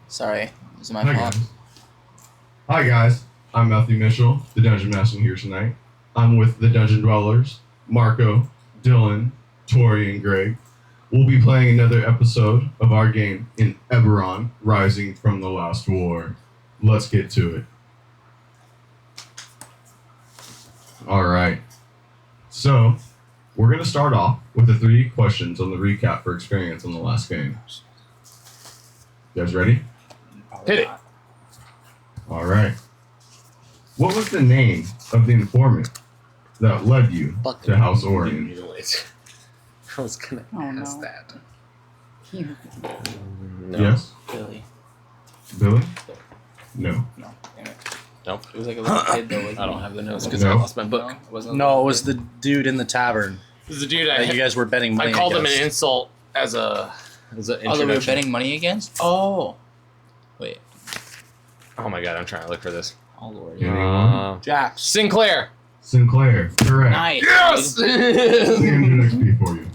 Sorry, this is my Hi fault. guys. Hi guys, I'm Matthew Mitchell, the Dungeon Master here tonight. I'm with the Dungeon Dwellers, Marco, Dylan, Tori, and Greg. We'll be playing another episode of our game in Eberron, Rising from the Last War. Let's get to it. Alright, so we're going to start off with the 3 questions on the recap for experience on the last game. You guys ready? Hit it. All right. What was the name of the informant that led you to House Orion? I was gonna ask that. No. Yes? Billy. Billy? No. No, damn it. Nope. It was like a little kid though. I don't have the notes because No. I lost my book. It wasn't. No, it was the dude in the tavern This is the dude that you guys were betting money I called him against. an insult as an Oh, they were introduction. betting money against? Oh. Wait. Oh my god, I'm trying to look for this. Oh lord. Anyone? Jax. Sinclair. Sinclair. Correct. Nice. Yes. 300 XP for you.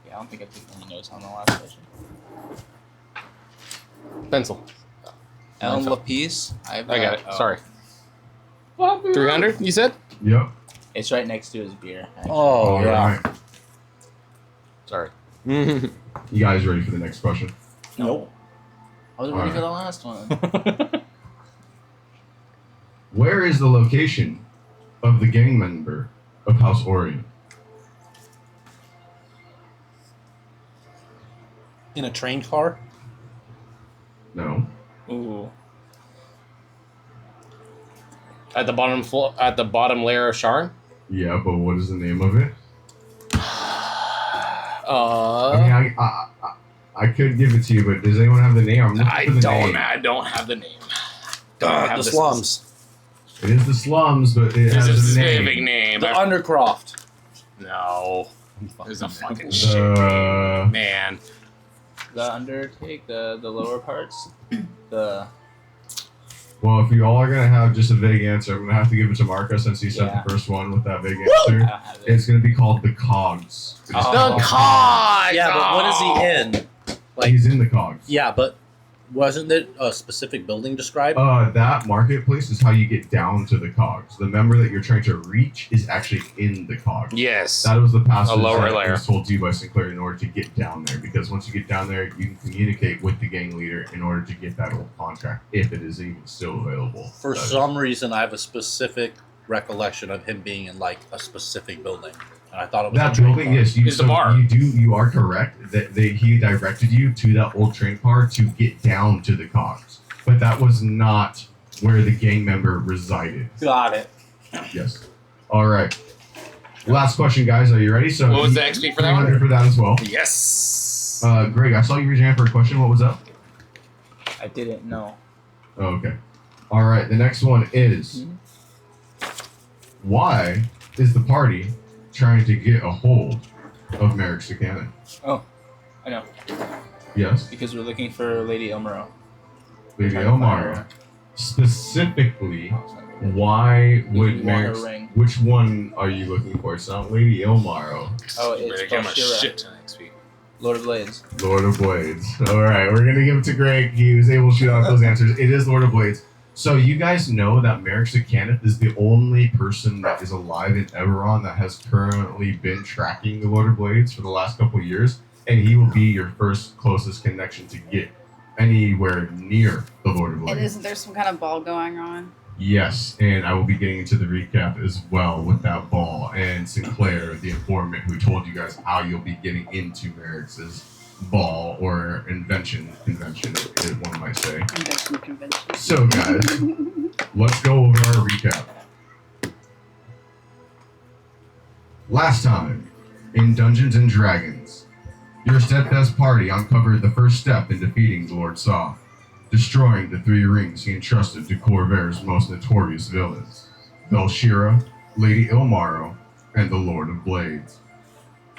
Yeah, I don't think I took any notes on the last question. Pencil. El Pencil. Lapis. I got it. Sorry. 300. You said? Yep. It's right next to his beer. actually. Oh, All yeah. right. Sorry. You guys ready for the next question? No. I was ready Alright. for the last one. Where is the location of the gang member of House Orion? In a train car? No. Ooh. At the bottom layer of Sharn. Yeah, but what is the name of it? I mean, I could give it to you, but does anyone have the name? I'm looking for the name. I don't have the name. Don't have The slums. It is the slums, but it There's has a a specific name. name. The Undercroft. No. There's a fucking shit The man. The Undertake, the lower parts. The well, if you all are gonna have just a vague answer, I'm gonna have to give it to Marco since he said Yeah. the first one with that vague I answer. don't have it. It's gonna be called the Cogs. The Oh. Cogs. Yeah, but what is he in? Like, He's in the Cogs. yeah, but wasn't it a specific building described? That marketplace is how you get down to the Cogs. The member that you're trying to reach is actually in the Cogs. Yes. That was the passage A lower that layer. was told to you by Sinclair in order to get down there. Because once you get down there, you can communicate with the gang leader in order to get that old contract, if it is even still available. For That is- some reason, I have a specific recollection of him being in, like, a specific building. And I thought it was that a train building, car. yes, It's the bar. You are correct that he directed you to that old train car to get down to the Cogs, but that was not where the gang member resided. Got it. Yes. All right. Last question, guys. Are you ready? So What was the XP for that one? 300 for that as well. Yes. Greg, I saw you raise your hand for a question. What was up? I didn't know. Oh, okay. All right. The next one is, why is the party trying to get a hold of Merrick Buchanan? Oh, I know. Yes. Because we're looking for Lady Elmaro. Lady Trying to find Elmara. her. Specifically, Oh, it's not good. why We would want Merrick? her ring. Which one are you looking for? It's not Lady Elmaro. Oh, You it's better give him a Bashira. shit ton of XP. Lord of Blades. Lord of Blades. All right, we're gonna give it to Greg. He was able to shoot out those answers. It is Lord of Blades. So you guys know that Merrick Buchanan is the only person that is alive in Eberron that has currently been tracking the Lord of Blades for the last couple of years, and he will be your first closest connection to get anywhere near the Lord of And Blades. isn't there some kind of ball going on? Yes, and I will be getting into the recap as well with that ball and Sinclair, the informant who told you guys how you'll be getting into Merrick's ball or convention, if one might say. Convention. So, guys, let's go over our recap. Last time, in Dungeons and Dragons, your steadfast party uncovered the first step in defeating the Lord Soth, destroying the 3 rings he entrusted to Corvair's most notorious villains, Belshira, Lady Ilmaro, and the Lord of Blades.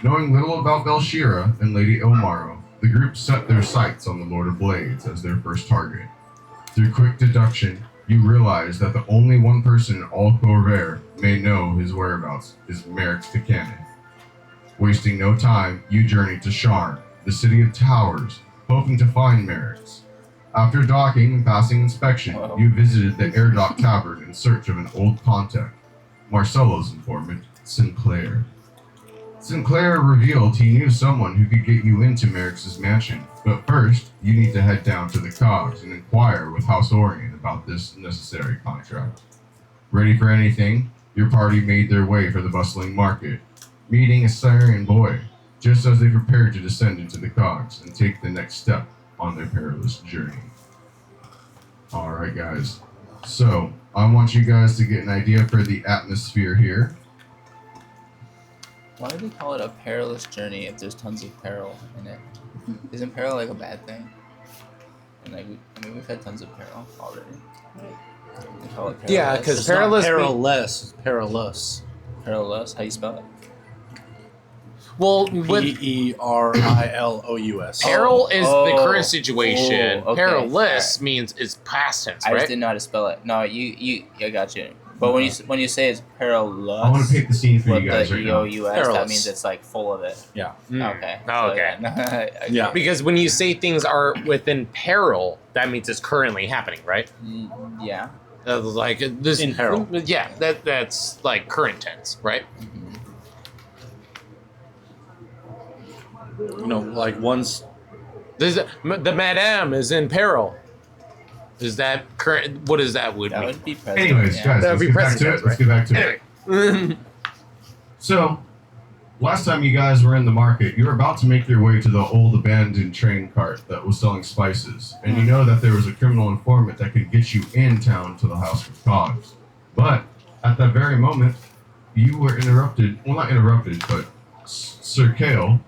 Knowing little about Belshira and Lady Ilmaro, the group set their sights on the Lord of Blades as their first target. Through quick deduction, you realize that the only one person in all Corvair may know his whereabouts is Merrick Buchanan. Wasting no time, you journey to Sharn, the city of towers, hoping to find Merrick's. After docking and passing inspection, Whoa. you visited the Air Dock Tavern in search of an old contact, Marcello's informant, Sinclair. Sinclair revealed he knew someone who could get you into Merrick's mansion, but first, you need to head down to the Cogs and inquire with House Orion about this necessary contract. Ready for anything, your party made their way for the bustling market, meeting a Syrian boy, just as they prepared to descend into the Cogs and take the next step on their perilous journey. Alright guys, so I want you guys to get an idea for the atmosphere here. Why do they call it a perilous journey if there's tons of peril in it? Isn't peril like a bad thing? And like, we've had tons of peril already. They call it perilous. Yeah, 'cause It's perilous not perilous. It's perilous. Perilous? How you spell it? Well, with Perilous. peril is the Oh. current situation. Oh, okay. Perilous means it's past tense, I right? just didn't know how to spell it. No, I got you. But when you say it's perilous, I want to paint the scene for with you guys the right now. EOUS, Perilous. that means it's like full of it. Yeah. Okay. Oh, okay. Yeah. Because when you say things are within peril, that means it's currently happening, right? Yeah. Like this In peril. Yeah, that's like current tense, right? You know, like once. The madame is in peril. Is that current? What does that would That mean? would be present. Anyways, yeah. guys, That let's would be get back to present it. Let's tense, get back to it. Anyway. So, last time you guys were in the market, you were about to make your way to the old abandoned train cart that was selling spices, and you know that there was a criminal informant that could get you in town to the House of Cogs. But at that very moment, you were interrupted. Well, not interrupted, but Sir Kale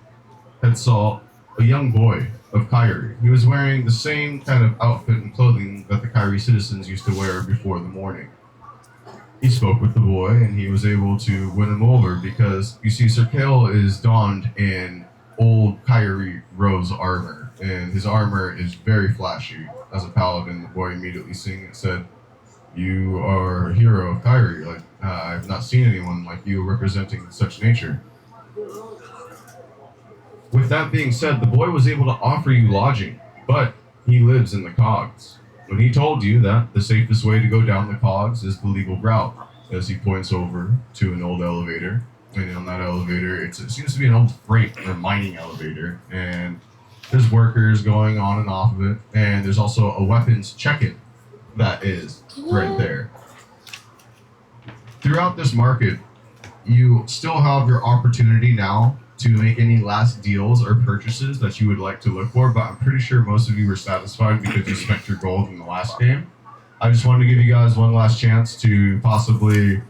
had saw a young boy of Kyrie. He was wearing the same kind of outfit and clothing that the Kyrie citizens used to wear before the morning. He spoke with the boy, and he was able to win him over because, you see, Sir Kale is donned in old Kyrie Rose armor, and his armor is very flashy. As a paladin, the boy immediately sing and said, "You are a hero of Kyrie. Like, I've not seen anyone like you representing such nature." With that being said, the boy was able to offer you lodging, but he lives in the Cogs. When he told you that the safest way to go down the Cogs is the legal route, as he points over to an old elevator, and on that elevator, it seems to be an old freight or mining elevator, and there's workers going on and off of it, and there's also a weapons check-in that is right there. Throughout this market, you still have your opportunity now to make any last deals or purchases that you would like to look for, but I'm pretty sure most of you were satisfied because you spent your gold in the last game. I just wanted to give you guys one last chance to possibly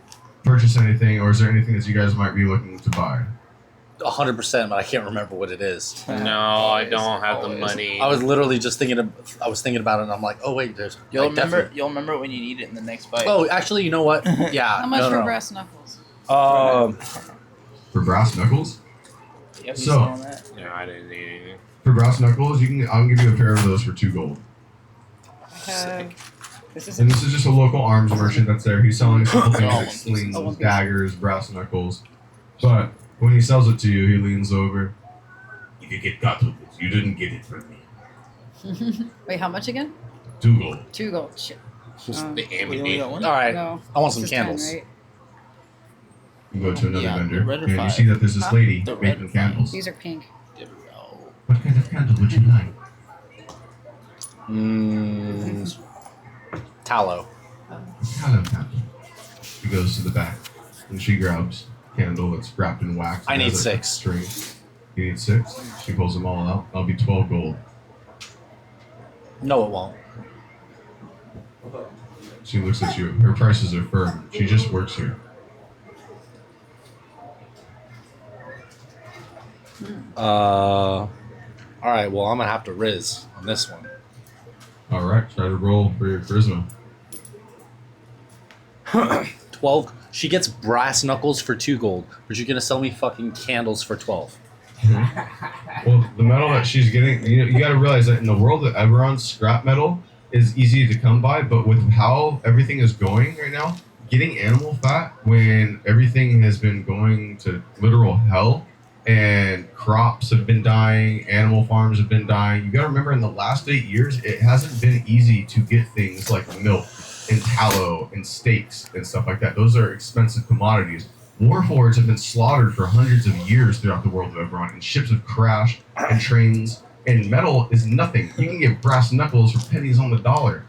purchase anything, or is there anything that you guys might be looking to buy? 100%, but I can't remember what it is. No, I don't have the money. I was literally just thinking about it, and I'm like, oh wait, there's. You'll like, remember. definitely- You'll remember when you need it in the next fight. Oh, actually, you know what? Yeah. How much no, for no. brass knuckles? For brass knuckles? Yep, you so- saw that. No, I didn't need anything. For brass knuckles, I'll give you a pair of those for 2 gold. I have. This is. And this is just a local arms merchant that's there. He's selling simple things like Oh, slings, one piece. daggers, brass knuckles. But when he sells it to you, he leans over. You could get cut with this. You didn't get it from me. Wait, how much again? 2 gold. 2 gold. Shit. Just Um, the We only ammunition. got one. All right. No. I want this some is candles. 10, right? You go to another Yeah, vendor, the red or and you five? see that there's this Huh? lady The red making or five? candles. These are pink. What kind of candle would you like? Tallow. Tallow candle. She goes to the back, and she grabs a candle that's wrapped in wax. I It need has a 6. String. You need 6? She pulls them all out. That'll be 12 gold. No, it won't. She looks at you. Her prices are firm. She just works here. All right. Well, I'm gonna have to riz on this one. All right, try to roll for your charisma. 12. She gets brass knuckles for 2 gold, but you're gonna sell me fucking candles for 12. Well, the metal that she's getting, you got to realize that in the world of Eberron, scrap metal is easy to come by, but with how everything is going right now, getting animal fat when everything has been going to literal hell and crops have been dying, animal farms have been dying. You got to remember, in the last 8 years, it hasn't been easy to get things like milk and tallow and steaks and stuff like that. Those are expensive commodities. Warforgeds have been slaughtered for hundreds of years throughout the world of Eberron, and ships have crashed, and trains, and metal is nothing. You can get brass knuckles for pennies on the dollar.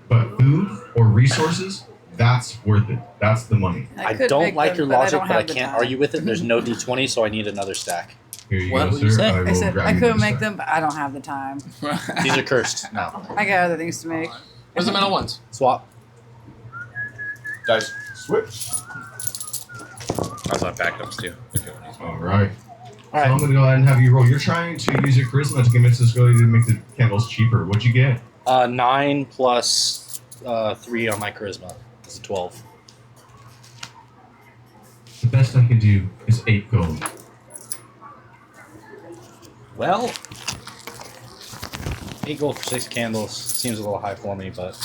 But food or resources, that's worth it. That's the money. I could don't make like them, your but logic, don't but I have the can't time. argue with it. There's no D20, so I need another stack. Here you What go, would you sir. say? I I will said grab I you could this make stack. them, but I don't have the time. These are cursed. No. I got other things to make. Where's the metal ones? Swap. Dice switch. I also have backups too. If you want to use All right. All So I'm right. going to go ahead and have you roll. You're trying to use your charisma to convince this girl to make the candles cheaper. What'd you get? 9 plus 3 on my charisma. It's a 12. The best I can do is 8 gold. Well, 8 gold for 6 candles seems a little high for me, but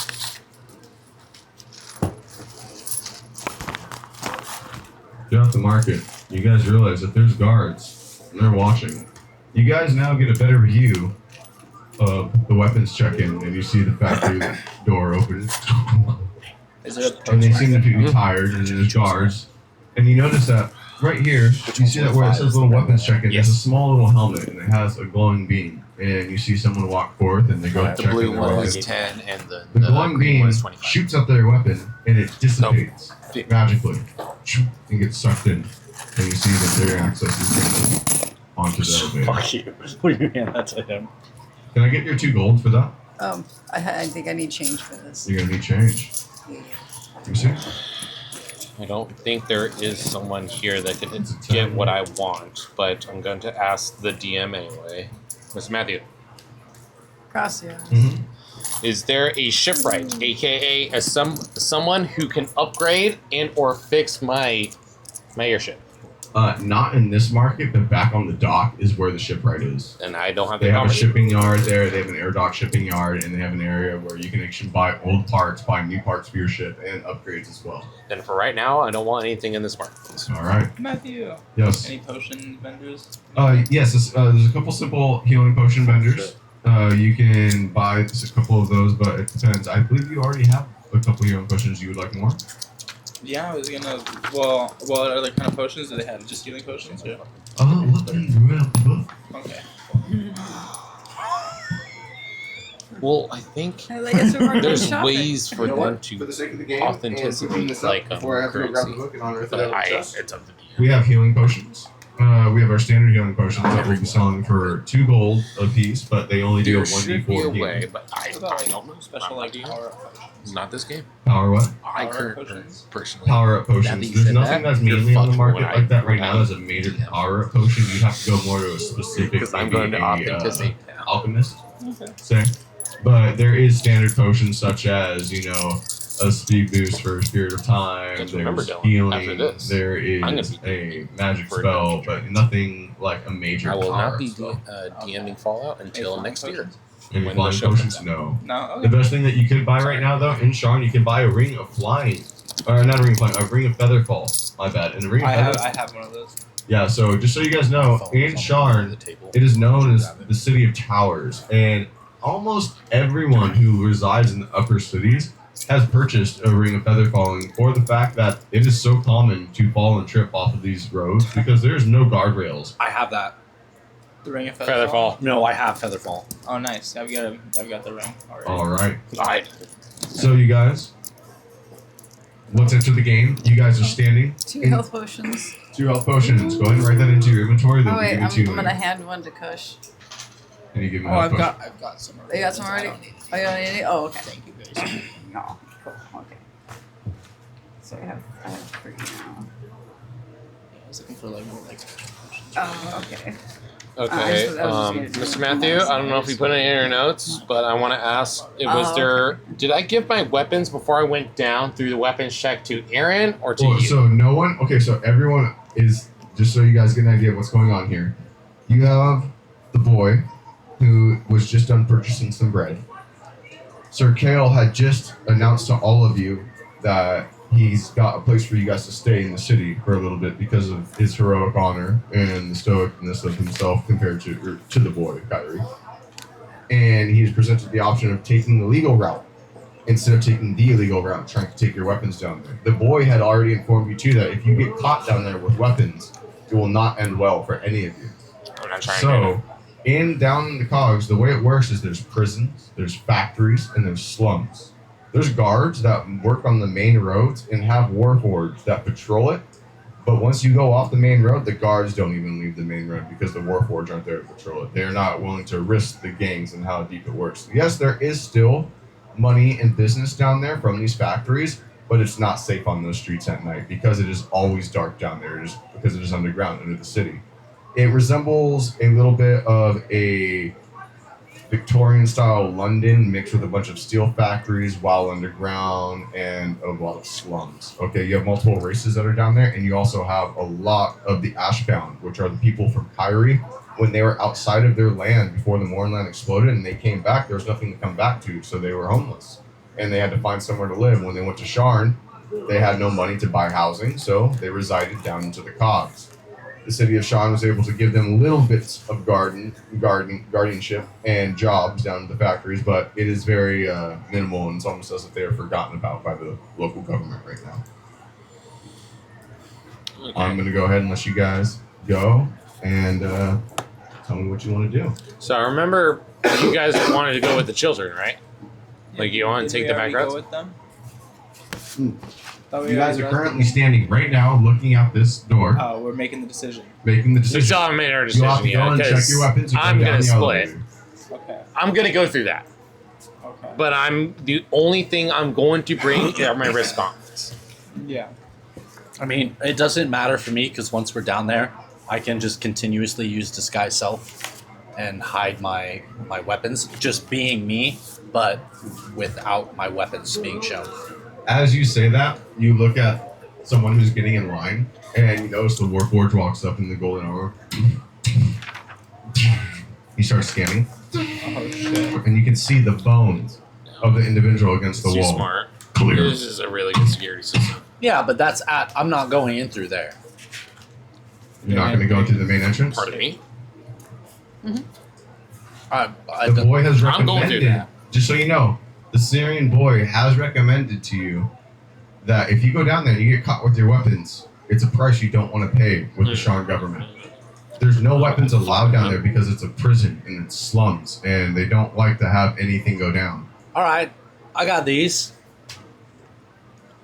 Throughout the market, you guys realize that there's guards, and they're watching. You guys now get a better view of the weapons check-in, and you see the factory door open. Is there a And they post seem to market? be tired, and there's guards. And you notice that right here, you see that where it says little weapons check-in, there's a small little helmet, and it has a glowing beam. And you see someone walk forth, and they go The check blue in their one weapon. is 10, and the The glowing green beam one is 25. shoots up their weapon, and it dissipates magically, and gets sucked in. And you see that their access is granted onto the elevator. fuck you. What do you hand that to him? Can I get your 2 gold for that? I think I need change for this. You're gonna need change. You see? I don't think there is someone here that can It's a get ten. what I want, but I'm going to ask the DM anyway. Mr. Matthew, Gracias. is there a shipwright, aka someone who can upgrade and or fix my airship? Not in this market, but back on the dock is where the shipwright is. And I don't have They the have a commerce. shipping yard there. They have an air dock shipping yard, and they have an area where you can actually buy old parts, buy new parts for your ship, and upgrades as well. Then for right now, I don't want anything in this market. All right. Matthew. Yes. Any potion vendors? Yes. There's a couple simple healing potion vendors. You can buy just a couple of those, but it depends. I believe you already have a couple healing potions. You would like more? Yeah, I was gonna. Well, what other kind of potions do they have? Just healing potions? Or? Look in the book. Okay. Well, I think I guess we're going there's shopping. ways for You know them what? to For the sake of the game, authenticity, and clean this up like, before I have to go grab the currency. book and unearth it But out of the I, chest. it's up to you. We have healing potions. We have our standard healing potions that we'll be selling for 2 gold a piece, but they only do a There should be a 1d4 way, healing. but What about I don't know. special like power up potions? Not this game. Power what? I Power currently potions? personally. Power up That potions. being There's said nothing that, that's you're mainly on the fucked market when I- like that right when I now as a major DM. power up potion. You have to go more to a specific Because I'm going to maybe, authenticity now. alchemist, Okay. say. But there is standard potions such as, a speed boost for Spirit of Time, Just remember, there's Dylan, healing, after this, there I'm is gonna be a magic for spell, Dungeon but nothing like a major I will power not be spell. DMing Fallout until Any next year. potions? Any when the flying show comes potions? out. No. No. The Okay. best thing that you could buy right now, though, in Sharn, you can buy a ring of flying. Or not a ring of flying, a ring of featherfall. My bad. And a ring of I feather. have one of those. Yeah, so just so you guys know, in Sharn, it is known as the City of Towers. And almost everyone who resides in the upper cities has purchased a ring of feather falling for the fact that it is so common to fall and trip off of these roads because there's no guardrails. I have that. The ring of Featherfall. No, I have Featherfall. Oh, nice. I've got the ring already. All right. I So you guys, let's enter the game. You guys are standing. 2 health potions. 2 health potions. Go ahead and write that into your inventory. They'll Oh be wait, giving I'm to you gonna later. hand one to Kush. And you give me Oh, a I've health potion. got some already. Oh, you got some already? I don't need Oh, you don't need any? Oh, okay. Thank you guys. No. Cool. Okay. So I have 3 now. I was looking for like more like potions. Oh, okay. Okay, I was just gonna Mr. do Matthew, I don't know if you put it in your notes, but I want to ask: was there? Did I give my weapons before I went down through the weapons check to Aaron or to Well, you? so no one. Okay, so everyone is just so you guys get an idea of what's going on here. You have the boy who was just done purchasing some bread. Sir Kale had just announced to all of you that he's got a place for you guys to stay in the city for a little bit because of his heroic honor and the stoicness of himself compared to the boy, Kyrie. And he's presented the option of taking the legal route instead of taking the illegal route, trying to take your weapons down there. The boy had already informed you too that if you get caught down there with weapons, it will not end well for any of you. I'm not trying So, down in the Cogs, the way it works is there's prisons, there's factories, and there's slums. There's guards that work on the main roads and have warforged that patrol it. But once you go off the main road, the guards don't even leave the main road because the warforged aren't there to patrol it. They're not willing to risk the gangs and how deep it works. Yes, there is still money and business down there from these factories, but it's not safe on those streets at night because it is always dark down there, just because it is underground under the city. It resembles a little bit of a Victorian-style London mixed with a bunch of steel factories while underground and a lot of slums. Okay, you have multiple races that are down there, and you also have a lot of the Ashbound, which are the people from Kyrie. When they were outside of their land before the Mournland exploded and they came back, there was nothing to come back to, so they were homeless. And they had to find somewhere to live. When they went to Sharn, they had no money to buy housing, so they resided down into the Cogs. The city of Sharn was able to give them little bits of guardianship and jobs down at the factories, but it is very minimal, and it's almost as if they are forgotten about by the local government right now. Okay. I'm going to go ahead and let you guys go and tell me what you want to do. So I remember you guys wanted to go with the children, right? Like you want to take the back roads? Go with them? You guys are currently standing right now looking out this door, Oh, we're making the decision. making the We decision. still haven't made our You have decision to go yet and check your weapons. because I'm going to split. Okay. I'm going to go through that. Okay. But the only thing I'm going to bring are my wrist gauntlets. Yeah. I mean, it doesn't matter for me because once we're down there, I can just continuously use disguise self and hide my weapons, just being me, but without my weapons being shown. As you say that, you look at someone who's getting in line, and you notice the Warforged walks up in the golden armor. He starts scanning, Oh shit. and you can see the bones of the individual against the Too wall. smart. Clear. This is a really good security system. Yeah, but I'm not going in through there. You're not going to go through the main entrance? Pardon me? The boy has I'm going through recommended, that. just so you know, the Syrian boy has recommended to you that if you go down there and you get caught with your weapons, it's a price you don't want to pay with the Sharn government. There's no weapons allowed down there because it's a prison and it's slums, and they don't like to have anything go down. All right, I got these.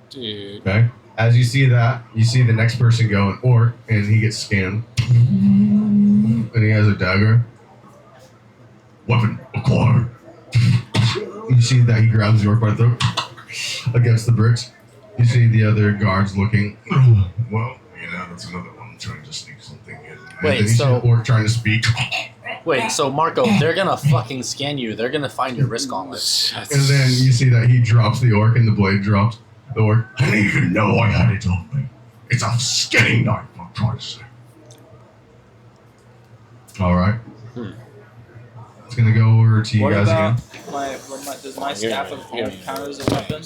Dude. Okay? As you see that, you see the next person go, an orc, and he gets scanned. And he has a dagger. Weapon acquired. You see that he grabs the orc by the throat against the bricks. You see the other guards looking. Well, that's another one trying to sneak something in. And Wait, then you see so- the orc trying to speak. Wait, so Marco, they're gonna fucking scan you. They're gonna find your wrist gauntlets. And then you see that he drops the orc and the blade drops. The orc. I didn't even know I had it on me. It's a skinning knife, I'm trying to say. Alright. It's gonna go over to you What guys about again. does my staff of home count as a weapon?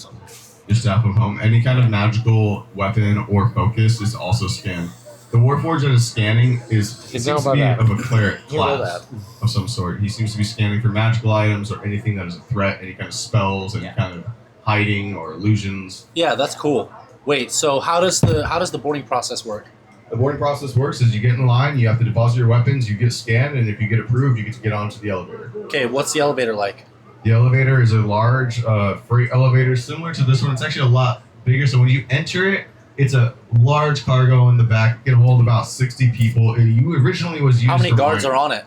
Your staff of home. Any kind of magical weapon or focus is also scanned. The Warforged that is scanning seems to about be that. of a cleric You know class of some sort. He seems to be scanning for magical items or anything that is a threat, any kind of spells, any kind of hiding or illusions. Yeah, that's cool. Wait, so how does the boarding process work? The boarding process works is you get in line, you have to deposit your weapons, you get scanned, and if you get approved, you get to get onto the elevator. Okay, what's the elevator like? The elevator is a large freight elevator similar to this one. It's actually a lot bigger. So when you enter it, it's a large cargo in the back. It can hold about 60 people. You originally was used How many for guards mining. are on it?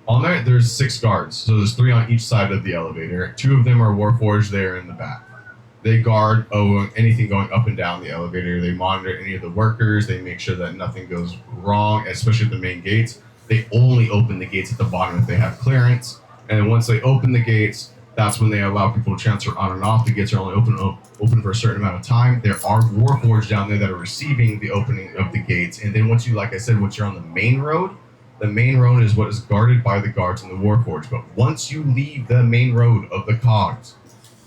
On there, there's 6 guards. So there's 3 on each side of the elevator. 2 of them are Warforged there in the back. They guard anything going up and down the elevator. They monitor any of the workers. They make sure that nothing goes wrong, especially at the main gates. They only open the gates at the bottom if they have clearance. And then once they open the gates, that's when they allow people to transfer on and off. The gates are only open for a certain amount of time. There are Warforged down there that are receiving the opening of the gates. And then once you, like I said, once you're on the main road is what is guarded by the guards and the Warforged. But once you leave the main road of the Cogs,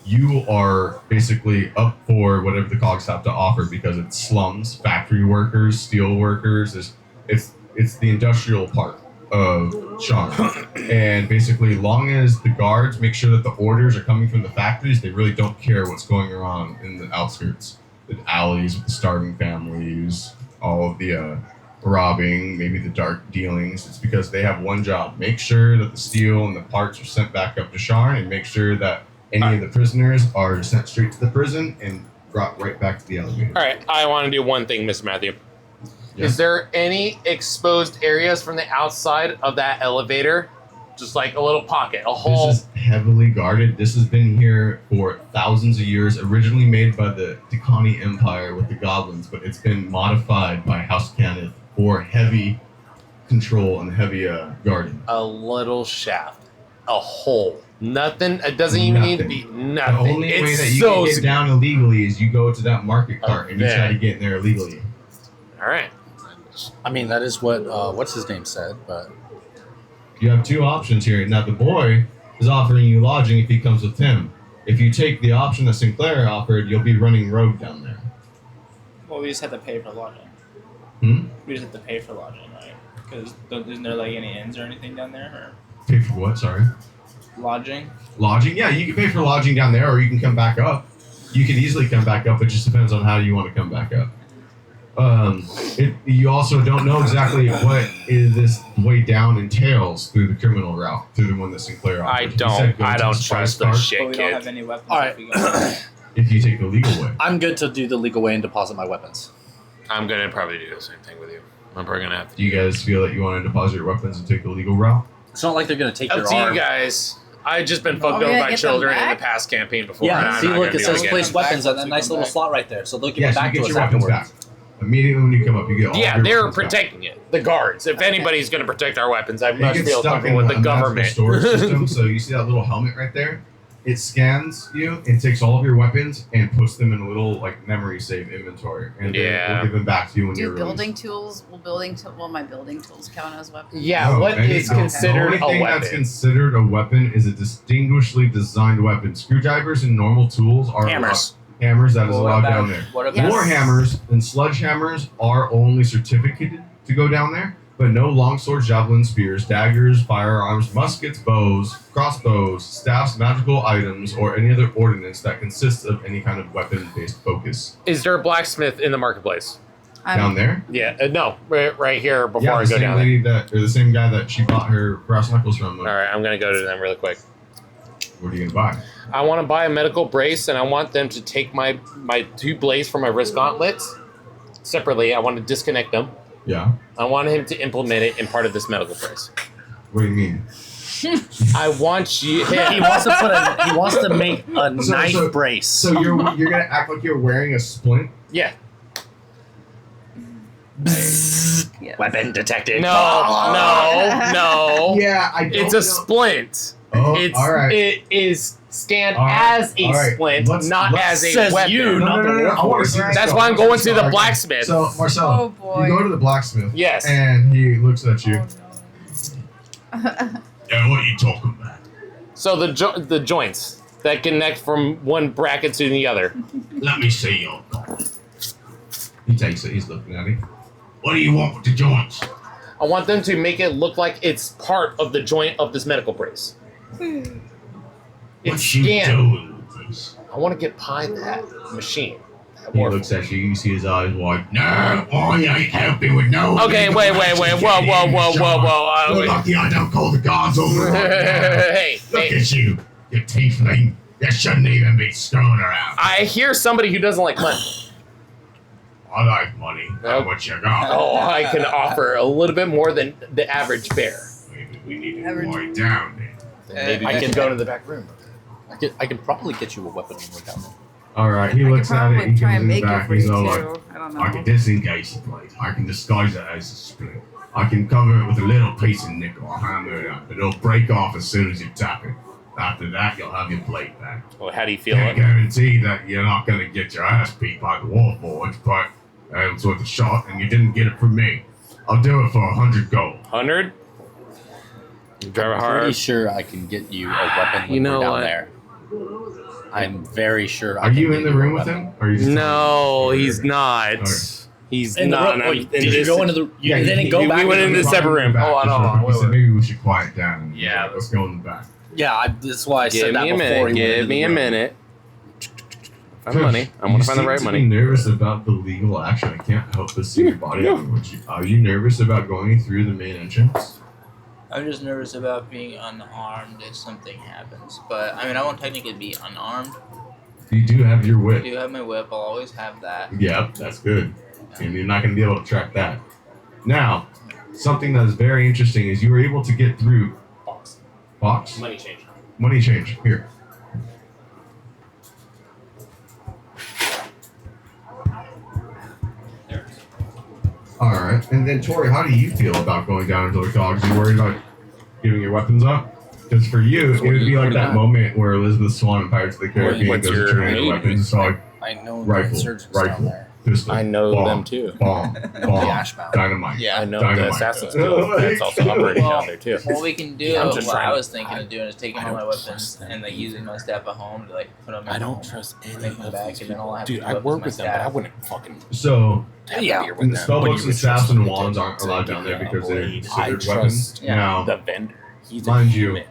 you are basically up for whatever the Cogs have to offer because it's slums, factory workers, steel workers. It's the industrial part of Sharn. And basically, long as the guards make sure that the orders are coming from the factories, they really don't care what's going on in the outskirts. The alleys with the starving families, all of the robbing, maybe the dark dealings. It's because they have one job: make sure that the steel and the parts are sent back up to Sharn, and make sure that any of the prisoners are sent straight to the prison and brought right back to the elevator. All right, I want to do one thing, Mr. Matthew. Yes. Is there any exposed areas from the outside of that elevator? Just like a little pocket, a hole. This is heavily guarded. This has been here for thousands of years. Originally made by the Decani Empire with the goblins, but it's been modified by House Cannith for heavy control and heavy guarding. A little shaft. A hole. Nothing. It doesn't even need to be nothing. The only way that you can get down illegally is you go to that market cart and you try to get in there illegally. All right. I mean, that is what what's his name said, but You have two options here. Now, the boy is offering you lodging if he comes with him. If you take the option that Sinclair offered, you'll be running rogue down there. Well, we just have to pay for lodging. We just have to pay for lodging, right? Because isn't there like any inns or anything down there? Pay for what? Sorry. Or lodging? Lodging? Yeah, you can pay for lodging down there, or you can come back up. You can easily come back up. It just depends on how you want to come back up. You also don't know exactly what is this way down entails through the criminal route, through the one that Sinclair offers. I don't trust this But shit, we don't have kid. any weapons. All if we go. If you take the legal way. I'm good to do the legal way and deposit my weapons. I'm gonna probably do the same thing with you. I'm probably gonna have to. Do you guys feel that you want to deposit your weapons and take the legal route? It's not like they're gonna take Up your to arm. you guys. I've just been fucked we're over gonna by get them children in the back? past campaign before. and Yeah, I'm see, not look, gonna it be able says to get place them. weapons and once that we nice come little back. slot right there. So they'll give Yes, it back you to get us your weapons afterwards. back. Immediately when you come up, you get all Yeah, of your they're weapons back. protecting it. The guards. If anybody's going to protect our weapons, I It must gets feel stuck comfortable in with the a magical government. storage system. So you see that little helmet right there? It scans you and takes all of your weapons and puts them in a little like memory save inventory, and then Yeah. we'll give them back to you when Do you're building released. tools? Will my building tools count as weapons? Yeah, No, what is the considered only a thing that's weapon? considered a weapon is a distinguishedly designed weapon. Screwdrivers and normal tools are Hammers. hammers that is What allowed about- down there. What about Yes. War hammers and sledgehammers are only certificated to go down there, but no longswords, javelins, spears, daggers, firearms, muskets, bows, crossbows, staffs, magical items, or any other ordnance that consists of any kind of weapon-based focus. Is there a blacksmith in the marketplace? Down there? Yeah, no, right here before Yeah, I the go same down there. lady that, or the same guy that she bought her brass knuckles from. All right, I'm going to go to them really quick. What are you gonna buy? I want to buy a medical brace, and I want them to take my two blades from my wrist gauntlets separately. I want to disconnect them. Yeah. I want him to implement it in part of this medical brace. What do you mean? I want you. He wants to put he wants to make a So- knife so- brace. So you're gonna act like you're wearing a splint? Yeah. Yes. Weapon detected. No. Yeah, I don't It's a know. splint. Oh, It's all right. it is scanned All right, as a all right. splint, Let's- not let's- as a says weapon. you, No, not no, the no, no. I want to warforged. see this That's go. why I'm going to the Okay. blacksmith. So, Marcelo, Oh, boy. you go to the blacksmith. Yes. And he looks at you. Oh, no. Yeah, what are you talking about? So the joints that connect from one bracket to the other. Let me see your card. He takes it. He's looking at it. What do you want with the joints? I want them to make it look like it's part of the joint of this medical brace. It's scanned. doing with this? I want to get behind that machine. He looks at you. You see his eyes wide. No, I ain't helping with no. Okay, wait. Whoa. You're lucky I don't call the guards over right now. Hey, Look at you, you tiefling. You shouldn't even be screwing around. I hear somebody who doesn't like money. I like money. How Nope. much you got? Oh, I can offer a little bit more than the average bear. Maybe we need to Average. quiet down then. Maybe I we can can go to the back room. I can probably get you a weapon when we're down there. All right, he I looks could at it. probably He try comes and in the make it back. for He's you all too. like, I don't I can know. disengage the blade. I can disguise it as a split. I can cover it with a little piece of nickel. I'll hammer it up. It'll break off as soon as you tap it. After that, you'll have your blade back. Well, how do you feel? Can't guarantee that you're not going to get your ass beat by the Warforged, but it was worth a shot, and you didn't get it from me. I'll do it for 100 gold. 100? You drive it Pretty hard. sure I can get you a weapon when You know we're down what? there. I'm very sure. Are you in the room with him? Or are you just No, telling me? he's not. Okay. He's In the not. room, I'm wait, did you go into the? You didn't go we back. went into into the the separate room. Back, Hold on, just hold on. he said maybe we should quiet down. Yeah, let's go in the back. Yeah, that's why I Give said that me a before. minute. he went Give into me the a room. minute. Find the money. I want to find the right You money. seem to be nervous about the legal action. I can't help but see your body language. Are you nervous about going through the main entrance? I'm just nervous about being unarmed if something happens. But I mean, I won't technically be unarmed. You do have your I whip. do have my whip. I'll always have that. Yep, that's good. And you're not going to be able to track that. Now, something that is very interesting is you were able to get through box Money change. money change here. All right, and then Tori, how do you feel about going down into the cogs? Are you worried about giving your weapons up? Because for you, it would be like that moment where Elizabeth Swann in Pirates of the Caribbean What's goes your to turn into name? weapons. It's all like I know rifle, the surgeons down rifle, there. pistol. I know bomb, them too. Bomb, bomb, Ashbound. dynamite. Yeah. I know Dynamite. the Assassin's Guild that's also operating Well, down there too. What we can do, Yeah, I'm just what trying I to- was thinking of doing is taking all my weapons and like using my staff at home to like put them in I don't home, trust any make them of back, these and then all I have Dude, to I do work is with my them, but I staff. wouldn't fucking So, have Yeah. a beer with them. spell But books you and would staffs trust and them wands to aren't give allowed you down there a because they're blade. considered I weapons. trust Now, the vendor. He's mind a you, human.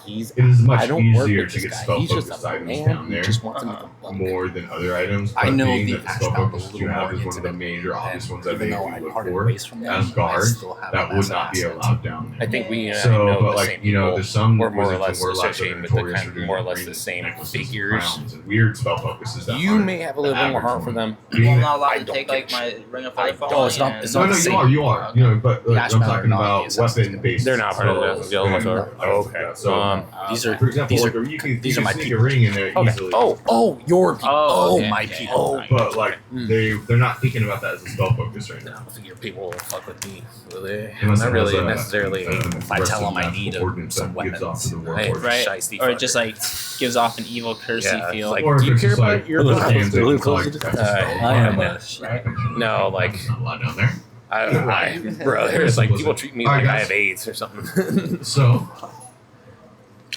He's it is much I don't work easier with to this get guy. spell He's just focused a items man down who there just wants to make a buck. more than other items. I but know being the that the spell Ashbound focus a that you little have more is one of the intimate, major obvious and ones that even they though I look parted for ways from them, as I guards. still have That a would massive not be asset. allowed down I there. think we So, know but the like same you know, people. there's some We're more or wizards less and warlocks that are associated with the notorious kind for of doing more or less rings the same and necklaces and figures. crowns and weird spell focuses. That You aren't may have a the little more average heart for one. them. Well, I'm not I allowed to don't take give like a my ring of I feather don't. it's not- and- it's No, not no, the you same. are, you are. You know, but like, I'm Ashbound are talking not about the Assassin's weapon-based. They're not part of the spells Assassin's Guild, and sorry. items Oh, like okay. that. So, These are for example, these like, are you can these are my sneak people. a ring in there Okay. easily. Your people. Oh, okay, my okay. people. But like they're not thinking about that as a spell focus right I now. don't think your people will fuck with me. Will they? Unless Not it really has a- necessarily. If I rest tell of them I the need ordinance some that gives off to the weapons, warlord. Right. Shiesty Or it just fucker. like gives off an evil cursey Yeah, feel. like, Or do if you it's care just about like your little business? hands Really and close like to that's the- a spell. I am Right? No, like, There's not a lot down there. bro, there's like people treat me Alright, like I guys. have AIDS or something. So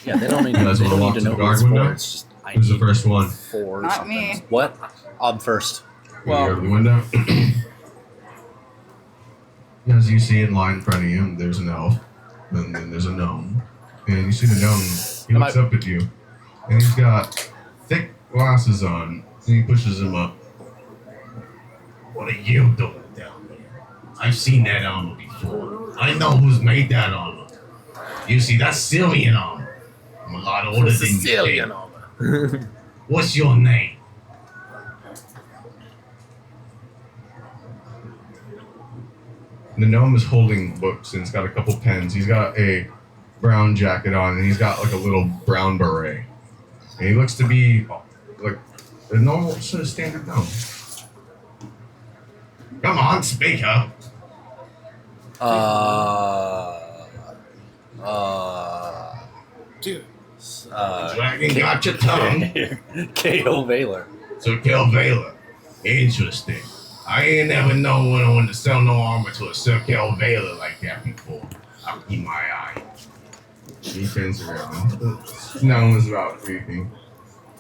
Yeah, they don't need, You guys they wanna don't walk need to to the know guard who it's for. window? It's just I who's the need first one? four Not something. me. What? I'm first. Well, go to the window. As you see in line in front of you, there's an elf, and then there's a gnome, and you see the gnome. He Am looks I- up at you, and he's got thick glasses on, and he pushes him up. What are you doing down there? I've seen that armor before. I know who's made that armor. You see, that's Sicilian armor. I'm a lot older than you. Sicilian armor. What's your name? The gnome is holding books and he's got a couple pens. He's got a brown jacket on and he's got like a little brown beret. And he looks to be like a normal sort of standard gnome. Come on, speak up. Dude. Dragon got your tongue. K.O. Valor. So kill Vela. Interesting. I ain't never known when I want to sell no armor to a Sir Kel Vela like that before. I'll keep my eye. He turns around. The gnome is about creeping.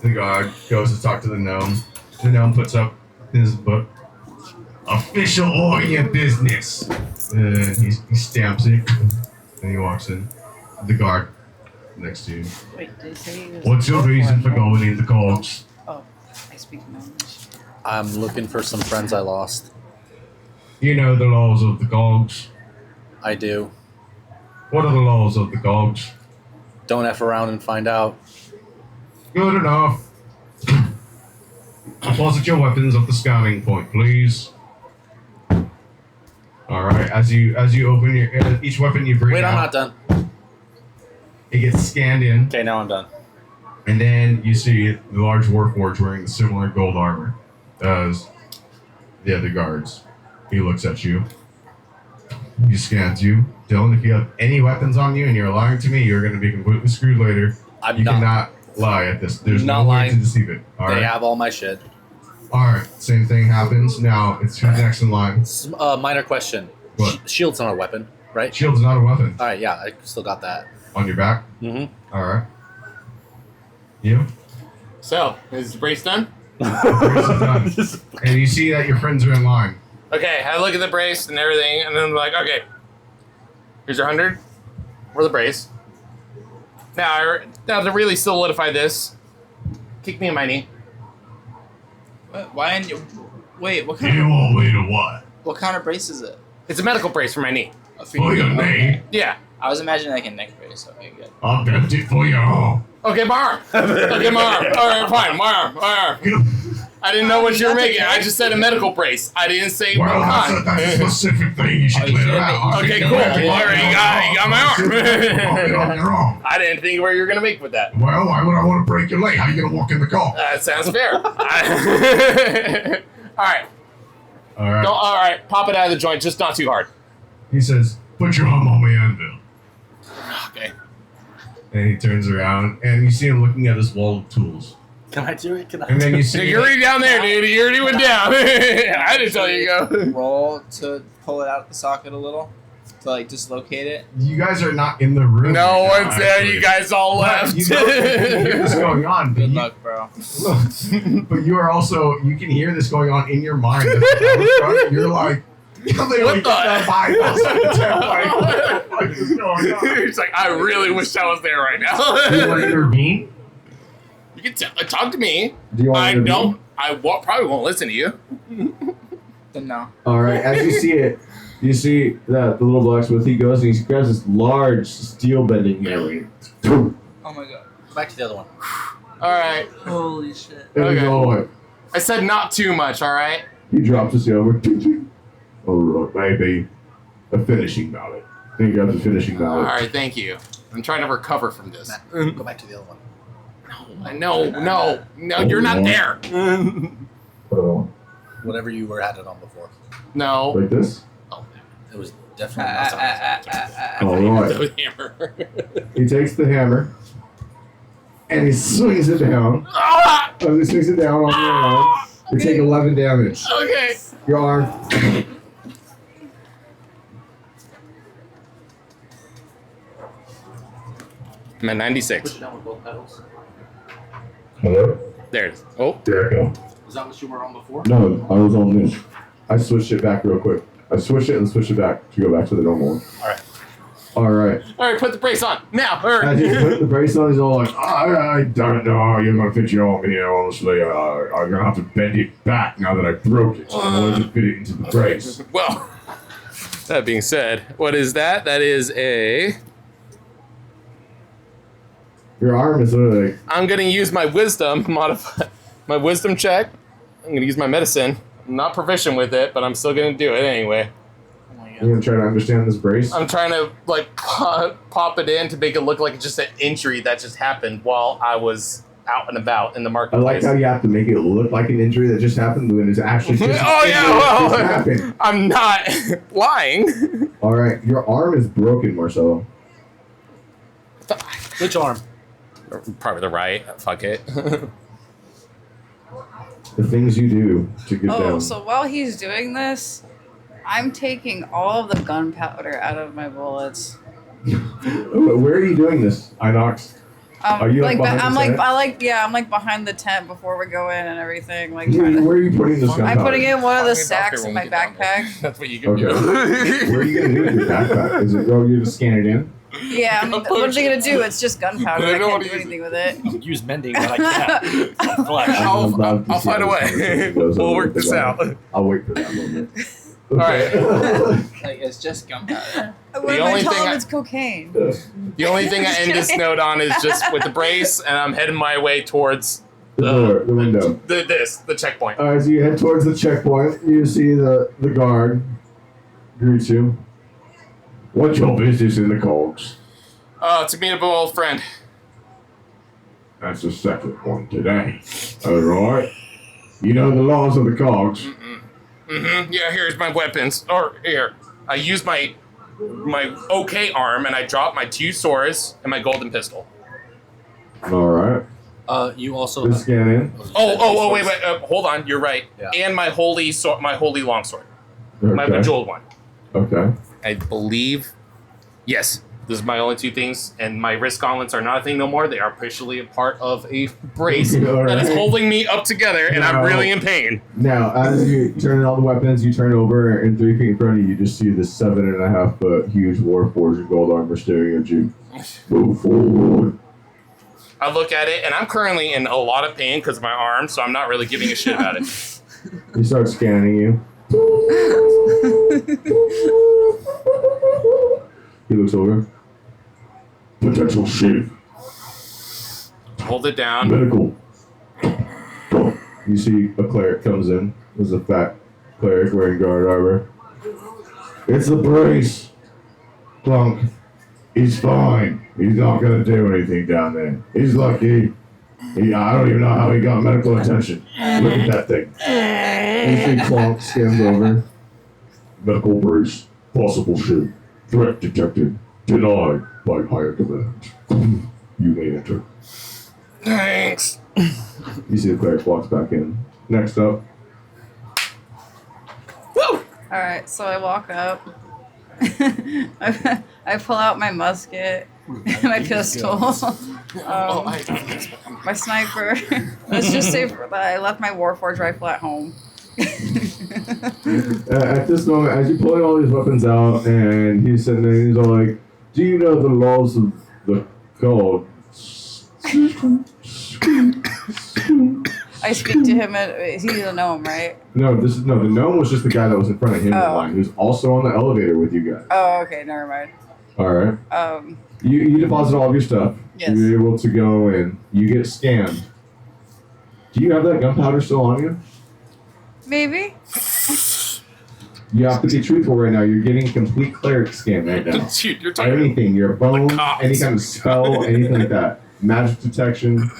The guard goes to talk to the gnome. The gnome puts up his book. Official Orient business. And he stamps it. And he walks in. The guard next to you. Wait, did he say he was What's your reason for going into Cogs? Oh, I speak English. I'm looking for some friends I lost. You know the laws of the Cogs. I do. What are the laws of the Cogs? Don't F around and find out. Good enough. Deposit your weapons at the scanning point, please. All right. As you open your each weapon you bring Wait, out, I'm not done. it gets scanned in, Okay, now I'm done. and then you see the large warforged wearing similar gold armor as the other guards. He looks at you. He scans you. Dylan, if you have any weapons on you and you're lying to me, you're going to be completely screwed later. I'm You not. cannot lie at this. There's Not no way lying. to deceive it. All They right. have all my shit. All right. Same thing happens. Now it's who's next in line. Minor question. What? Shield's not a weapon, right? Shield's not a weapon. All right, yeah, I still got that. On your back. Mm-hmm. All right. You. So, is the brace done? Brace is done. And you see that your friends are in line. Okay, I look at the brace and everything, and then I'm like, okay, here's your 100 for the brace. Now to really solidify this, kick me in my knee. What? Why? Wait, what You kind of want me to what? what kind of brace is it? It's a medical brace for my knee. For your knee? Yeah. I was imagining like a neck brace. Okay, good. I'll bend it for your arm. Okay, my arm. Okay, my arm. All right, fine, my arm. I didn't know what you were making. I just said a medical brace. I didn't say what kind. That's a specific thing you should clear out. Okay, cool. All right, you got my arm. On your arm. I didn't think where you were gonna make with that. Well, why would I want to break your leg? How are you gonna walk in the car? That sounds fair. All right. All right. All right. Pop it out of the joint, just not too hard. He says, "Put your arm on my anvil." Okay. And he turns around, and you see him looking at this wall of tools. Can I do it? Can I? And then you So see you're already down there, dude. You already went down. I didn't tell you to go. Roll to pull it out of the socket a little, to like dislocate it. you guys are not in the room. No right now, one's there. actually. You guys all left. You know, you can hear this going on. Good luck, bro. But you are also, you can hear this going on in your mind. You're like, What the? Behind us. What is going on? He's like, I really wish I was there right now. Do you want to intervene? You can talk to me. Do you want I to intervene? don't. Probably won't listen to you. Then no. All right. As you see it, you see that the little blacksmith, he goes and he grabs this large steel bending hammer. Oh my god. Back to the other one. All right. Holy shit. And Okay. he's all like, I said not too much. All right. he drops his hammer. All right, maybe a finishing mallet. Then he grabs the finishing All mallet. right. Thank you. I'm trying to recover from this. Matt, go back to the other one. No. You're not there. Whatever you were at it on before. No. Like this? Oh, It was definitely not something. All right. the hammer. He takes the hammer and he swings it down. Ah! As he swings it down on your arm, you take 11 damage. Okay. Your arm. I'm at 96. Push it down with both pedals. Hello? There it is. Oh. There I go. Is that what you were on before? No, I was on this. I switched it back real quick. I switched it and switched it back to go back to the normal one. Alright. Alright. All right. Put the brace on now. As he Hurry. put the brace on, he's all like, I don't know how you're going to fit your arm in here, honestly. I'm going to have to bend it back now that I broke it. I wanted to fit it into the brace. Well, that being said, what is that? That is a. Your arm is like, I'm gonna use my wisdom my wisdom check. I'm gonna use my medicine. I'm not proficient with it, but I'm still gonna do it anyway. Oh my you're god. going to try to understand this brace? I'm trying to like pop it in to make it look like just an injury that just happened while I was out and about in the I marketplace. like how you have to make it look like an injury that just happened when it's actually just Oh, yeah, well, just happened. I'm not lying. All right, your arm is broken, Marcelo. Which arm? Probably the right. Fuck it. The things you do to get Oh, down. so while he's doing this, I'm taking all of the gunpowder out of my bullets. Where are you doing this, Inox? Are you, like, behind I'm the like, tent? I'm like behind the tent before we go in and everything. Like, trying to, Where are you putting this gunpowder? I'm putting it in one of the Talk to me about sacks it in when my we get down there. backpack. That's what you can Okay. do. What are you gonna do with your backpack? Is it you just scan it in? Yeah, I mean, what are they gonna do? It's just gunpowder. They I don't can't wanna do use anything with it. I'll use mending, but I can't. Flesh. I'll find a way. We'll work this out. I'll wait for that moment. All right. Like it's just gunpowder. When only I tell thing them I- it's cocaine. The only thing I end this note on is just with the brace, and I'm heading my way towards The door, the window. the checkpoint. Alright, so you head towards the checkpoint. You see the guard greets you. What's your business in the Cogs? To meet up with an old friend. That's the second one today. Alright. You know the laws of the Cogs. Yeah, here's my weapons. Or here, I use my okay arm, and I drop my 2 swords and my golden pistol. Alright. You also. Just scan in. Oh, wait, hold on. You're right. Yeah. And my holy longsword, my Okay. bejeweled one. Okay. I believe. Yes. This is my only two things, and my wrist gauntlets are not a thing no more. They are officially a part of a brace that is holding me up together, and I'm really in pain. Now, as you turn in all the weapons, you turn over, and 3 feet in front of you, you just see this 7.5 foot huge warforged in gold armor staring at you. Move forward. I look at it, and I'm currently in a lot of pain because of my arm, so I'm not really giving a shit about it. He starts scanning you. He looks over. Potential shape. Hold it down. Medical. You see a cleric comes in. There's a fat cleric wearing guard armor. It's the brace. Clunk. He's fine. He's not gonna do anything down there. He's lucky. I don't even know how he got medical attention. Look at that thing. You see Clunk scans over. Medical brace. Possible shape. Threat detected. Denied by higher command. You may enter. Thanks. You see the cleric walks back in. Next up. Woo! Alright, so I walk up. I pull out my musket, my pistol, my sniper. Let's just say that I left my Warforged rifle at home. At this moment, as you're pulling all these weapons out, and he's sitting there, he's all like, "Do you know the laws of the code?" I speak to him, and he doesn't know him, right? No, the gnome was just the guy that was in front of him in line, who's also on the elevator with you guys. Oh, okay, never mind. All right. You deposit all of your stuff. Yes. You're able to go in. You get scanned. Do you have that gunpowder still on you? Maybe. You have to be truthful right now. You're getting complete cleric scan right now. Dude, you're talking Anything, your bones, Cogs. any kind of spell, anything like that. Magic detection.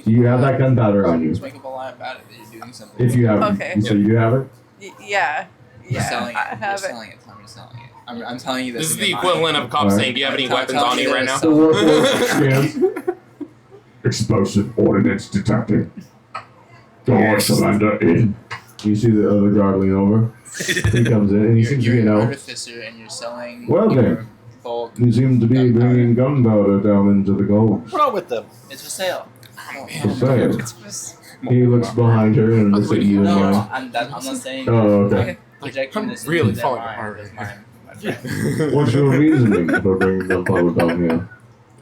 Do you have that gunpowder on you? Just make up a lie about it that you're doing something. If you have it. Okay. You say you do have it? Yeah. You're selling it. I have You're it. selling it. Tell me you're selling it. I'm telling you This is in the your equivalent mind. of a cop Alright. saying, "Do you have any Tell- weapons tell on me you right that now?" The warforged scans. Explosive ordnance detected. Door surrender in. You see the other guard lean over. He comes in and he seems to You're be an an elf. artificer and you're selling. Well your then. bulk. He seems to be Gunpowder. bringing gunpowder down into the Cogs. What with them? It's for sale. For sale. It's just, He looks behind her and looks at you in No, line. I'm not saying. Oh, okay. Projecting I'm this really into falling their mind, apart. that's my friend. What's your reasoning for bringing gunpowder down here?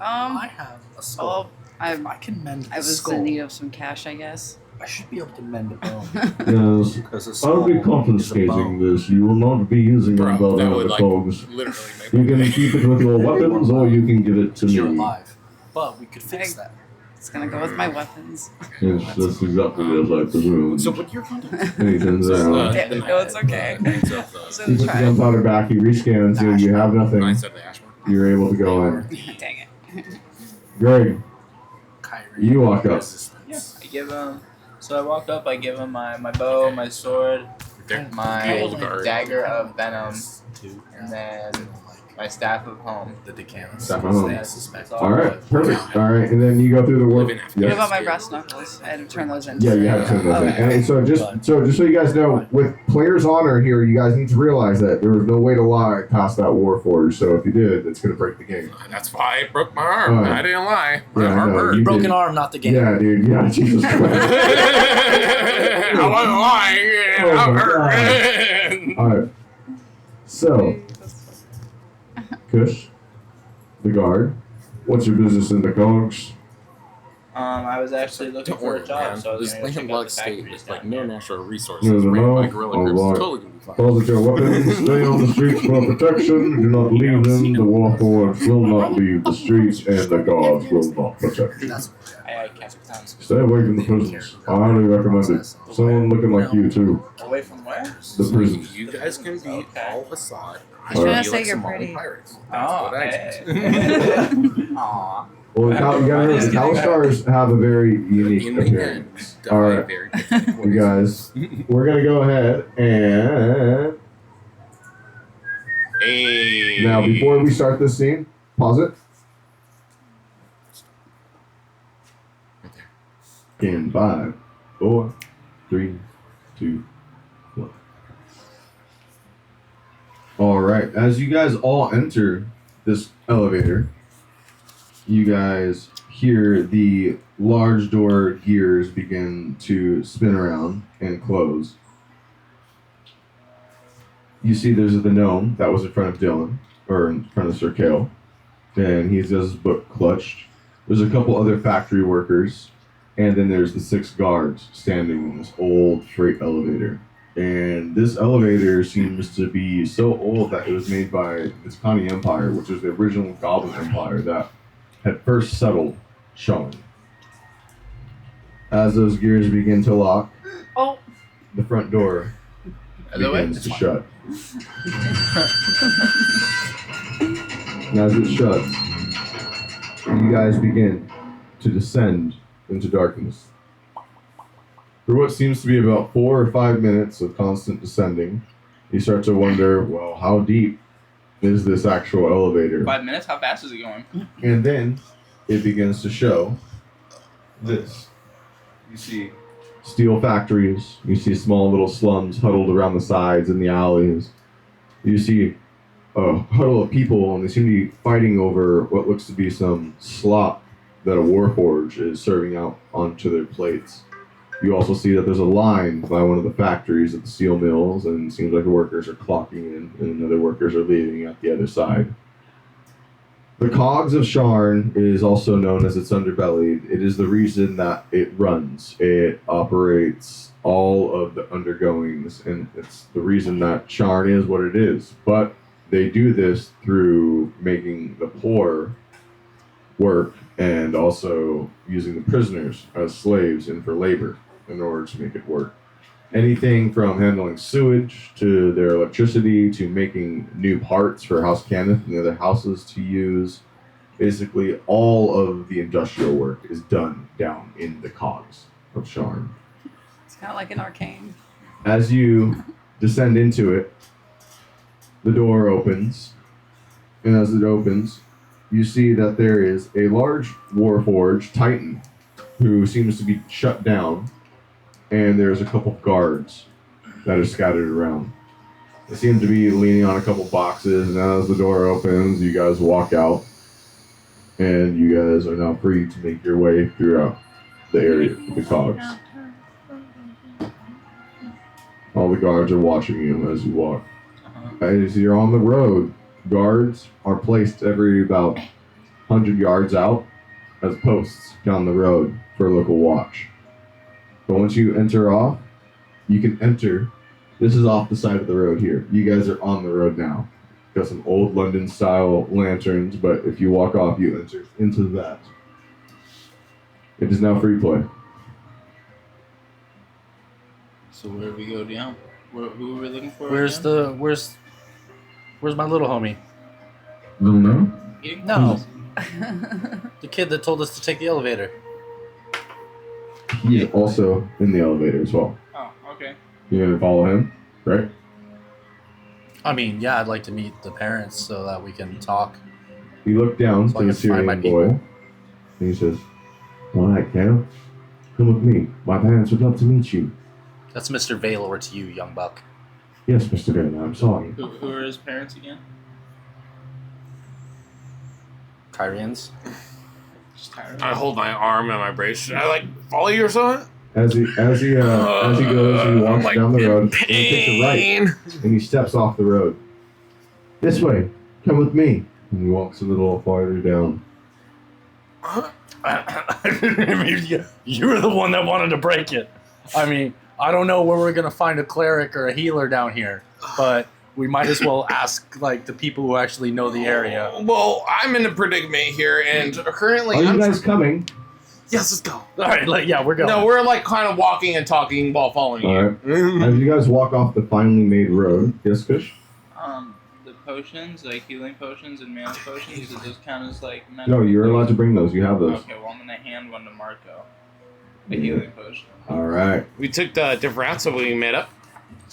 I have a skull. well, I can mend the I was skull. in need of some cash, I guess. I should be able to mend a bone. Yes. Because a I'll skull be is a confiscating bone. this. You will not be using Bro, gunpowder that on would the like Cogs. literally make You can keep it with your weapons or you can give it to You're me. alive. But we could fix that. It's gonna go with my weapons. Yes, that's exactly as I presumed. So what you're going to do? And he turns around. Yeah, no, it's okay. I was You gonna put the try. gunpowder back, you rescan you, you have nothing. I said the ash one. You're able to go in. Dang it. Greg, Kyrie. you walk up. I give him. So I walk up. I give him my bow, my sword, The my old guard. dagger of venom, Two. and then my staff of home. The decans. Staff of home. I suspect. Alright, perfect. Alright, and then you go through the work. Living What Yep. about my brass knuckles? I had to turn those in. Yeah, you have to turn those in. Okay. And so just so you guys know, with players' honor here, you guys need to realize that there was no way to lie past that Warforged. So if you did, it's gonna break the game. That's why I broke my arm. Alright. I didn't lie. My Yeah, arm no, hurt. you Broken did. arm, not the game. Yeah, dude. Yeah, Jesus Christ. I wasn't lying. Oh I'm my hurt. Alright. So, Kush, the guard. What's your business in the Cogs? I was actually looking Don't for worry, a job, man. so I was This gonna go check Lincoln out Blood the State factories is like down no there. natural resources. No, no, Ran by no. guerrilla Oh, groups. right. Totally gonna be fine. Those with your weapons, stay on the streets for protection. Do not leave them. The Warforged will not leave the streets, and the guards will not protect you. That's I kept times. Stay away from the prisons. I highly recommend it. Someone looking like you, too. Away from where? The prisons. You guys can beat all Assad. He's trying to Alright. say you're pretty. Pirates. Oh, That's what I okay. did. Aw. Well, you gotta remember, the Kalistars have a very unique In the appearance. end, Alright, very you guys, we're gonna go ahead and... Hey. Now, before we start this scene, pause it. In 5, 4, 3, 2, 1. Alright, as you guys all enter this elevator, you guys hear the large door gears begin to spin around and close. You see there's the gnome that was in front of Dylan, or in front of Sir Kale, and he's got his book clutched. There's a couple other factory workers, and then there's the 6 guards standing in this old freight elevator. And this elevator seems to be so old that it was made by the Tuscany Empire, which is the original Goblin Empire that had first settled Sharn. As those gears begin to lock, the front door begins to shut. And as it shuts, you guys begin to descend into darkness. For what seems to be about 4 or 5 minutes of constant descending, you start to wonder, well, how deep is this actual elevator? 5 minutes? How fast is it going? And then it begins to show this. You see steel factories, you see small little slums huddled around the sides and the alleys. You see a huddle of people, and they seem to be fighting over what looks to be some slop that a warforge is serving out onto their plates. You also see that there's a line by one of the factories at the steel mills, and it seems like the workers are clocking in, and other workers are leaving at the other side. The Cogs of Sharn is also known as its underbelly. It is the reason that it runs. It operates all of the undergoings, and it's the reason that Sharn is what it is. But they do this through making the poor work and also using the prisoners as slaves and for labor in order to make it work. Anything from handling sewage to their electricity to making new parts for House Cannith and the other houses to use. Basically, all of the industrial work is done down in the Cogs of Sharn. It's kind of like an arcane. As you descend into it, the door opens, and as it opens, you see that there is a large warforged titan who seems to be shut down, and there's a couple of guards that are scattered around. They seem to be leaning on a couple boxes, and as the door opens, you guys walk out, and you guys are now free to make your way throughout the area of the Cogs. All the guards are watching you as you walk. As you're on the road, guards are placed every about 100 yards out as posts down the road for local watch. But once you enter off, you can enter. This is off the side of the road here. You guys are on the road now. Got some old London style lanterns, but if you walk off, you enter into that. It is now free play. So where do we go down? Who are we looking for? Where's again? where's my little homie? Don't know. No. The kid that told us to take the elevator. He's also in the elevator as well. Oh, okay. You're gonna follow him, right? I mean, yeah, I'd like to meet the parents so that we can talk. You look down So I to the can find my Syrian boy, people. and he says, "All right, Cal, come with me. My parents would love to meet you." That's Mr. Valor to you, young buck. Yes, Mr. Dana, I'm sorry. Who are his parents again? Kyrians. Just tired. I hold my arm and my brace. Should I follow you or something? As he goes, he walks I'm, down the in road, and he takes a right, pain. and he steps off the road. This way, come with me. And he walks a little farther down. You were the one that wanted to break it. I mean, I don't know where we're gonna find a cleric or a healer down here, but we might as well ask the people who actually know the area. Well, I'm in a predicament here, and currently Are you I'm. guys coming? Yes, let's go. All right, yeah, we're going. No, we're kind of walking and talking while following All you. right. As you guys walk off the finely made road, yes, Fish? The potions, like healing potions and mana potions, do those count as mana No, you're allowed to bring those. You have those. Okay, well I'm gonna hand one to Marco. A healing potion. All right. We took the different routes, so we met up.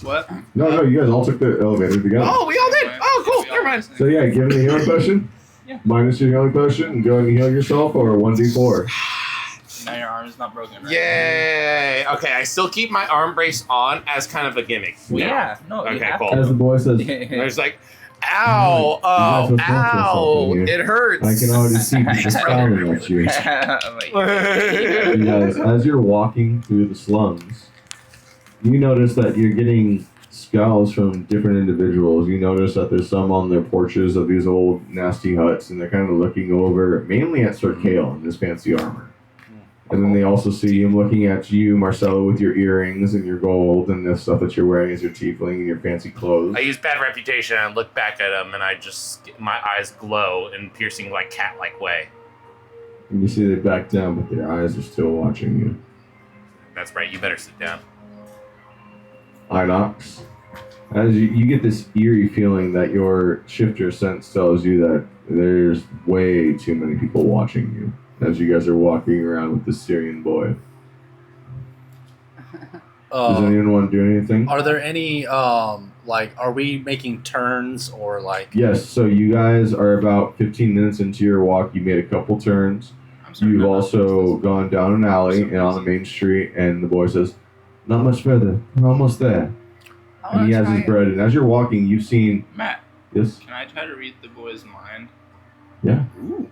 What? No, you guys all took the elevator together. Oh, we all did. Oh, cool. Never mind. So yeah, give him the healing potion. Yeah. Minus your healing potion and go and heal yourself, or 1d4. Now your arm is not broken, right? Yay! Okay, I still keep my arm brace on as kind of a gimmick. Yeah. No. You Okay, have cool. As the boy says, to. There's Ow! Oh, You guys are watching ow! something here. It hurts. I can already see people scowling at you. You guys, as you're walking through the slums, you notice that you're getting scowls from different individuals. You notice that there's some on their porches of these old nasty huts, and they're kind of looking over mainly at Sir Kale in his fancy armor. And then they also see him looking at you, Marcelo, with your earrings and your gold and the stuff that you're wearing as your tiefling and your fancy clothes. I use bad reputation and I look back at him and I just, my eyes glow in piercing, like, cat-like way. And you see they back down, but their eyes are still watching you. That's right, you better sit down. Inox, as you get this eerie feeling that your shifter sense tells you that there's way too many people watching you as you guys are walking around with the Syrian boy. Does anyone want to do anything? Are there any, like, are we making turns or like... Yes, so you guys are about 15 minutes into your walk. You made a couple turns. You've also gone down an alley and on the main street, and the boy says, "Not much further. We're almost there." And he has his bread, and as you're walking, you've seen... Matt, Yes? can I try to read the boy's mind? Yeah.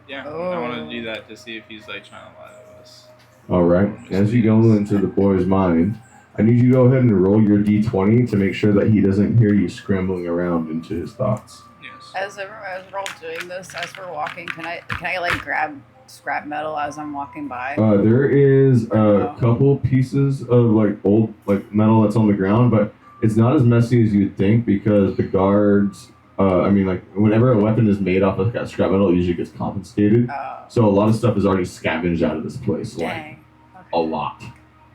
Yeah, I want to do that to see if he's like trying to lie to us. Alright, as you go into the boy's mind, I need you to go ahead and roll your d20 to make sure that he doesn't hear you scrambling around into his thoughts. Yes. As we're all doing this, as we're walking, can I like grab scrap metal as I'm walking by? There is a couple pieces of like old like metal that's on the ground, but it's not as messy as you'd think because the guards, I mean like whenever a weapon is made off of scrap metal, it usually gets confiscated. So a lot of stuff is already scavenged out of this place, Dang. like a lot.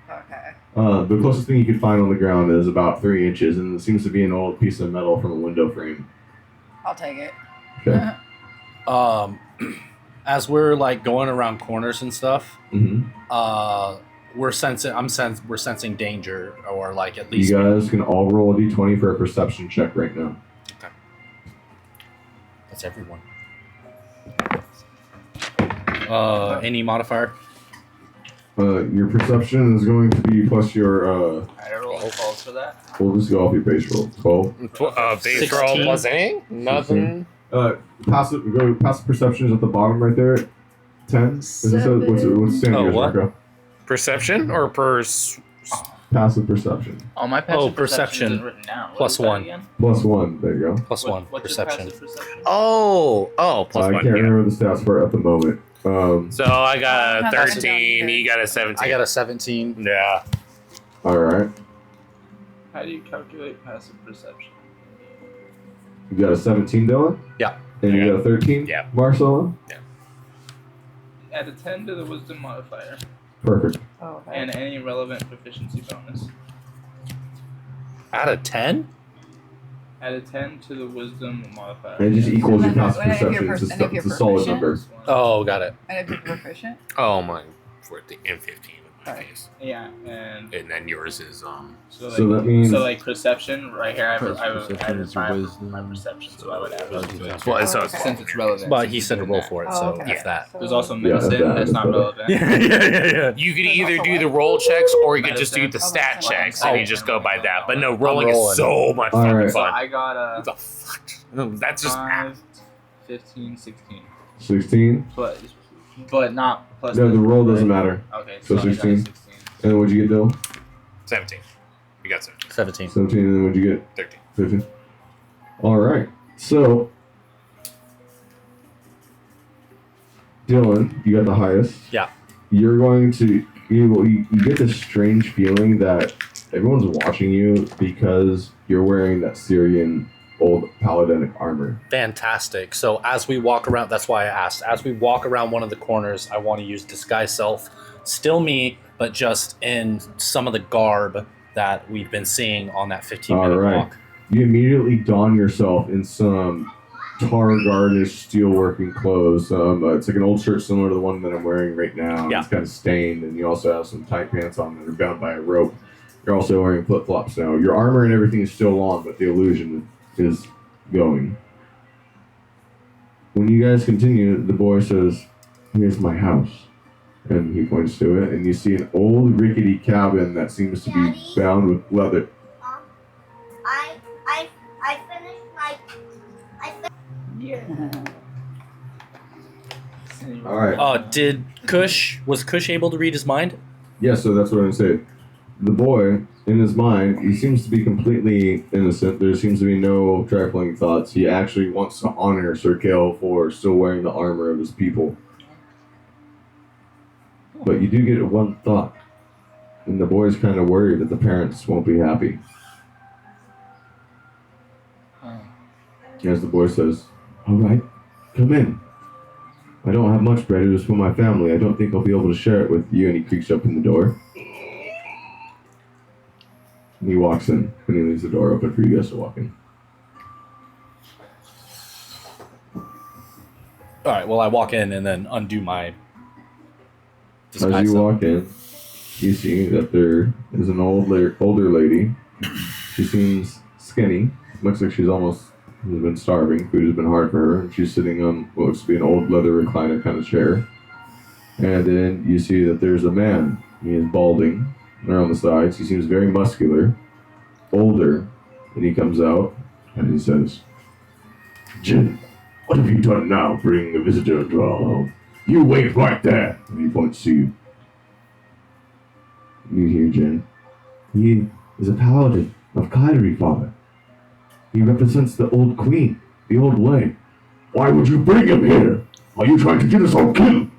Okay. The closest thing you could find on the ground is about 3 inches, and it seems to be an old piece of metal from a window frame. I'll take it. Okay. As we're like going around corners and stuff, Mm-hmm. we're sensing danger, or like at least You guys can all roll a d20 for a perception check right now. Okay. That's everyone. Any modifier? Your perception is going to be plus your, I roll calls for that. we'll just go off your base roll. 12. Base roll 16. plus anything? Nothing. Passive perception is at the bottom right there. 10. Is this what's standing Oh, as what? Marco? Perception or Passive perception. Oh, my Oh, passive perception isn't written down. What plus is that 1. again? Plus 1. There you go. Plus one What's your perception. passive perception? Oh, plus I 1. can't Yeah. remember the stats for it at the moment. So I got I a have 13, he got a 17. I got a 17. Yeah. Alright. How do you calculate passive perception? You got a 17, Dylan? Yeah. And you got a 13? Yeah. Marcella? Add a 10 to the wisdom modifier Perfect. Oh, okay. and any relevant proficiency bonus. Out of 10? Add a 10 to the wisdom modifier. And it just equals your And then passive if you're perception. and if you're It's a solid proficient? number. Oh, got it. And if you're proficient? Oh, mine 14 and 15 in my Right. case. Yeah, and And then yours is so So that means- perception right here. I Perception is your have wisdom. my perception, so I would add. well, Oh, so okay. it's Since it's relevant. But he said to roll for it, Oh, so okay. if that. So- There's also Yeah, medicine. that- That's not that's relevant. yeah. You could There's either also do the what? roll checks or you could just do the Oh, stat that's checks what I'm and you saying. just go by that. But no, rolling rolling. is so much All fucking right. So fun. I got What the fuck? That's just 5, 15, 16. 16? But not plus. No, the roll doesn't matter. Okay, So so I got a 16? 16. And then what'd you get, Dylan? 17. You got 17. 17. 17, and then what'd you get? 13. 15. Alright. So, Dylan, you got the highest. Yeah. You're going to, you get this strange feeling that everyone's watching you because you're wearing that Syrian old paladinic armor. Fantastic. So as we walk around, that's why I asked. As we walk around one of the corners, I want to use disguise self. Still me, but just in some of the garb that we've been seeing on that 15-minute All right. walk. You immediately don yourself in some tar garnished steelworking clothes. It's like an old shirt similar to the one that I'm wearing right now. Yeah. It's kind of stained, and you also have some tight pants on that are bound by a rope. You're also wearing flip-flops now. Your armor and everything is still on, but the illusion is going. When you guys continue, the boy says, "Here's my house." And he points to it, and you see an old rickety cabin that seems to be bound with leather. I finished Was Kush able to read his mind? Yeah, so that's what I'm saying. The boy, in his mind, he seems to be completely innocent. There seems to be no trifling thoughts. He actually wants to honor Sir Kale for still wearing the armor of his people. But you do get one thought. And the boy's kind of worried that the parents won't be happy. As the boy says, "All right, come in. I don't have much bread. It was for my family. I don't think I'll be able to share it with you." And he creaks open the door. And he walks in, and he leaves the door open for you guys to walk in. All right. Well, I walk in and then undo my. As you walk in, you see that there is an older lady. She seems skinny. Looks like she's almost has been starving. Food has been hard for her. And she's sitting on what looks to be an old leather recliner kind of chair. And then you see that there's a man. He is balding around the sides. He seems very muscular, older. And he comes out and he says, "Jin, what have you done now bringing a visitor into our home? You wait right there." And he points to you. You hear Jin. "He is a paladin of Kairi, father. He represents the old queen, the old way." "Why would you bring him here? Are you trying to get us all killed?"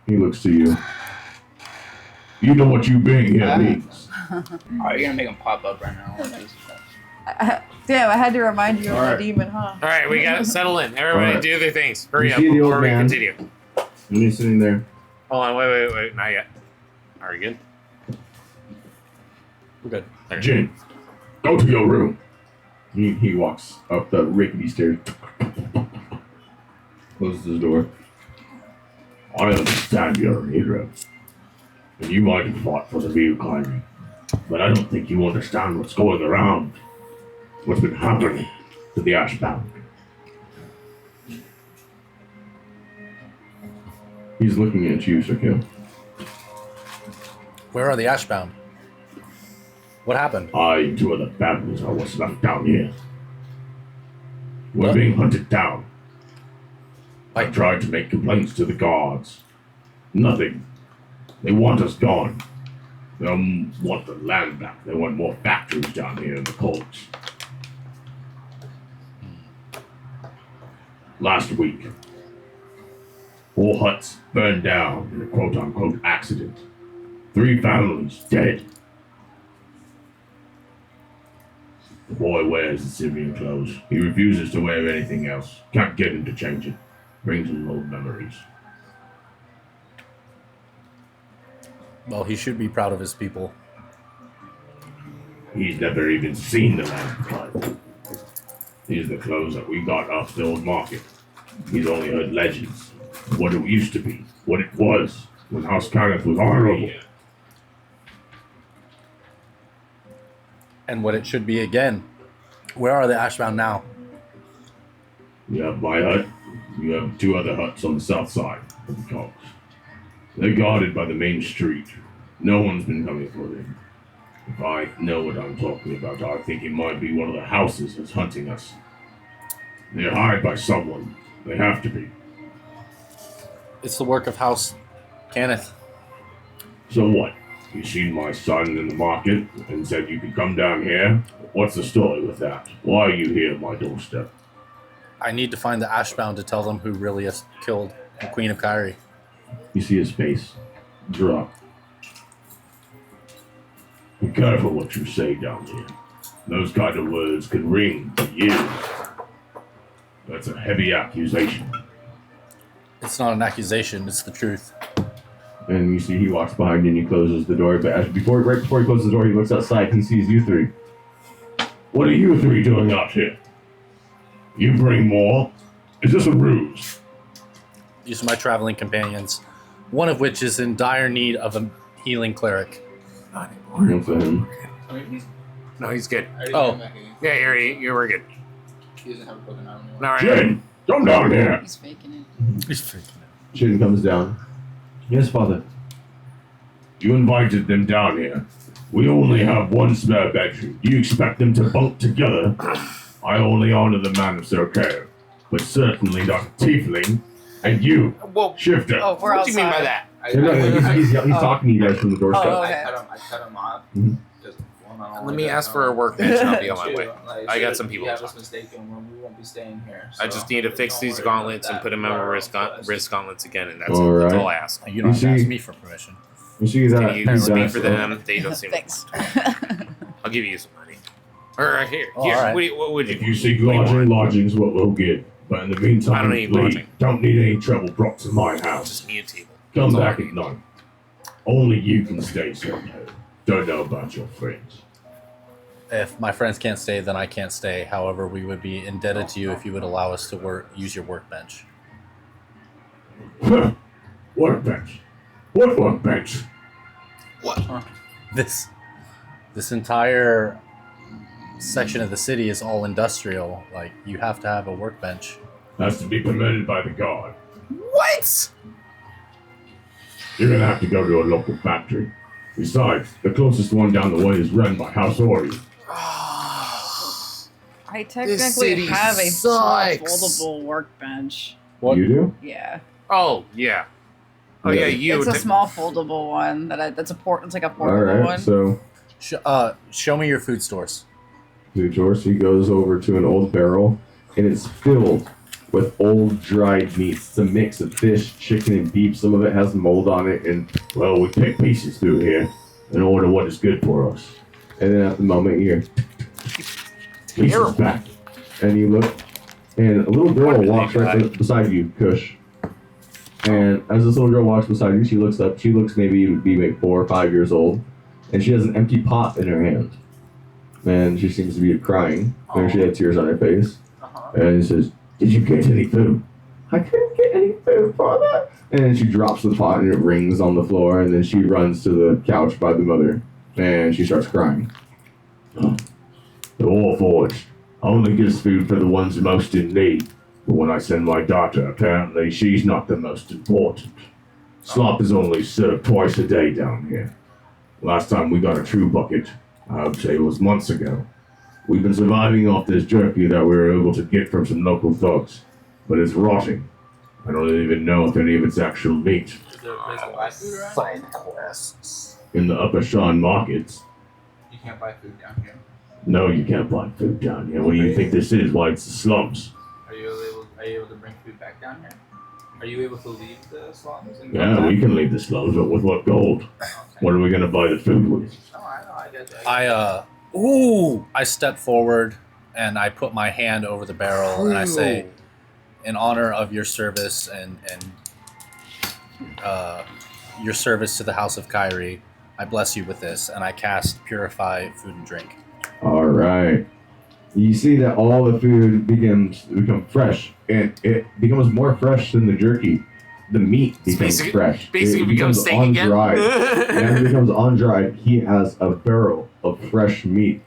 He looks to you. "You know what you being here means." Alright, you're gonna make him pop up right now. Damn, I had to remind you of Alright. the demon, huh? All right, we got to settle in. Everybody Alright. do their things. Hurry You up see the old before we man. continue. And he's sitting there. Hold on, wait. Not yet. Are we good? We're good. Okay. "Jin, go to your room." He walks up the rickety stairs. Closes his door. "I understand you're a hero. And you might have fought for the real Kairi. But I don't think you understand what's going around. What's been happening to the Ashbound." He's looking at you, Sir Kill. Where are the Ashbound? What happened? I and two other families are what's left down here. We're What? being hunted down. I tried to make complaints to the guards. Nothing. They want us gone. They want the land back. They want more factories down here in the Cogs. Last week, 4 huts burned down in a quote-unquote accident. 3 families dead. The boy wears the civilian clothes. He refuses to wear anything else. Can't get him to change it. Brings him old memories. Well, he should be proud of his people. He's never even seen the land before. These are the clothes that we got off the old market. He's only heard legends. What it used to be. What it was. When House Kenneth was honorable. And what it should be again. Where are the Ashbound now? You have my hut. You have 2 other huts on the south side of the Cogs. They're guarded by the main street. No one's been coming for them. If I know what I'm talking about, I think it might be one of the houses that's hunting us. They're hired by someone. They have to be. It's the work of House Kenneth. So what? You seen my son in the market and said you could come down here? What's the story with that? Why are you here at my doorstep? I need to find the Ashbound to tell them who really has killed the Queen of Kairi. You see his face drop. Be careful what you say down here. Those kind of words can ring for years. That's a heavy accusation. It's not an accusation, it's the truth. And you see he walks behind you and he closes the door. But right before he closes the door, he looks outside and he sees you 3. What are you 3 doing out here? You bring more? Is this a ruse? These are my traveling companions, one of which is in dire need of a healing cleric. Looks at him. No, he's good. Oh. Yeah, you were good. He doesn't have a broken arm anymore. All right. Jin, come down here. He's faking Jin comes down. Yes, father. You invited them down here. We only have 1 spare bedroom. You expect them to bunk together? I only honor the man of Sir Care, but certainly not a tiefling. And you, Well, Shifter. Oh, we're what do you mean by outside. that? He's talking to you guys from the doorstep. Oh, okay. I cut him off. Mhm. Just, well, I don't Let me like ask that. for a workbench and I'll be on my Two, way. like, I got shit, some people You to have us talk. mistaken. We won't be staying here. I So just need to fix don't these worry about gauntlets and that. put them We're on our wrist, own quest. wrist gauntlets again, and that's All all. That's right. all I ask. You don't have to You ask see- me for permission. You see that? Can you speak that's- for them? They don't seem. Thanks. I'll give you some money. All right, here. Oh, Here. all right. What would you? If you seek what do you lodging, want? lodging's what we'll get. But in the meantime, I don't need we lodging. don't need any trouble brought to my house. Just me a table. Come That's all back I at need. night. Only you can stay somewhere. Don't know about your friends. If my friends can't stay, then I can't stay. However, we would be indebted to you if you would allow us to use your workbench. Workbench. What workbench? This entire section of the city is all industrial. Like, you have to have a workbench. Has to be permitted by the guard. What? You're gonna have to go to a local factory. Besides, the closest one down the way is run by House Ori. I This technically city have a small sucks. foldable workbench. What? You do? Yeah, Oh yeah. Oh yeah, you. it's a small foldable one it's like a All portable right. one. So, Show me your food stores. George, he goes over to an old barrel, and it's filled with old dried meats. It's a mix of fish, chicken, and beef. Some of it has mold on it, and well, we pick pieces through here and order what is good for us. And then at the moment, you hear pieces back, and you look, and a little girl walks right beside you, Kush. And as this little girl walks beside you, she looks up. She looks maybe 4 or 5 years old, and she has an empty pot in her hand. And she seems to be crying. And she had tears on her face. And he says, "Did you get any food?" "I couldn't get any food, Father." And then she drops the pot and it rings on the floor. And then she runs to the couch by the mother. And she starts crying. "The Warforged only gives food for the ones most in need. But when I send my daughter, apparently she's not the most important. Slop is only served twice a day down here. Last time we got a true bucket, I would say it was months ago. We've been surviving off this jerky that we were able to get from some local thugs, but it's rotting. I don't even know if any of it's actual meat. Is there a place to buy food around? Side quests. In the Upper Sharn markets, You can't buy food down here. no, you can't buy food down here. What do you think this is? Why, it's the slums. Are you able to bring food back down here? Are you able to leave the slums and go Yeah, back? we can leave the slums, but with what gold? Okay. What are we gonna buy the food with? Oh, I know. I get that. I step forward and I put my hand over the barrel and I say, in honor of your service and your service to the House of Kyrie, I bless you with this, and I cast Purify Food and Drink. All right. You see that all the food become fresh, and it becomes more fresh than the jerky. The meat becomes fresh. Basically It becomes steak again. on-dried. And it becomes on-dried. He has a barrel of fresh meat,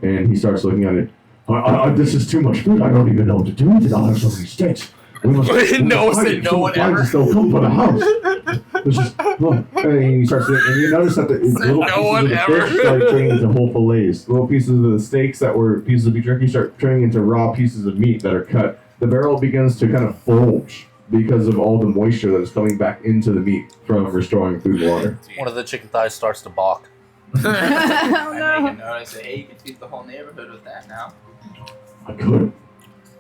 and he starts looking at it. This is too much food. I don't even know what to do with it. I'll have so many steaks. We must hide it so flies they'll come for the house. It's just, and he starts, and you notice that the little pieces of the fish start turning into whole fillets. Little pieces of the steaks that were pieces of beef jerky start turning into raw pieces of meat that are cut. The barrel begins to kind of bulge because of all the moisture that is coming back into the meat from restoring food and water. One of the chicken thighs starts to balk. Oh I make a no. note. I say, hey, you can feed the whole neighborhood with that now. I could,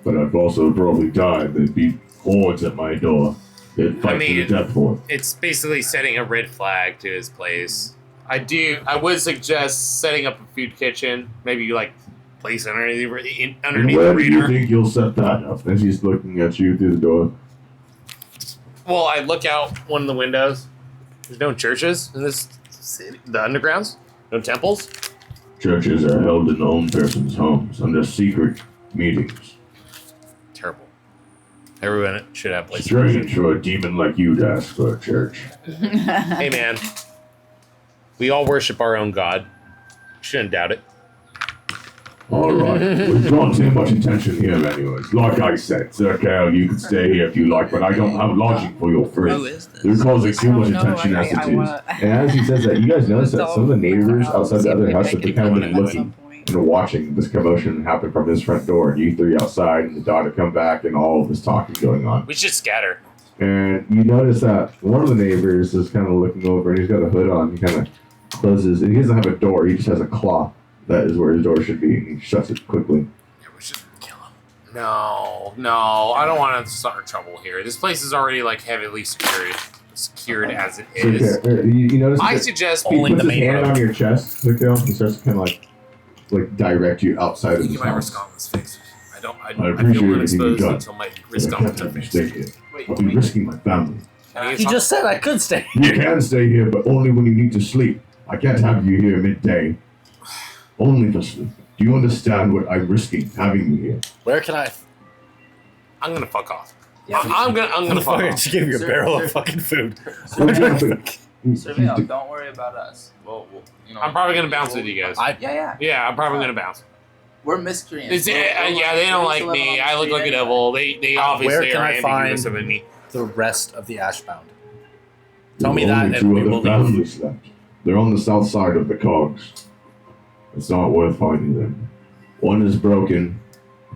but I've also probably died. There'd be hordes at my door. They'd fight to the death for it. It's basically setting a red flag to his place. I would suggest setting up a food kitchen. Maybe you place underneath the Where do you reader. think you'll set that up? And she's looking at you through the door. Well, I look out one of the windows. There's no churches in this city. The undergrounds? No temples? Churches are held in their own person's homes under secret meetings. Terrible. Everyone should have places. Strange for a demon like you to ask for a church. Hey, man. We all worship our own god. Shouldn't doubt it. Alright, we've drawn too much attention here anyways. Like I said, Sir Cal, you can stay here if you like, but I don't have lodging for your friends. You're causing too much attention as it is. And as he says that, you guys notice that some of the neighbors outside the other house have been kind of been looking and watching this commotion happen from his front door. And you three outside and the daughter come back and all of this talking going on. We should scatter. And you notice that one of the neighbors is kind of looking over, and he's got a hood on. He kind of closes. And he doesn't have a door. He just has a cloth that is where his door should be, and he shuts it quickly. Yeah, we should kill him. No, I don't want to start trouble here. This place is already like heavily secured as it So, is. okay, you notice I that suggest he only puts the his main hand road. on your chest, Mikhail. He starts to kind of like direct you outside of you his might house. risk on his face. I appreciate feel everything you've unexposed done. until my But risk I on can't his have you face. stay here. Wait, I'll be risking my family. He just said I could stay. You can stay here, but only when you need to sleep. I can't have you here midday. Only for sleep. Do you understand what I'm risking having you here? Where can I? I'm gonna fuck off. Yeah, I'm gonna fuck I off. just gave you a Sir, barrel sir. of fucking food. Surveil, don't worry about us. Well, you know. I'm probably gonna bounce with you guys. Yeah. Yeah, I'm probably gonna bounce. We're miscreants. It's, yeah, they don't like me. I look like a devil. They obviously can are I ambiguous find- about me. The rest of the Ashbound. Tell me There are that, only and two we other will leave. families left. They're on the south side of the Cogs. It's not worth finding them. One is broken,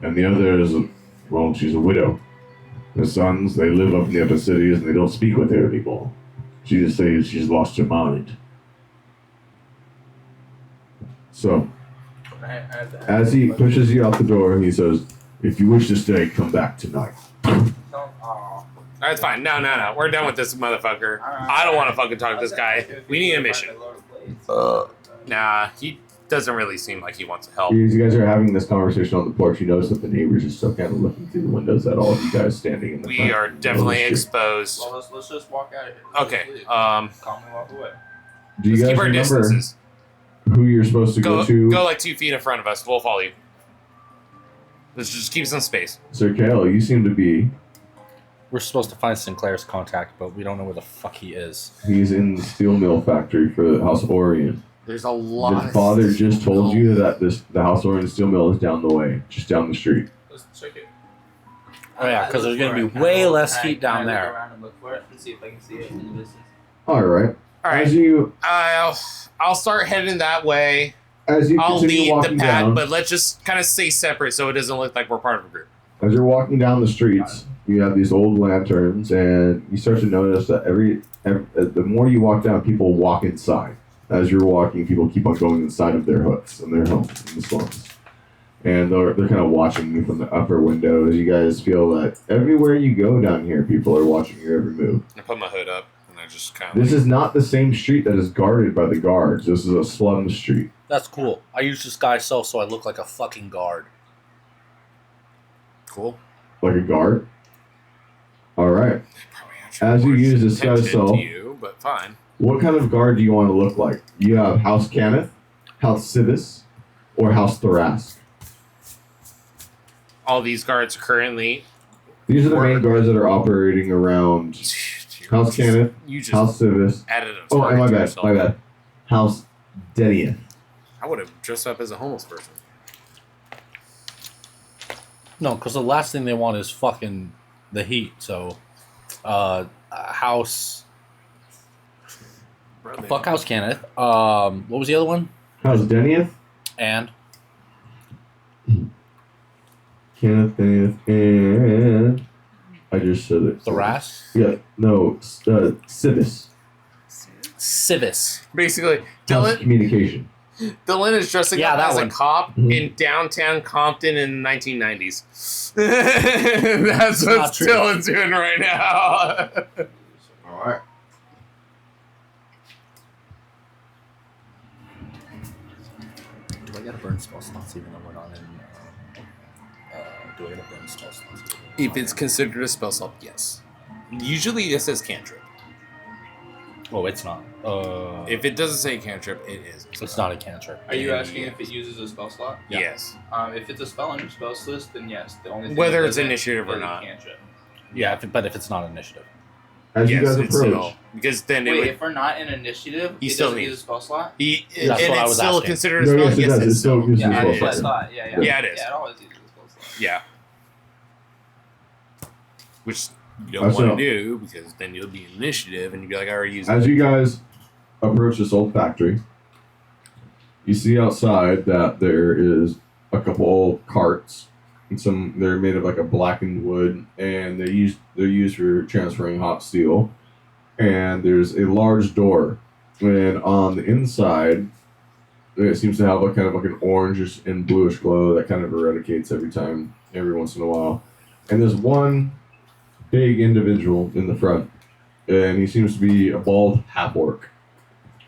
and the other is, well, she's a widow. Her sons, they live up near the cities, and they don't speak with her anymore. She just says she's lost her mind. So, as he pushes you out the door, he says, "If you wish to stay, come back tonight." That's fine. No. We're done with this motherfucker. I don't want to fucking talk to this guy. We need a mission. Nah, he doesn't really seem like he wants to help. As you guys are having this conversation on the porch, you notice that the neighbors are still kind of looking through the windows at all of you guys standing in the We front. are definitely exposed. Well, let's just walk out of here. Okay, Calmly walk away. Do you let's guys keep our remember distances. who you're supposed to go to? Go like 2 feet in front of us. We'll follow you. Let's just keep some space. Sir Kale, you seem to be. We're supposed to find Sinclair's contact, but we don't know where the fuck he is. He's in the steel mill factory for the House Orion. There's a lot. His father just told you that the House Orion steel mill is down the way, just down the street. Let's check it. Oh yeah, because there's gonna be way less heat down Can I there. look around and look for it and see if I can see it in the distance? All right. All right. As you I'll start heading that way. I'll continue lead the walking pack, down, but let's just kind of stay separate so it doesn't look like we're part of a group. as you're walking down the streets, you have these old lanterns, and you start to notice that the more you walk down, people walk inside. As you're walking, people keep on going inside of their huts and their homes in the slums. And they're kind of watching you from the upper windows. You guys feel that everywhere you go down here, people are watching your every move. I put my hood up and I just kind of. This is not the same street that is guarded by the guards. This is a slum street. That's cool. I use disguise self so I look like a fucking guard. Cool. Like a guard? Alright. Probably actually As you worse use disguise attention self- to you, but fine. What kind of guard do you want to look like? You have House Cannith, House Civis, or House Thrask. All these guards currently. These are the main guards that are operating around House Cannith, You just House Civis. added a Oh, and target my to bad, yourself. my bad. House Denieth. I would have dressed up as a homeless person. No, because the last thing they want is fucking the heat. So, House. Fuck House Kenneth. What was the other one? House Denieth, And Kenneth Denieth, and I just said it. Thras? Yeah, no, Civis. Civis. Basically, House Communication. Dylan is dressing Yeah, up that as one. a cop Mhm. in downtown Compton in the 1990s. That's Not what true. Dylan's doing right now. Alright. Do I get a burn spell slots even though we're not in? Do I get a burn spell slots? If it's considered a spell slot, yes. Usually it says cantrip. Oh, it's not. If it doesn't say cantrip, it is. It's not a cantrip. Are you asking if it uses a spell slot? Yes. If it's a spell on your spells list, then yes. The only thing Whether that it's doesn't initiative or is a not. cantrip. Yeah, but if it's not initiative. As Yes, you guys it's approach, still. Because then it Wait, would. if we're not in initiative, You it still doesn't need- use a spell slot? And That's what I it's was still asking. considered a No, spell? yes, it does. it's It still uses Yeah, a that's spell what I slot. thought. Yeah. Yeah, it is. Yeah, it always uses a spell slot. Yeah. Which you That's don't want not- to do because then you'll be initiative and you'll be like, I already used As it. you guys approach this old factory, you see outside that there is a couple carts and they're made of like a blackened wood, and they're used for transferring hot steel. And there's a large door, and on the inside, it seems to have a kind of like an orangish and bluish glow that kind of eradicates every once in a while. And there's one big individual in the front, and he seems to be a bald half-orc.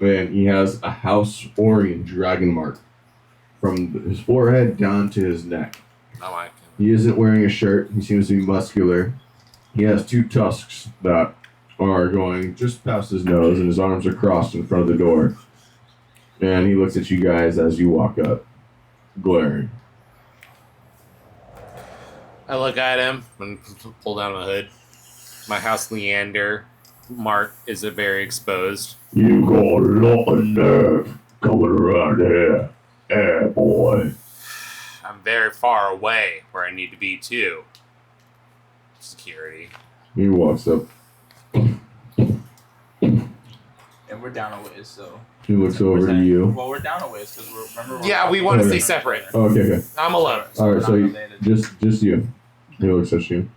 And he has a House Orion dragon mark from his forehead down to his neck. I like He isn't wearing a shirt. He seems to be muscular. He has 2 tusks that are going just past his nose, and his arms are crossed in front of the door. And he looks at you guys as you walk up, glaring. I look at him and pull down the hood. My House Leander mark is very exposed. You got a lot of nerve coming around here. Yeah, boy. I'm very far away where I need to be too. Security. He walks up. And we're down a ways, so. He looks over to you. Well, we're down a ways because remember. Yeah, we want to stay separate. Oh, okay. I'm alone. All right, so just you. He looks at you.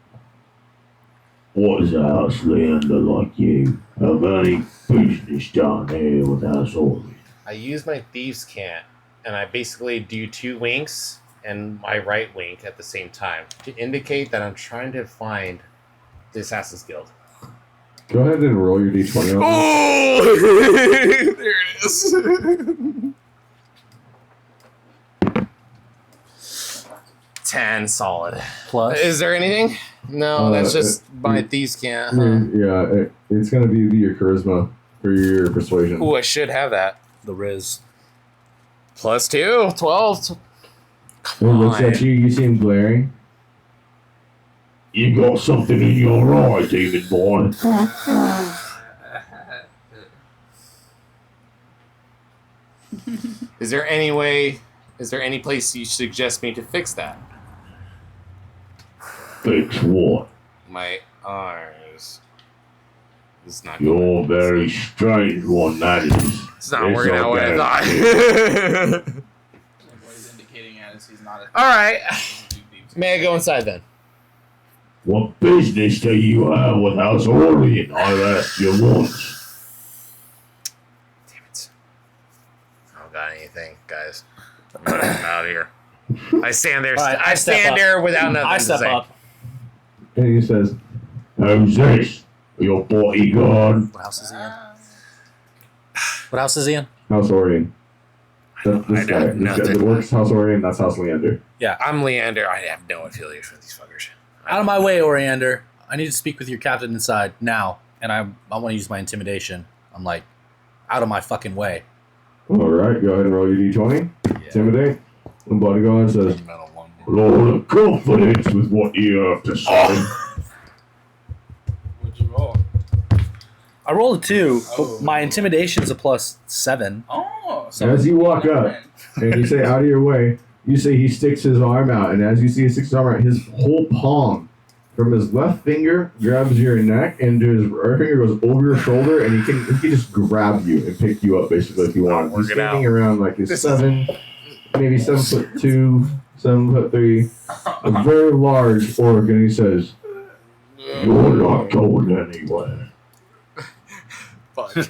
What is a house lander like you? Have any business down here with House Orley? I use my thieves' cant, and I basically do 2 winks and my right wink at the same time to indicate that I'm trying to find the Assassin's Guild. Go ahead and roll your d20 on Oh! There it is. 10 solid. Plus. Is there anything? No, that's just my thieves can't. Huh? Yeah, it's going to be your charisma for your persuasion. Ooh, I should have that. The Riz. Plus 2, 12. He Come looks on. at you, you see him glaring. You got something in your eye, demon boy. Is there any place you suggest me to fix that? Fix what? My eyes. It's not You're a very strange one, that is. It's not working out what I thought. What he's indicating as he's not. Alright. May I go inside then? What business do you have with House Orley? I've asked you once. Damn it. I don't got anything, guys. I'm out of here. I stand there. Alright, I stand there without nothing I to step say. up. And he says, Who's this? Your bodyguard? What house is he in? What house is he in? House Orion. This I guy. have This guy nothing. that works House Orion, that's House Leander. I'm Leander. I have no affiliation with these fuckers. Out of my way, Oriander. I need to speak with your captain inside now, and I want to use my intimidation. I'm like, out of my fucking way. Alright, go ahead and roll your d20. Yeah. Intimidate. And bodyguard says, Lord of confidence with what you have to say. What'd you roll? I rolled a 2, Oh. but my intimidation's a +7. Oh. as you walk up, and you say, out of your way, you say he sticks his arm out, and as you see he sticks his arm out, his whole palm from his left finger grabs your neck, and his right finger goes over your shoulder, and he can just grab you and pick you up, basically, if you want. He's working standing out. around like he's maybe 7'2", 7'3", a very large orc, and he says, You're not going anywhere. Fuck. and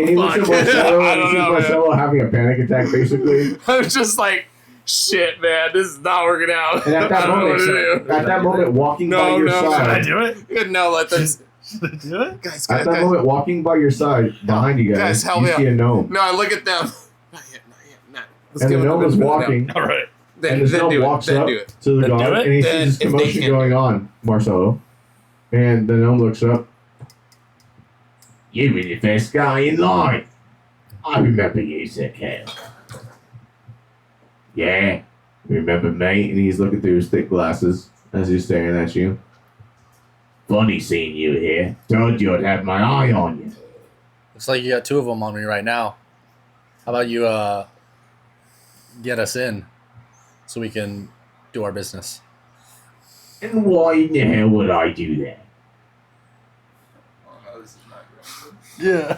he looks at Marcelo, I and he don't sees know, man. Marcelo having a panic attack, basically. I'm just like, shit, man, this is not working out. And at that I don't know what to moment, walking by your side, do it? do. No, let them. Do it? Guys, at that moment, walking by your side, behind you Guys, guys, help you me see a gnome. No, I look at them. Not yet, not yet, not. Let's And the give it a gnome is minute now. walking, All right. Then, and the then gnome do it. walks Then up do it. to the Then do guard, it? and he Then sees this if they commotion can. going on, Marcelo. And the gnome looks up. You were the first guy in line. I remember you, Sir Kale. Yeah, remember me? And he's looking through his thick glasses as he's staring at you. Funny seeing you here. Told you I'd have my eye on you. Looks like you got 2 of them on me right now. How about you get us in so we can do our business? And why in the hell would I do that? Oh, no, this is not good. Yeah.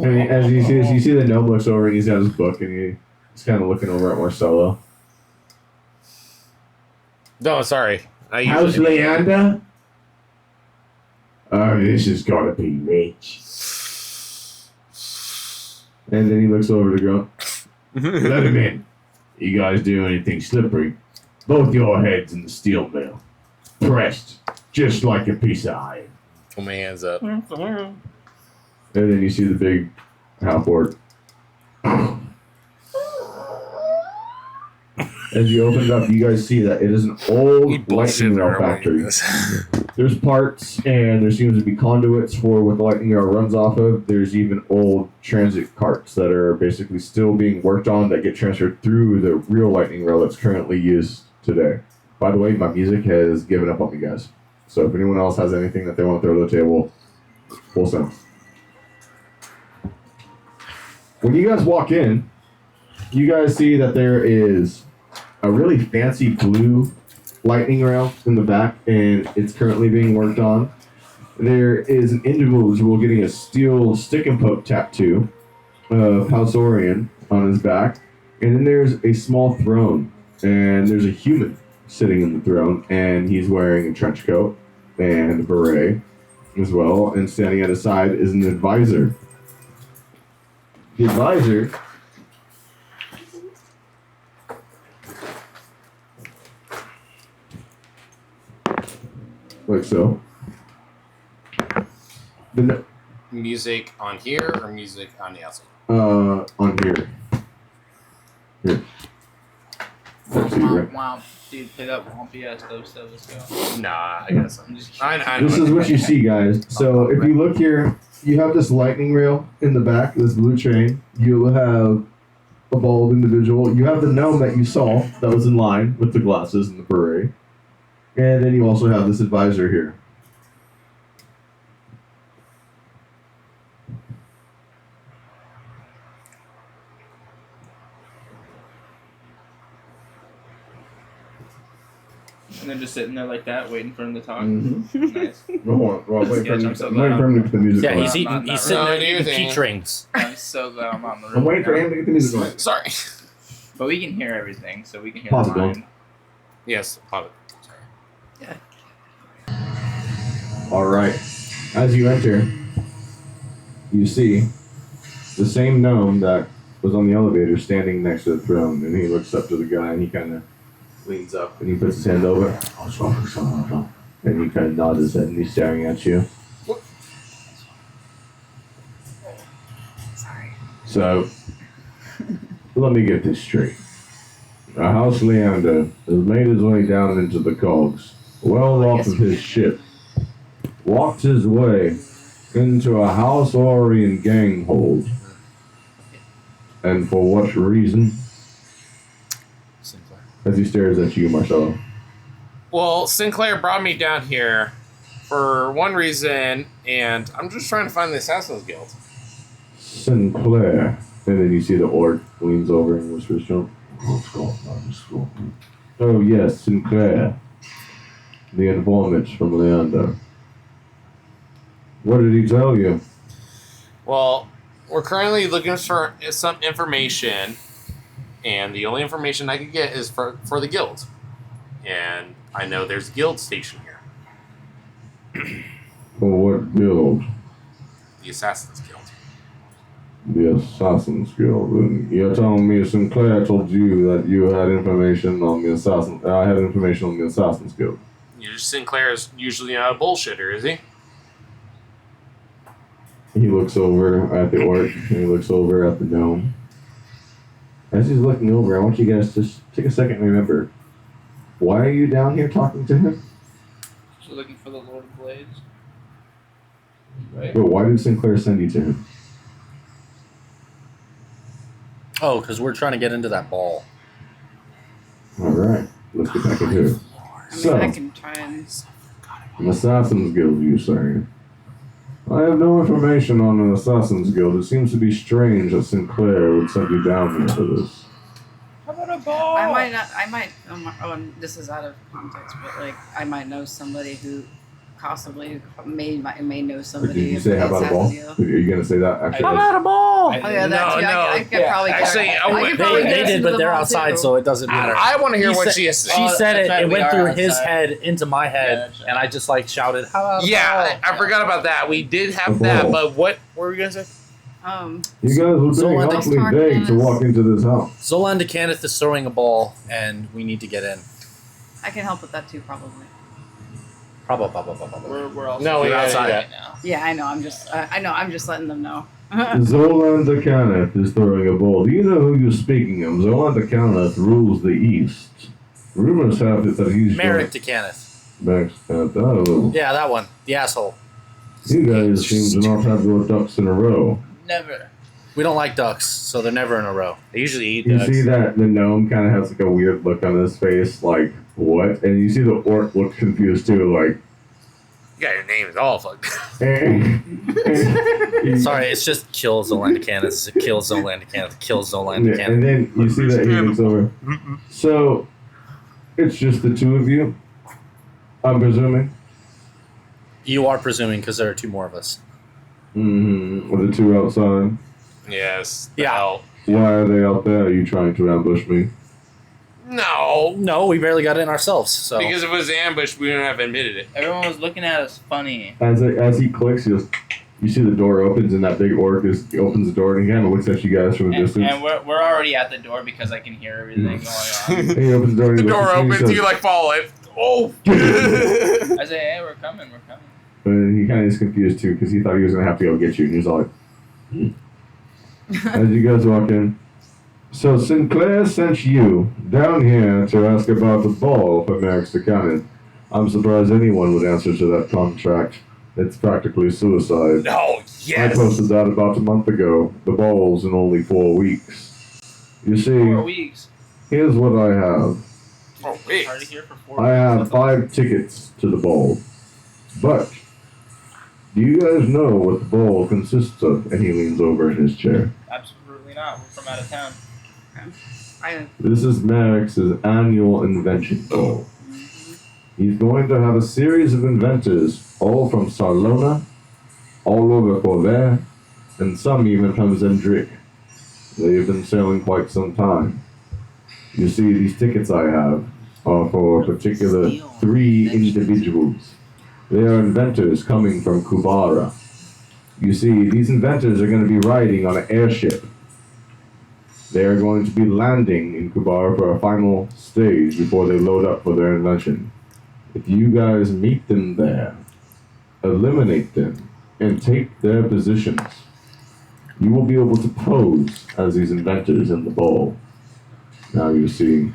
And as you see the gnome looks over and he's got his book and he's kind of looking over at Marcelo. No, sorry. I How's usually Leander? Oh, this has got to be rich. And then he looks over to Grunt. Let him in. You guys do anything slippery, both your heads in the steel mill. Pressed, just like a piece of iron. Put my hands up. And then you see the big half-orc. As you open it up, you guys see that it is an old lightning rail factory. There's parts, and there seems to be conduits for what the lightning rail runs off of. There's even old transit carts that are basically still being worked on that get transferred through the real lightning rail that's currently used today. By the way, my music has given up on me, guys. So if anyone else has anything that they want to throw to the table, full send. When you guys walk in, you guys see that there is a really fancy blue lightning rail in the back, and it's currently being worked on. There is an individual getting a steel stick and poke tattoo of House Orion on his back, and then there's a small throne, and there's a human sitting in the throne, and he's wearing a trench coat and a beret as well, and standing at his side is an advisor. The advisor like so. Music on here or music on the outside? On here. Here. That's you, right? Wow, dude, play that wompy ass dubstep. Let's go. Nah, I got something. I This is what you see, guys. So if you look here, you have this lightning rail in the back, this blue train. You have a bald individual. You have the gnome that you saw that was in line with the glasses and the beret. And then you also have this advisor here. And then just sitting there like that, waiting for him to talk. Mm-hmm. Nice. Well, I'm waiting Yeah, for I'm so him glad to get the music Yeah, going. he's eating. He's sitting No, there do you eating think- peach rings. I'm so glad I'm on the road. I'm waiting for him to get the music going. Sorry. But we can hear everything, so we can hear Pause the it, line. Yes, pop it. Sorry. All right. As you enter, you see the same gnome that was on the elevator standing next to the throne, and he looks up to the guy, and he kind of leans up, and he puts his hand over, and he kind of nods his head, and he's staring at you. Sorry. So, let me get this straight. House Leander has made his way down into the Cogs, well off of his ship, walked his way into a House Orion gang hold. And for what reason? Sinclair. As he stares at you, Marcelo. Well, Sinclair brought me down here for one reason, and I'm just trying to find the Assassin's Guild. Sinclair. And then you see the orc leans over and whispers to him. Oh yes, Sinclair. The informant from Leander. What did he tell you? Well, we're currently looking for some information, and the only information I could get is for the guild. And I know there's a guild station here. For what guild? The Assassin's Guild. The Assassin's Guild. And you're telling me Sinclair told you that you had information on the Assassin. I had information on the Assassin's Guild. Sinclair is usually not a bullshitter, is he? He looks over at the orc, and he looks over at the gnome. As he's looking over, I want you guys to just take a second and remember, why are you down here talking to him? So looking for the Lord of Blades. Right? But why did Sinclair send you to him? Oh, because we're trying to get into that ball. Alright, let's get back into it. I mean, So, I can try and. an Assassin's Guild, you say? I have no information on an Assassin's Guild. It seems to be strange that Sinclair would send you down here for this. How about a ball? I might not. I might. This is out of context, but like, I might know somebody who possibly may know Or somebody. did you if say how this about a ball? happens to you. Are you gonna say that actually? How about a ball? Oh yeah, that too. No, I could yeah. probably get Actually, her. I I would- could probably They get her did, to but the they're ball, outside, too. so it doesn't matter. I want to hear what said- she has to say. She said that's it. right, It we went are through his outside. head into my head, that's right. and I just like shouted, "How about a Yeah, ball?" I forgot about that. We did have A that, ball. but what were we gonna say? You guys were So being what awfully next vague target to is- walk into this house. Zola and Decaneth is throwing a ball, and we need to get in. I can help with that too, probably. Probably. We're also No, we gotta outside. do that. right now. Yeah, I know. I'm just letting them know. Zolan the Kenneth is throwing a ball. Do you know who you're speaking of? Zolan the Kenneth rules the East. Rumors have it that he's Merrick Decaneth. Merrick Kenneth. Oh, Yeah, that one. The asshole. you guys seem to not have your ducks in a row. Never. We don't like ducks, so they're never in a row. They usually eat You ducks. see that the gnome kind of has like a weird look on his face, like, what? And you see the orc look confused too, like, You got your names all fucked up. Sorry, it's just kill Zola and Decaneth. Kill Zola and Decaneth. Kill Zola and Yeah, Decaneth. and then you see that he looks over. So, it's just the two of you, I'm presuming? You are presuming because there are two more of us. Mm-hmm. With the two outside. Yes. Yeah. No. Why are they out there? Are you trying to ambush me? No. No, we barely got in ourselves. So Because if it was an ambush, we wouldn't have admitted it. Everyone was looking at us funny. As he clicks, you see the door opens and that big orc opens the door and he kind of looks at you guys from a distance. And we're already at the door because I can hear everything going on. And he opens the door and The he door looks at you and he opens, says- you like follow it. Oh. I say, hey, we're coming. And he kind of is confused too because he thought he was going to have to go get you and he was all like, as you guys walk in. So Sinclair sent you down here to ask about the ball for Merrick's Cannon. I'm surprised anyone would answer to that contract. It's practically suicide. No. I Yes. posted that about a month ago. The ball's in only 4 weeks. You see, 4 weeks. here's what I have. Oh, wait. Already here for 4 I have weeks. 5 tickets to the ball. But, do you guys know what the ball consists of? And he leans over in his chair. Absolutely not. We're from out of town. This is Merrick's annual invention ball. He's going to have a series of inventors, all from Sarlona, all over Corvair, and some even from Zendrick. They have been sailing quite some time. You see, these tickets I have are for a particular 3 individuals. They are inventors coming from Kubara. You see, these inventors are going to be riding on an airship. They are going to be landing in Kubara for a final stage before they load up for their invention. If you guys meet them there, eliminate them, and take their positions, you will be able to pose as these inventors in the ball. Now you see,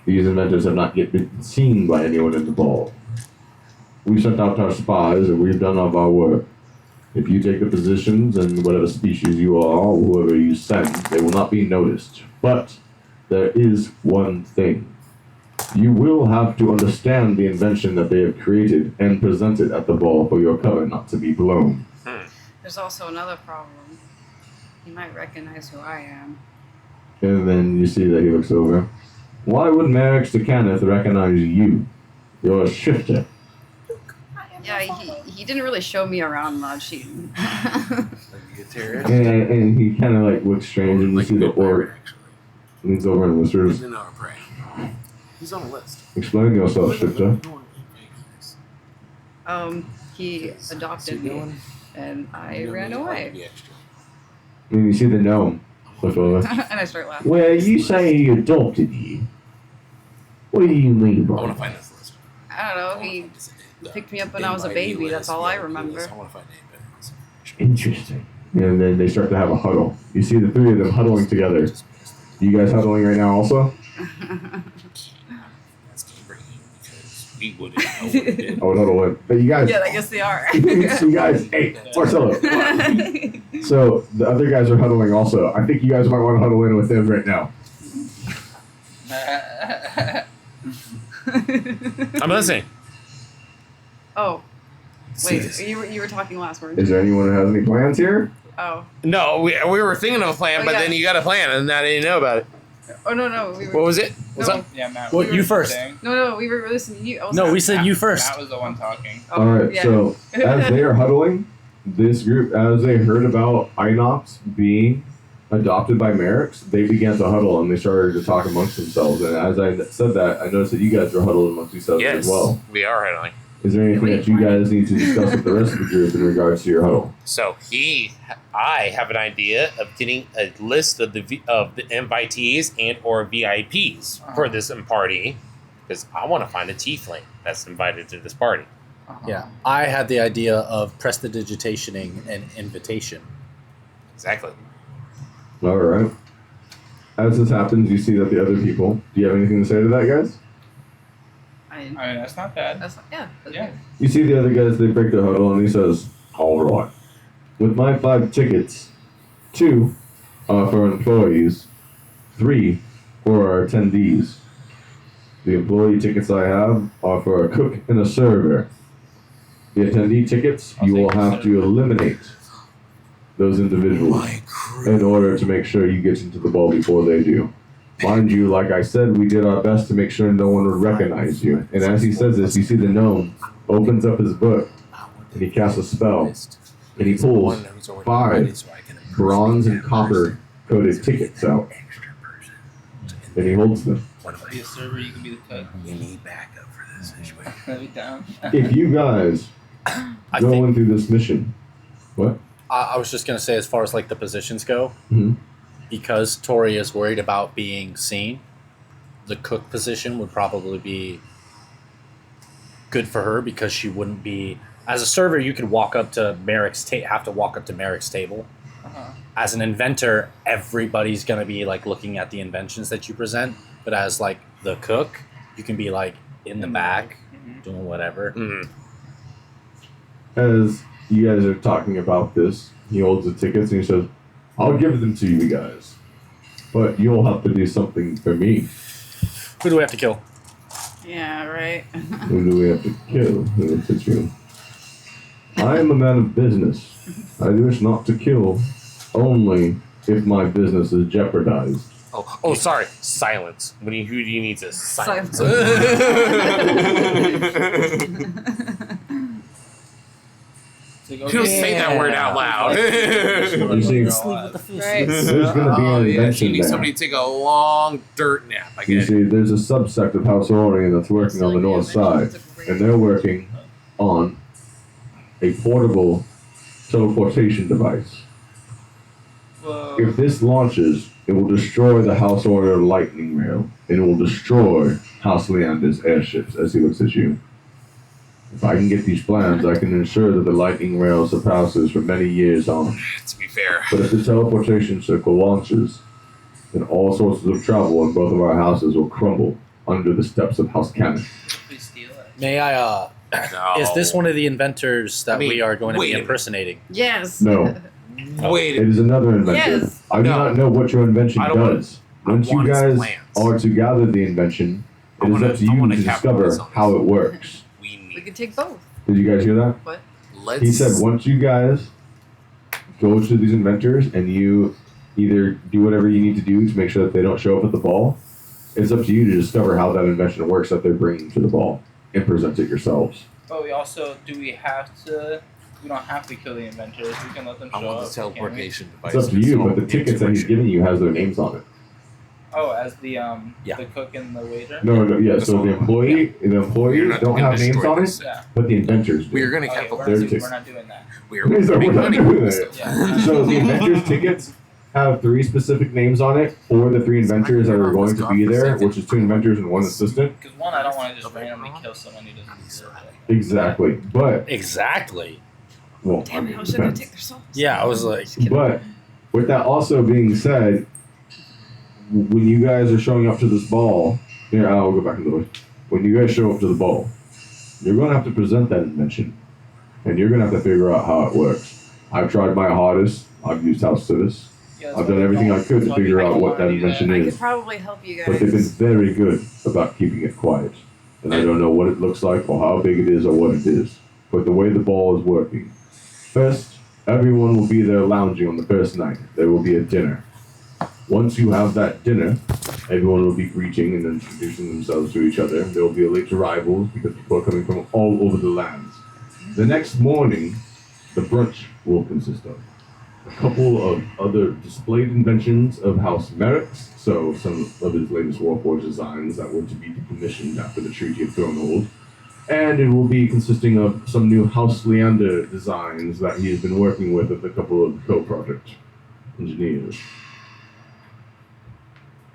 these inventors have not yet been seen by anyone in the ball. We sent out our spies and we've done all our work. If you take the positions and whatever species you are, or whoever you send, they will not be noticed. But there is one thing. You will have to understand the invention that they have created and present it at the ball for your cover not to be blown. There's also another problem. He might recognize who I am. And then you see that he looks over. Why would Merrick Kenneth recognize you? You're a shifter. Yeah, he didn't really show me around much. And he kind of like looks strange and you see the orc leans over and whispers, He's on the list. explain yourself, shifter. He adopted me, and I ran away. And you see the gnome look over. And I start laughing. Well, you say he adopted you. What do you mean I by want to that? find this list. I don't know. He picked me up when I was a baby. That's all I remember. I want to find name better. Interesting. And then they start to have a huddle. You see the 3 of them huddling together. You guys huddling right now also? That's Cambridge because we wouldn't know what it did. I would huddle in. But you guys, Yeah, I guess they are. so you guys, hey, Marcelo. So the other guys are huddling also. I think you guys might want to huddle in with them right now. I'm listening. Oh, wait. You were talking last word. Is there anyone who has any plans here? Oh, No, we were thinking of a plan, Oh, but yeah. then you got a plan, and I didn't know about it. Oh no, we were. What was it? What's No. up? Yeah, Matt. What, we you were first. saying- No, we were listening to you. I was No, not- we said you first. Matt was the one talking. Oh, Alright, yeah. so as they are huddling, this group, as they heard about Inox being adopted by Merrick's, they began to huddle and they started to talk amongst themselves. And as I said that, I noticed that you guys were huddled amongst yourselves Yes, as well. we are huddling. Is there anything that you guys need to discuss with the rest of the group in regards to your huddle? So I have an idea of getting a list of the invitees and or VIPs for this party, because I want to find a tiefling that's invited to this party. Yeah, I had the idea of prestidigitationing an invitation. Exactly. Alright. As this happens, you see that the other people. Do you have anything to say to that, guys? I, I mean, that's not bad. that's yeah. That's Yeah. good. You see the other guys, they break their huddle, and he says, Alright. With my 5 tickets, 2 are for employees, 3 for our attendees. The employee tickets I have are for a cook and a server. The attendee tickets, I'll you will take the have to eliminate those individuals in order to make sure you get into the ball before they do. Mind you, like I said, we did our best to make sure no one would recognize you. And as he says this, you see the gnome opens up his book and he casts a spell. And he pulls 5 bronze and copper coated tickets out. And he holds them. Be a server, you can be the cook. You need backup for this situation. Let me down. If you guys I go think in through this mission, what? I was just gonna say, as far as like the positions go, Mhm. because Tori is worried about being seen, the cook position would probably be good for her because she wouldn't be. As a server, you could walk up to have to walk up to Merrick's table. Uh-huh. As an inventor, everybody's gonna be like looking at the inventions that you present. But as like the cook, you can be like in the back doing whatever. Mm. As you guys are talking about this, he holds the tickets and he says, I'll give them to you guys. But you'll have to do something for me. Who do we have to kill? Yeah, right. Who do we have to kill? Who looks at you? I am a man of business. I wish not to kill only if my business is jeopardized. Oh, sorry. Silence. Who do you need to silence? Like, You don't say that word out loud. You see, Right. there's going to be an You invention need there. somebody to take a long dirt nap. I You get it. see, there's a subsect of House Orion that's working on the north side, and they're working on a portable teleportation device. Whoa. If this launches, it will destroy the House Orion lightning rail, and it will destroy House Leander's airships, as he looks at you. If I can get these plans, I can ensure that the lightning rail surpasses for many years on. To be fair. But if the teleportation circle launches, then all sources of travel in both of our houses will crumble under the steps of House Cannon. Please steal it. May I? Is this one of the inventors that I mean, we are going to wait be a minute. impersonating? Yes. No, Wait. it is another inventor. Yes. I do No. not know what your invention I don't want- does. Once I you want his guys plans. are to gather the invention, I it is wanna- up to I you wanna to discover capitalize on how this. it works. We We need. could take both. Did you guys hear that? What? Let's. He said once you guys go to these inventors and you either do whatever you need to do to make sure that they don't show up at the ball, it's up to you to discover how that invention works that they're bringing to the ball and present it yourselves. But we also, do we have to? We don't have to kill the inventors. We can let them show I want up. the can't we? teleportation device. It's up to you, but the tickets that he's giving you has their names on it. Oh, as the Yeah. the cook and the waiter. No, yeah. That's So all. the employees We're not don't gonna have names destroy on this. it, Yeah. but the inventors do. We are going to Okay, catapult. Their we're tickets. not doing that. We're He's like, making we're not money. doing that. Yeah. So the inventors' tickets have 3 specific names on it for the 3 inventors that are going to be there, which is 2 inventors and 1 assistant. Because one, I don't want to just randomly kill someone who doesn't deserve it. Exactly. But Exactly. well, I Damn, mean, how it should I depends. take their souls? Yeah, I was like, But with that also being said, when you guys are showing up to this ball, yeah, I'll go back into the way. When you guys show up to the ball, you're going to have to present that invention, and you're going to have to figure out how it works. I've tried my hardest. I've used House Civis. Yeah, that's I've why done we everything don't- I could to that's why we figure don't out what wanna that do invention I is. could probably help you But they've been guys. very good about keeping it quiet. And I don't know what it looks like or how big it is or what it is. But the way the ball is working. First, everyone will be there lounging on the first night. There will be a dinner. Once you have that dinner, Everyone will be greeting and introducing themselves to each other. There will be late arrivals because people are coming from all over the lands. The next morning, the brunch will consist of a couple of other displayed inventions of House Merrick's, so some of his latest Warforged designs that were to be decommissioned after the Treaty of Thronehold. And it will be consisting of some new House Leander designs that he has been working with a couple of co-project engineers.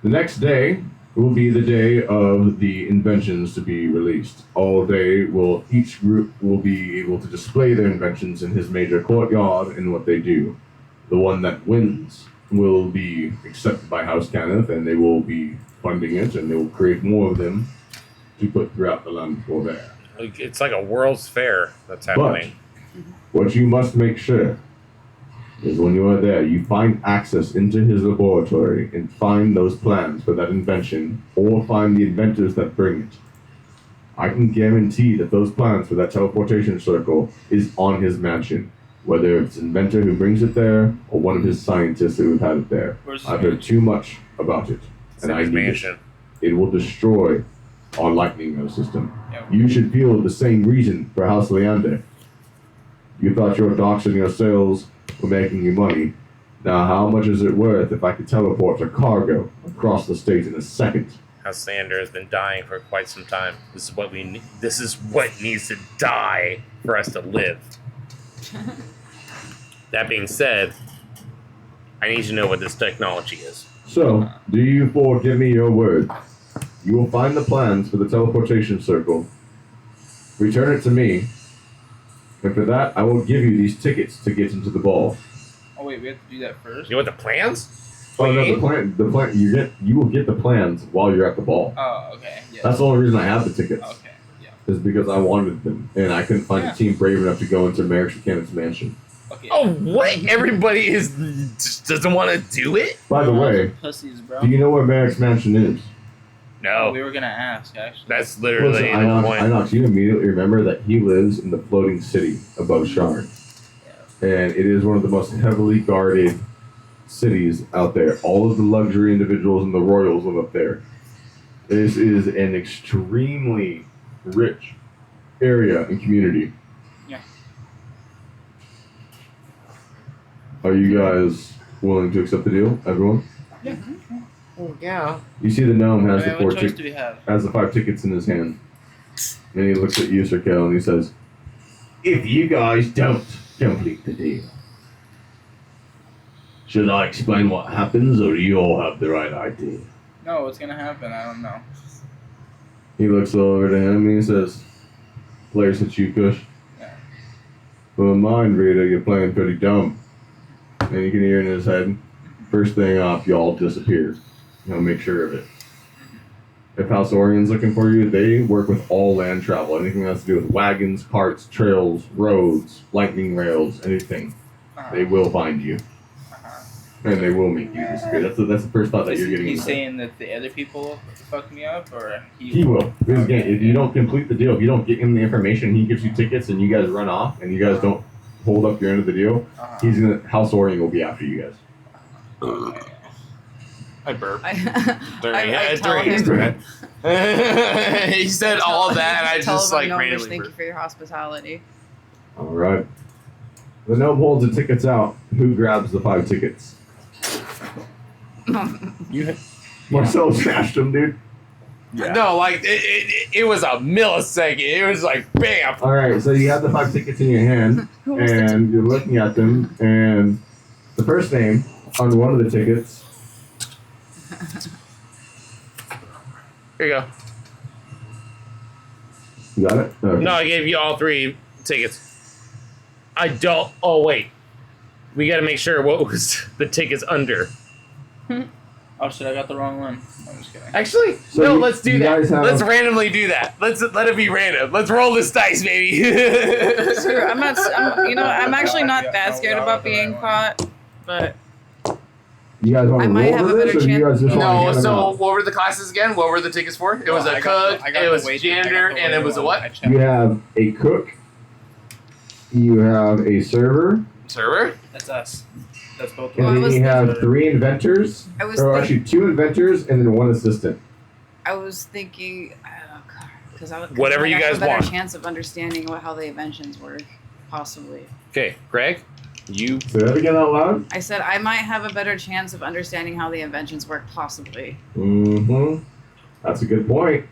The next day will be the day of the inventions to be released. All day each group will be able to display their inventions in his major courtyard and what they do. The one that wins will be accepted by House Cannith, and they will be funding it, and they will create more of them to put throughout the land for there. It's like a World's Fair that's happening. But what you must make sure is when you are there, you find access into his laboratory and find those plans for that invention, or find the inventors that bring it. I can guarantee that those plans for that teleportation circle is on his mansion, whether it's an inventor who brings it there or one of his scientists who have had it there. I've heard too much about it, It's in his mansion. It will destroy our lightning mill system. Yep. You should feel the same reason for House Leander. You thought your docks and your sales were making you money. Now, how much is it worth if I could teleport a cargo across the state in a second? House Sander has been dying for quite some time. This is what we need. This is what needs to die for us to live. That being said, I need to know what this technology is. So, do you four give me your word? You will find the plans for the teleportation circle. Return it to me. And for that, I will give you these tickets to get into the ball. Oh wait, we have to do that first. You want the plans? Oh no, the plan. You will get the plans while you're at the ball. Oh, okay. Yeah. That's the only reason I have the tickets. Okay. Yeah. Is because I wanted them, and I couldn't find a team brave enough to go into Merrick Buchanan's mansion. Okay. Oh, what? Everybody just doesn't want to do it? By the way, Pussies, bro. do you know where Merrick's mansion is? No. We were gonna ask actually. That's literally Listen, the point. Inox, you immediately remember that he lives in the floating city above Sharn. And it is one of the most heavily guarded cities out there. All of the luxury individuals and the royals live up there. This is an extremely rich area and community. Yeah. Are you guys willing to accept the deal, everyone? Yeah. Oh, yeah. You see the gnome has Okay, the what choice do we have? has the 5 tickets in his hand. And he looks at you, Sir Kel, and he says, "If you guys don't complete the deal, should I explain what happens, or do you all have the right idea?" No, what's gonna happen? I don't know. He looks over to him and he says, "Players at you, Kush. Yeah. Well, in mine, Rita, you're playing pretty dumb." And you can hear in his head, "First thing off, y'all disappear. Make sure of it." If House Orion's looking for you, they work with all land travel. Anything that has to do with wagons, carts, trails, roads, lightning rails, anything. They will find you. And they will make you disappear. That's the first thought that you're getting. He's saying that the other people fuck me up, or He will. Because again, if you don't complete the deal, if you don't get him the information, he gives you tickets and you guys run off and you guys don't hold up your end of the deal, he's gonna House Orion will be after you guys. I burped. I tell during his him, threat. He said all of that, and I tell just him, like "No, randomly thank you burped. for your hospitality." Alright. The gnome holds the tickets out. Who grabs the 5 tickets? Marcel smashed them, dude. Yeah. No, like it was a millisecond. It was like bam. Alright, so you have the 5 tickets in your hand, and you're looking at them, and the first name on one of the tickets. Here you go. You got it? Okay. No, I gave you all 3 tickets. I don't. Oh wait, we got to make sure what was the tickets under. Oh shit, I got the wrong one. I'm just kidding. Actually, So no. you- Let's do you that. guys have- Let's randomly do that. Let it be random. Let's roll this dice, baby. Sure, I'm actually not Yeah, that no, scared we all about have the being right caught, but You guys want I to might roll have for a this, better or do you chance. guys just want to No, hand them so out? what were the classes again? What were the tickets for? It was No, a I got cook, the- I got it was the waiter, janitor, I got the and it was a waiter one. I what? checked. You have a cook. You have a server. Server? That's us. That's both. Well, I And was then you have thinking- 3 inventors. I was Or think- actually 2 inventors and then 1 assistant. I was thinking, because Whatever you I guys have a better want. chance of understanding how the inventions work, possibly. Okay, Greg, you. Say that again out loud. I said I might have a better chance of understanding how the inventions work, possibly. Mm-hmm. That's a good point.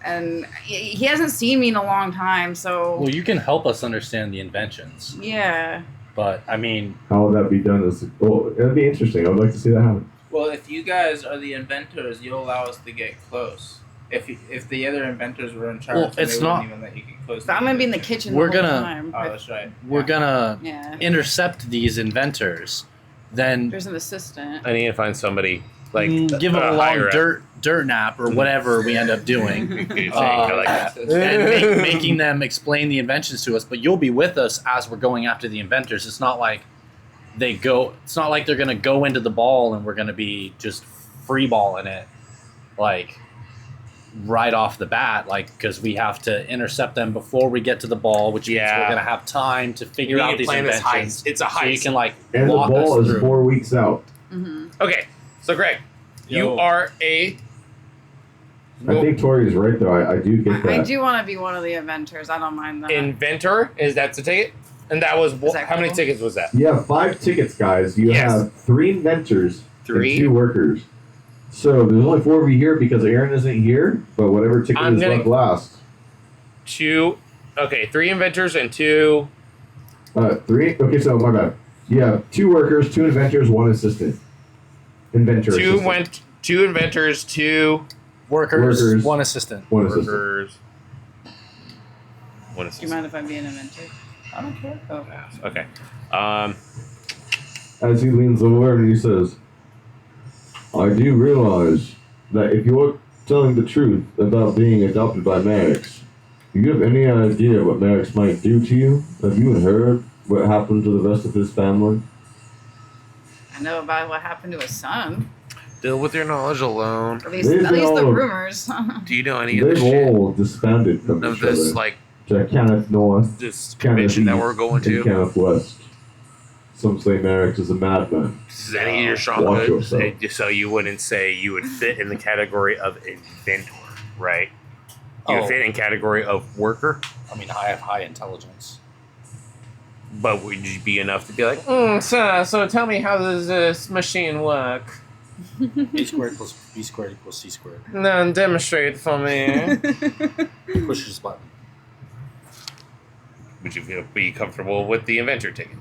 And he hasn't seen me in a long time, so Well, you can help us understand the inventions, yeah. but I mean, How would that be done? Well, it'd be interesting. I would like to see that happen. Well, if you guys are the inventors, you'll allow us to get close. If the other inventors were in charge, Well, then it's they not- wouldn't even let you get close. But I'm gonna be in the kitchen We're the whole gonna- time. Oh, that's right. we're gonna Yeah. intercept these inventors, then There's an assistant. I need to find somebody like give them a long higher up. dirt nap or whatever we end up doing. Okay, Uh, like that. and making them explain the inventions to us, but you'll be with us as we're going after the inventors. It's not like it's not like they're gonna go into the ball and we're gonna be just free balling it like right off the bat, like, because we have to intercept them before we get to the ball, which means Yeah. we're gonna have time to figure We out need to these plan this inventions. heist. It's a So you heist. can like And the walk ball us is through. 4 weeks out. Mm-hmm. Okay, so Greg, you Yo. are a. I think Tori's right though. I do get that. I do want to be one of the inventors. I don't mind that. Inventor. Is that the ticket? And that was Is that how many cool? tickets was that? You have 5 tickets, guys. You Yes. have 3 inventors 3. and 2 workers. So there's only 4 of you here because Aaron isn't here. But whatever ticket I'm is gonna- left last. 2. Okay, 3 inventors and 2. 3. Okay, so my bad. You have 2 workers, 2 inventors, 1 assistant. Inventor. 2 assistant. went. 2 inventors. 2 workers, Workers. one assistant. 1 assistant. workers. 1 Do you assistant. mind if I be an inventor? I don't care. Oh. Okay. As he leans over and he says, I do realize that if you're telling the truth about being adopted by Max, do you have any idea what Max might do to you? Have you heard what happened to the rest of his family? I know about what happened to his son. Deal with your knowledge alone. At least, They've at been least the all- rumors. Do you know any of They've the shit all disbanded from of each this other. like To Kenneth North, this Kenneth convention that East, we're going and to? Kenneth West. Some say Max is a madman. This is any of your strong Watch goods, yourself. just so you wouldn't say you would fit in the category of inventor, right? You would Oh. fit in category of worker, I mean, I have high intelligence. but would you be enough to be like, so tell me how does this machine work? A squared plus B squared equals C squared. No, demonstrate for me. Push this button. Would you be comfortable with the inventor ticket?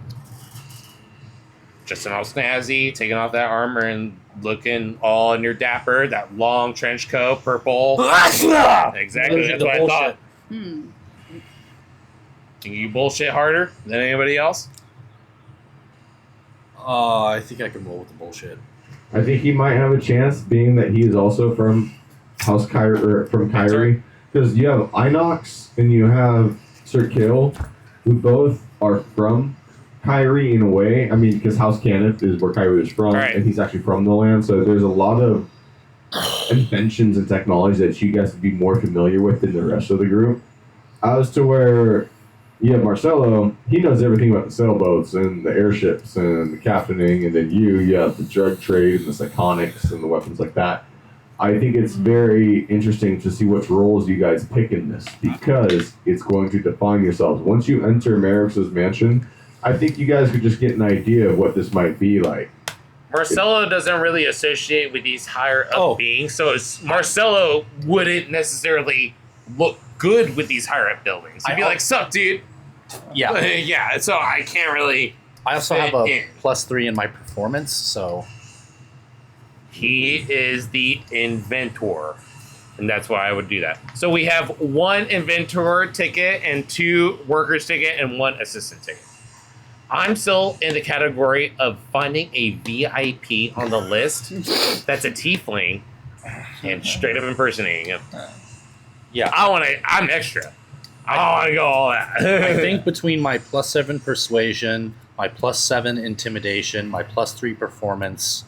Just all snazzy, taking off that armor and looking all in your dapper, that long trench coat, purple. Exactly, that's The what I bullshit. thought. Hmm. Can you bullshit harder than anybody else? I think I can roll with the bullshit. I think he might have a chance, being that he is also from House Kyrie, or from Kyrie. Because you have Inox and you have Sir Kill, who both are from Kyrie in a way. I mean, because House Cannith is where Kyrie is from, Right. and he's actually from the land. So there's a lot of inventions and technology that you guys would be more familiar with than the rest of the group. As to where you have Marcelo, he knows everything about the sailboats and the airships and the captaining, and then you have the drug trade and the psychonics and the weapons like that. I think it's very interesting to see which roles you guys pick in this, because it's going to define yourselves. Once you enter Merrick's mansion, I think you guys could just get an idea of what this might be like. Marcelo doesn't really associate with these higher up Oh. beings, so Marcelo wouldn't necessarily look good with these higher up buildings. He'd be like, "Sup, dude?" Yeah. Yeah. So I can't really. I also Fit have a in. +3 in my performance, so He is the inventor, and that's why I would do that. So we have 1 inventor ticket and 2 workers ticket and 1 assistant ticket. I'm still in the category of finding a VIP on the list that's a tiefling and straight up impersonating him. yeah. I'm extra. I want to go all that. I think between my +7 persuasion, my +7 intimidation, my +3 performance,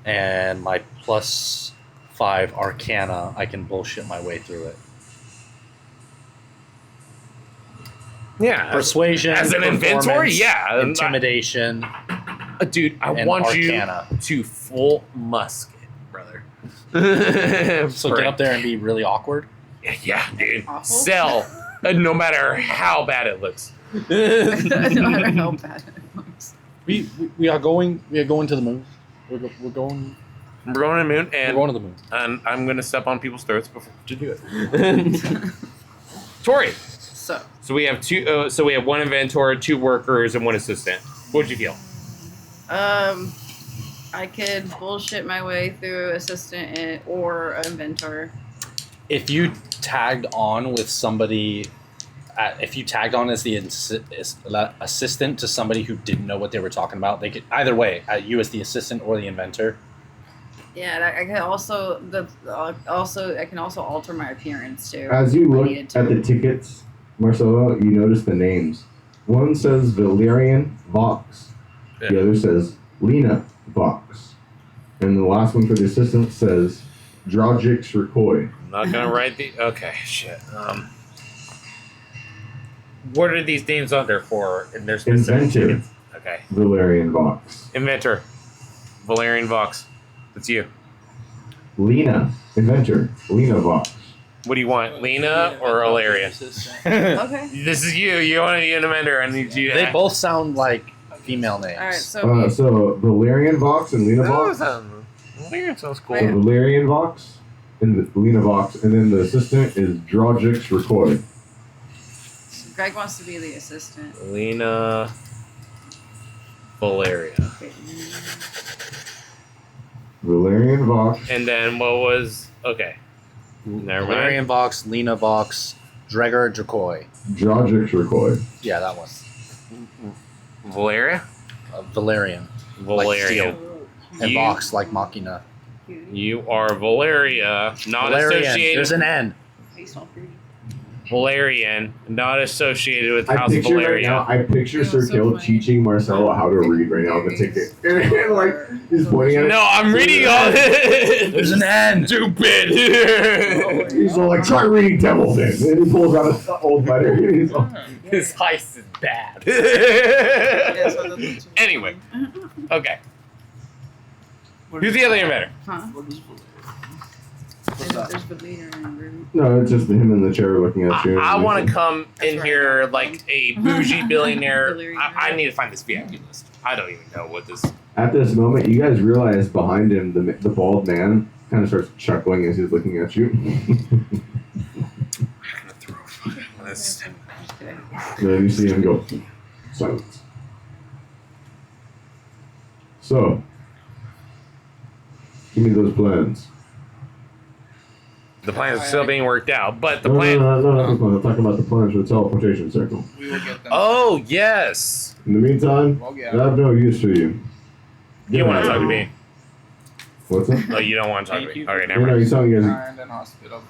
and my +5 arcana, I can bullshit my way through it. yeah. Persuasion, As an inventor, performance, yeah. intimidation, dude, I and want Arcana. you to full musket, brother. So get up there and be really awkward. Yeah, dude. Awful? Sell, no matter how bad it looks. No matter how bad it looks. We are going to the moon. We're going We're going to the moon, we're going to the moon. and I'm gonna step on people's throats before to do it. Tori. So, So we have two. So we have one inventor, 2 workers, and 1 assistant. What'd you feel? I could bullshit my way through assistant or inventor. If you tagged on with somebody, if you tagged on as the assistant to somebody who didn't know what they were talking about, they could either way, you as the assistant or the inventor. Yeah, and I can also I can also alter my appearance too. As you if I look needed to. at the tickets, Marcelo, you notice the names. One says Valerian Vox. Yeah. The other says Lena Vox. And the last one for the assistant says Drogix Recoy. I'm not gonna write the. Okay, shit. What are these names under for? And their specific Inventor. tickets? Okay. Valerian Vox. Inventor. Valerian Vox. That's you. Lena. Inventor. Lena Vox. What do you want, Lena or Ilaria? Okay. This is you. You want to be an inventor. I need you to. They both sound like female names. All right. So So Valerian Vox and Lena Vox. Valerian sounds cool. So Valerian Vox and Lena Vox. And then the assistant is Drogix Recoy. Greg wants to be the assistant. Lena. Valeria. Valerian Vox. And then what was. Okay. Never mind. Valerian Vox, Lena Vox, Dregor Dracoy. Drogix Recoy. Yeah, that one. Valeria? Valerian. Like Valeria. steel. And You- Vox like Machina. You are Valeria, not Valerian. associated. There's an N. Valerian, not associated with I House picture right Valeria. now. I picture That Sir was so Kill funny. teaching Marcelo how to read right now on the ticket, and like he's pointing at it. No, I'm reading all this. There's an N. Stupid. He's all like, try reading Devil's In. And he pulls out an old letter. He's all, This heist is bad. Yeah, so that's Anyway, okay. Who's the other inventor? Huh? what is There's the leader in the room. no, it's just him in the chair looking at you. I want to come in right. here like a bougie billionaire. Billionaire. I need to find this VIP list. I don't even know what this. At this moment, you guys realize behind him, the bald man kind of starts chuckling as he's looking at you. This. Okay. And then you see him go, silence. So, give me those plans. The plans are still being worked out, but the No, plan. no, I'm talking about the plans for the teleportation circle. We will get them. Oh yes. In the meantime, We'll I get have no use for you. You want to talk to me? What's that? Oh, you don't want to talk to Thank me. you. Okay, You never know, mind. he's telling you guys Kind and hospitable.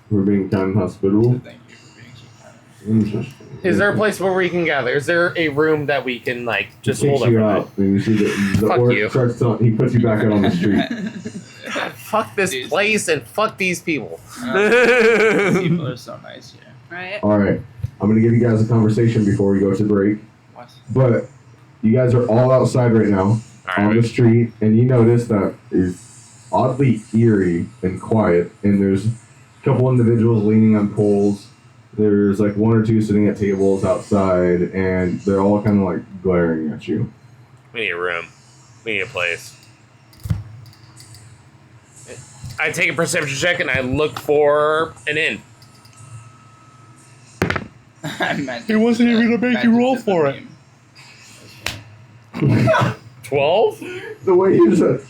we're being kind and hospitable. Thank you for being so kind. Interesting. Is there a place where we can gather? Is there a room that we can like just He hold takes up? you on out, and you see the Fuck orc you. starts telling. He puts you back out on the street. God, fuck this Dude. place and fuck these people. People are so nice here. Right? All right, I'm gonna give you guys a conversation before we go to break. What? But you guys are all outside right now on Alright. the street, and you notice that it's oddly eerie and quiet. And there's a couple individuals leaning on poles. There's like 1 or 2 sitting at tables outside, and they're all kind of like glaring at you. We need a room. We need a place. I take a perception check and I look for an inn. He wasn't even gonna make you roll for it. 12? The way you said.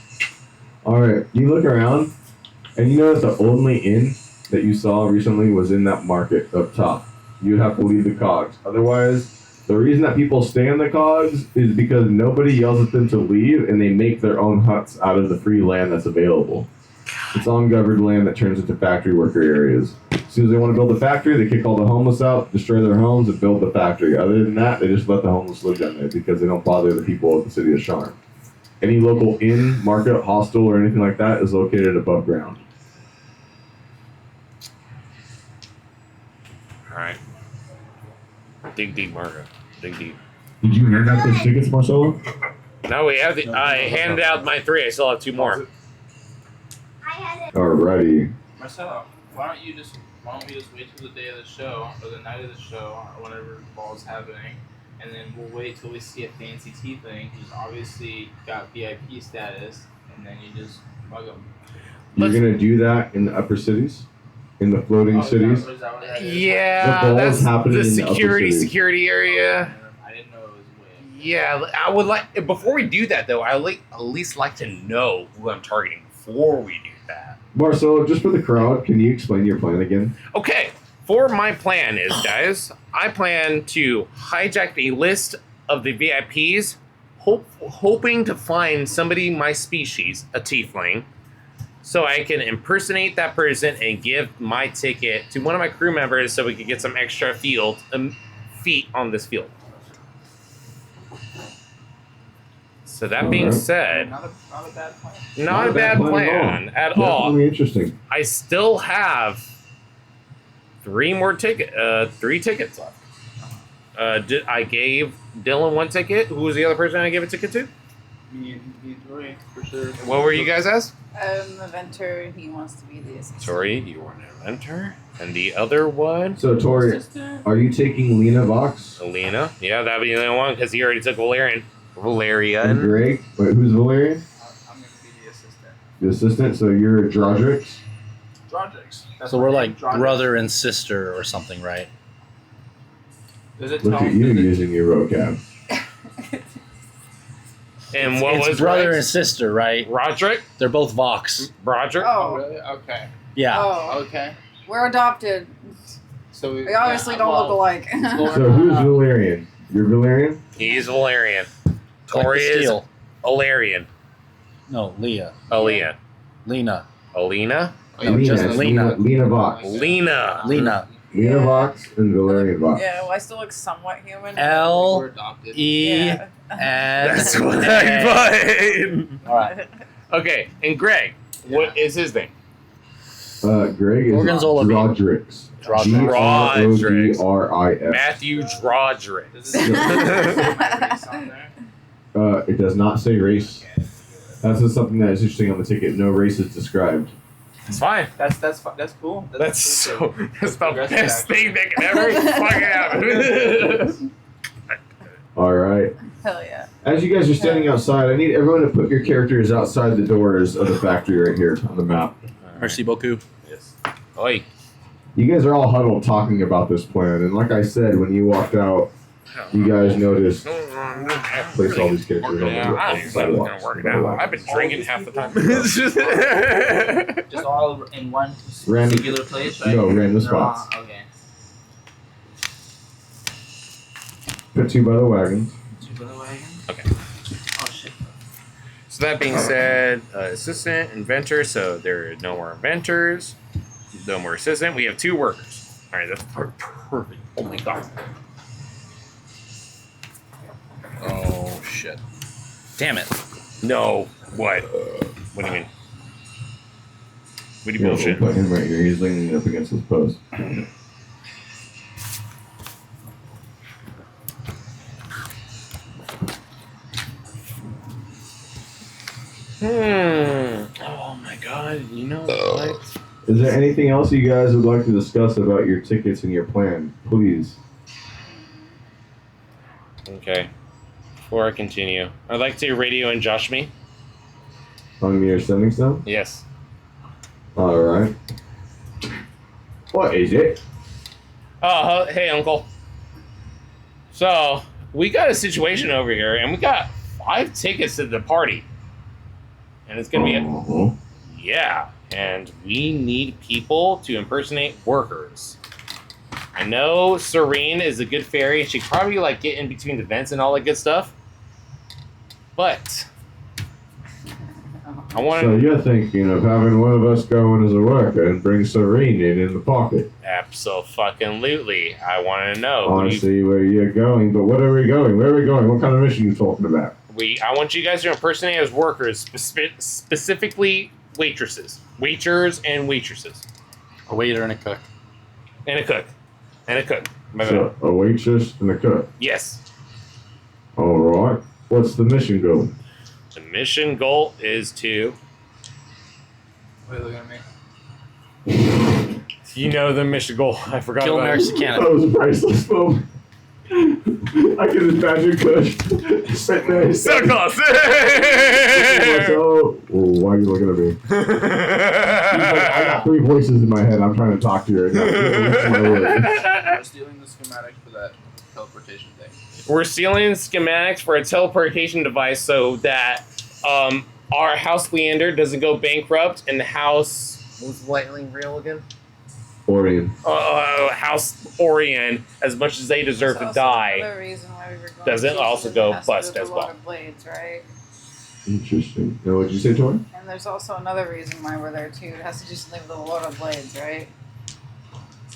All right, you look around, and you notice the only inn that you saw recently was in that market up top. You'd have to leave the Cogs. Otherwise, the reason that people stay in the Cogs is because nobody yells at them to leave, and they make their own huts out of the free land that's available. It's ungoverned land that turns into factory worker areas. As soon as they want to build a factory, they kick all the homeless out, destroy their homes, and build the factory. Other than that, they just let the homeless live down there because they don't bother the people of the city of Sharn. Any local inn, market, hostel, or anything like that is located above ground. Alright. Dig deep, Margo. Dig deep. Did you hand out those tickets, Marcelo? No, we have the. I handed out my 3. I still have 2 more. Alrighty. Marcelo, why don't we just wait till the day of the show or the night of the show or whenever the ball's happening, and then we'll wait till we see a fancy tiefling who's obviously got VIP status, and then you just bug them. You're gonna do that in the upper cities, in the floating cities. Is that what that is? Yeah, The ball that's is happening the in the upper security area. I didn't know it was way. Yeah, I would like. Before we do that, though, I at least like to know who I'm targeting before we do that. Marcelo, just for the crowd, can you explain your plan again? Okay, for my plan is, guys, I plan to hijack a list of the VIPs, hoping to find somebody my species, a tiefling, so I can impersonate that person and give my ticket to one of my crew members so we can get some extra feet on this field. So that being said, Not a bad plan. not a bad plan at all. Definitely interesting. I still have 3 tickets left. I gave Dylan 1 ticket. Who was the other person I gave a ticket to? Me and Tori, for sure. What were you guys as? The Venter, he wants to be the assistant. Tori, you were an inventor. And the other one? So, Tori, are you taking Lena Vox? Alina. Yeah, that'd be the only one because he already took Valerian. And Valerian. Greg? Wait, who's Valerian? I'm gonna be the assistant. The assistant, so you're Drodrix? Drodrix. That's So my we're name, like Drodrix. brother and sister or something, right? Does it Look tell at you does it- using your vocab. And what It's was brother and Rex? sister, right? Roderick? They're both Vox. Roderick? Oh, Oh, really? Okay. Yeah. oh, Okay. we're adopted. So We obviously don't look alike. So, who's Valerian? You're Valerian? He's Valerian. Like Tori the is steel. Alarian. No, Leah. Alina. Lena. Alina? No, Lena, just it's Lena. Lena Vox. Lena. Lena. Lena Yeah. Vox and Valerian Vox. Yeah, well, I still look somewhat human. We're L adopted. E Yeah. N. That's what I put. All right. Okay, and Greg, what is his name? Greg is Gorgonzola bean. Drodrix. Drodrix. Drodrix. Matthew Drodrick. Does it say race on there? It does not say race. That's just something that is interesting on the ticket. No race is described. It's fine. That's cool. That's cool. that's the Progressive best action. thing that can ever fucking happen. All right. Hell yeah. As you guys are standing outside, I need everyone to put your characters outside the doors of the factory right here on the map. Merci beaucoup. Yes. Oi. You guys are all huddled talking about this plan, and like I said, when you walked out, you guys noticed. Place all these characters on the sidewalks. I've been drinking half the time. Just all in one Random- singular place, right? No, random They're spots. all- Okay. Put 2 by the wagons. 2 by the wagon. Okay. Oh shit. So that being said, assistant, inventor. So there are no more inventors, no more assistant. We have 2 workers. All right, that's perfect. Oh my god. Oh shit. Damn it. No. What? What do you mean? What do you Yeah, we'll bullshit? put him right here. He's leaning up against his post. Oh my god. You know what? Is there anything else you guys would like to discuss about your tickets and your plan? Please. Okay. Before I continue, I'd like to radio and Josh me. On your sending stone? Yes. Alright. What is it? Oh, hey, Uncle. So, we got a situation over here, and we got 5 tickets to the party. And it's going to be Uh-huh. Yeah, and we need people to impersonate workers. I know Serene is a good fairy, and she could probably, like, get in between the vents and all that good stuff. But I want So to... you're thinking of having one of us go in as a worker and bring Serene in the pocket. Absolutely. I want to know. I want to see where you're going, but what are we going? Where are we going? What kind of mission are you talking about? I want you guys to impersonate as workers, specifically waitresses. Waiters and waitresses. A waiter and a cook. And a cook. And a cook. My bad. So, a waitress and a cook. Yes. Alright. What's the mission going? The mission goal is to. Wait, look at me. You know the mission goal. I forgot Kill about Merrick's it. cannon. That was a priceless moment. I can imagine Kush sitting there. So close. So, why are you looking at me? He's like, I got 3 voices in my head. I'm trying to talk to you right now. Listen to my words. We're stealing the schematic for that teleportation thing. We're stealing schematics for a teleportation device so that our House Leander doesn't go bankrupt and the House. What's lightning real again? Orion. House Orion, as much as they deserve to die. Another reason why we were going Does it to also is go has to do bust with as the well? Lord of Blades, right? Interesting. Now, what'd you say, Tori? And there's also another reason why we're there too. It has to do something with the Lord of Blades, right?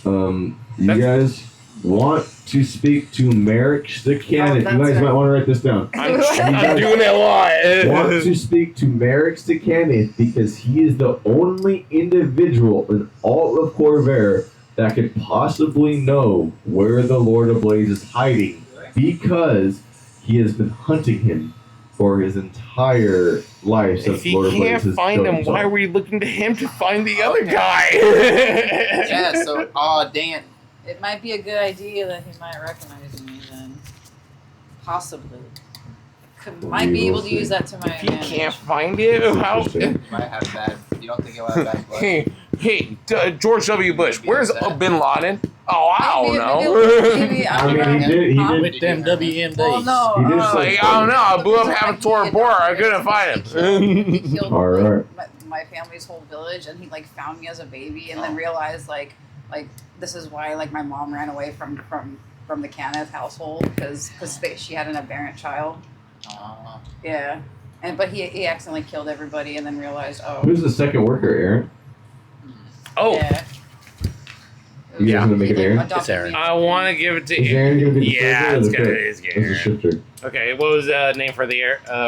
You guys want to speak to Merrick the Cannon? You that's guys it. might want to write this down. I'm doing it a lot. Want to speak to Merrick the Cannon because he is the only individual in all of Corvair that could possibly know where the Lord of Blades is hiding because he has been hunting him for his entire life since If he Lord of Blades can't has find killed him, himself. why are we looking to him to find the other guy? Yeah, so, dang it. It might be a good idea that he might recognize me then. Possibly. Might be able to use that to my If he advantage. can't find it, how? Interesting. You might have bad. You don't think you'll have bad blood? Hey, George W. Bush, where's Bin Laden? Oh, I don't know. Maybe, I mean, he did. With them WM Well, days. no. He did Like, I don't know. I blew up Habitor Bor. I couldn't find him. He killed All right. my family's whole village, and he like found me as a baby, and then realized like this is why like my mom ran away from the Kenneth household because she had an aberrant child. Yeah, but he accidentally killed everybody, and then realized Who's the second worker, Aaron? Oh, yeah. You guys gonna make it Aaron? It's Aaron. I want to give it to Is Aaron gonna be the Yeah, server or it's the gonna cook? it's It's a Aaron. shifter. Okay, what was the name for the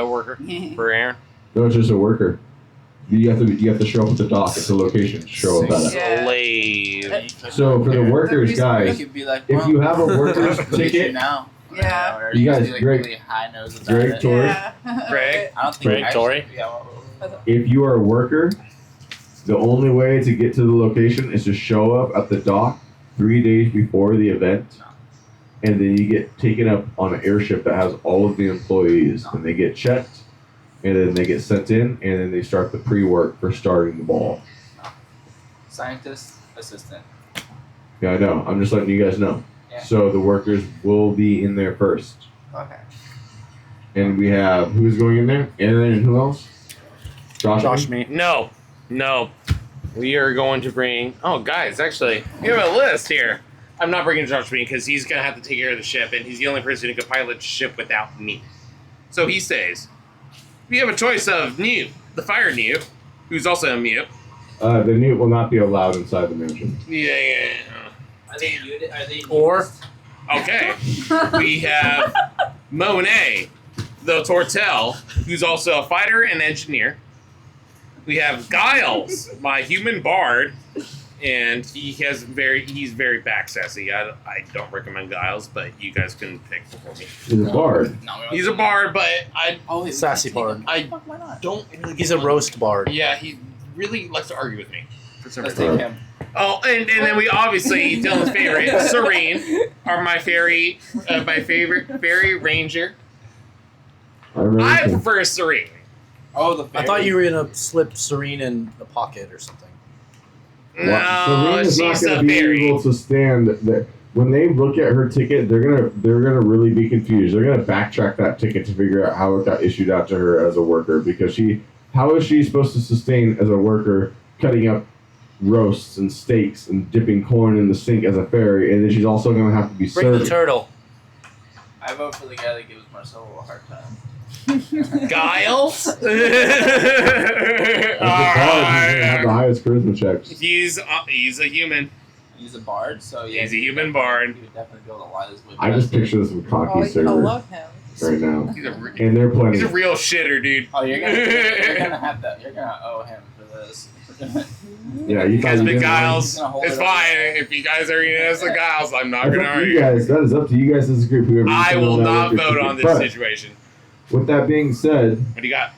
worker for Aaron? No, it's just a worker. You have to show up at the dock at the location to show up at it. Yeah. Slave. So for the workers, You guys, could be like, if you have a worker's ticket, now. Yeah. Or You guys, just be, like, Greg- really high nose about Greg, it. Tori, Yeah. Greg? I don't think Greg, actually- Tori? Yeah, if you are a worker, the only way to get to the location is to show up at the dock 3 days before the event, and then you get taken up on an airship that has all of the employees, and they get checked, and then they get sent in, and then they start the pre-work for starting the ball. scientist, assistant. Yeah, I know. I'm just letting you guys know. Yeah. So the workers will be in there first. Okay. And we have, who's going in there? Aaron and who else? Josh me. No. We are going to bring. Oh, guys, actually, we have a list here. I'm not bringing Josh me because he's gonna have to take care of the ship, and he's the only person who can pilot the ship without me. So he stays. We have a choice of Newt, the fire Newt, who's also a mute. The Newt will not be allowed inside the mansion. Yeah. Are they muted? Are they Or Okay. We have Monet, the Tortel, who's also a fighter and engineer. We have Giles, my human bard, and he's very back sassy. I don't recommend Giles, but you guys can pick for me. He's a bard. No, He's a bard, but I sassy bard. don't really. He's a roast bard. Yeah, he really likes to argue with me for some Let's reason. take him. Oh, and then we obviously Dylan's favorite, Serene, are my favorite fairy ranger. I prefer Serene. Oh, the I thought you were gonna slip Serene in the pocket or something. No, Serene is not she's going a to be fairy. able to stand that. When they look at her ticket, they're gonna really be confused. They're gonna backtrack that ticket to figure out how it got issued out to her as a worker because how is she supposed to sustain as a worker cutting up roasts and steaks and dipping corn in the sink as a fairy, and then she's also gonna have to be Bring the served. turtle. I vote for the guy that gives Marcelo a hard time. Giles? As the bard, he's gonna have the highest charisma checks. He's a human. He's a bard, so yeah. He's a human bard. He would definitely be able to lie this way. I just picture this with cocky Oh, I server love him. right now, He's and they're he's a playing. real shitter, dude. Oh, you're gonna have that. You're gonna owe him for this. Yeah, you Because guys big Giles, He's gonna hold it's it up. fine. If you guys are gonna ask the Giles, I'm not That's gonna up to argue. you guys. That is up to you guys as a group. Whoever you I send will on that not worker vote ticket. on this But situation. with that being said, What do you got?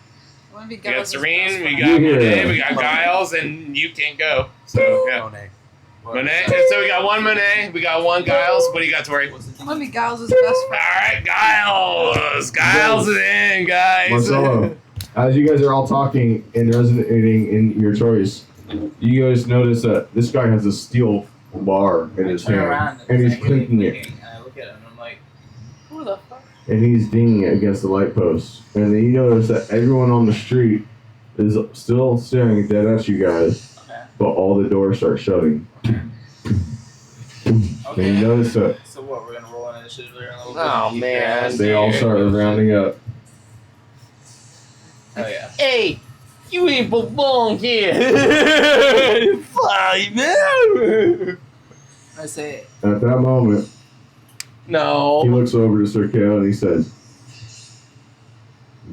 wanna be We got Giles' Serene, best we friend. got You hear Monet, him. we got Giles, and you can't go. So yeah. Monet. Monet. So we got one Monet, we got one Giles. What do you got, Tori? All I wanna be Giles' best friend. right, Giles. Giles is in, guys. Marcelo, as you guys are all talking and resonating in your choice, you guys notice that this guy has a steel bar in his Turn hand, around and he's it's like really clinking it, clicking, and I look at him and I'm like, Who the fuck? and he's dinging it against the light post. And then you notice that everyone on the street is still staring dead at you guys, okay. but all the doors start shutting. And Okay. you notice that So what, we're gonna roll an initiative there in a little bit? Oh, Keep man. your ass they all here. start rounding up. Oh yeah. Hey, you ain't belong here. Fly, man. I say, At that moment, he No. looks over to Sir Kale and he says,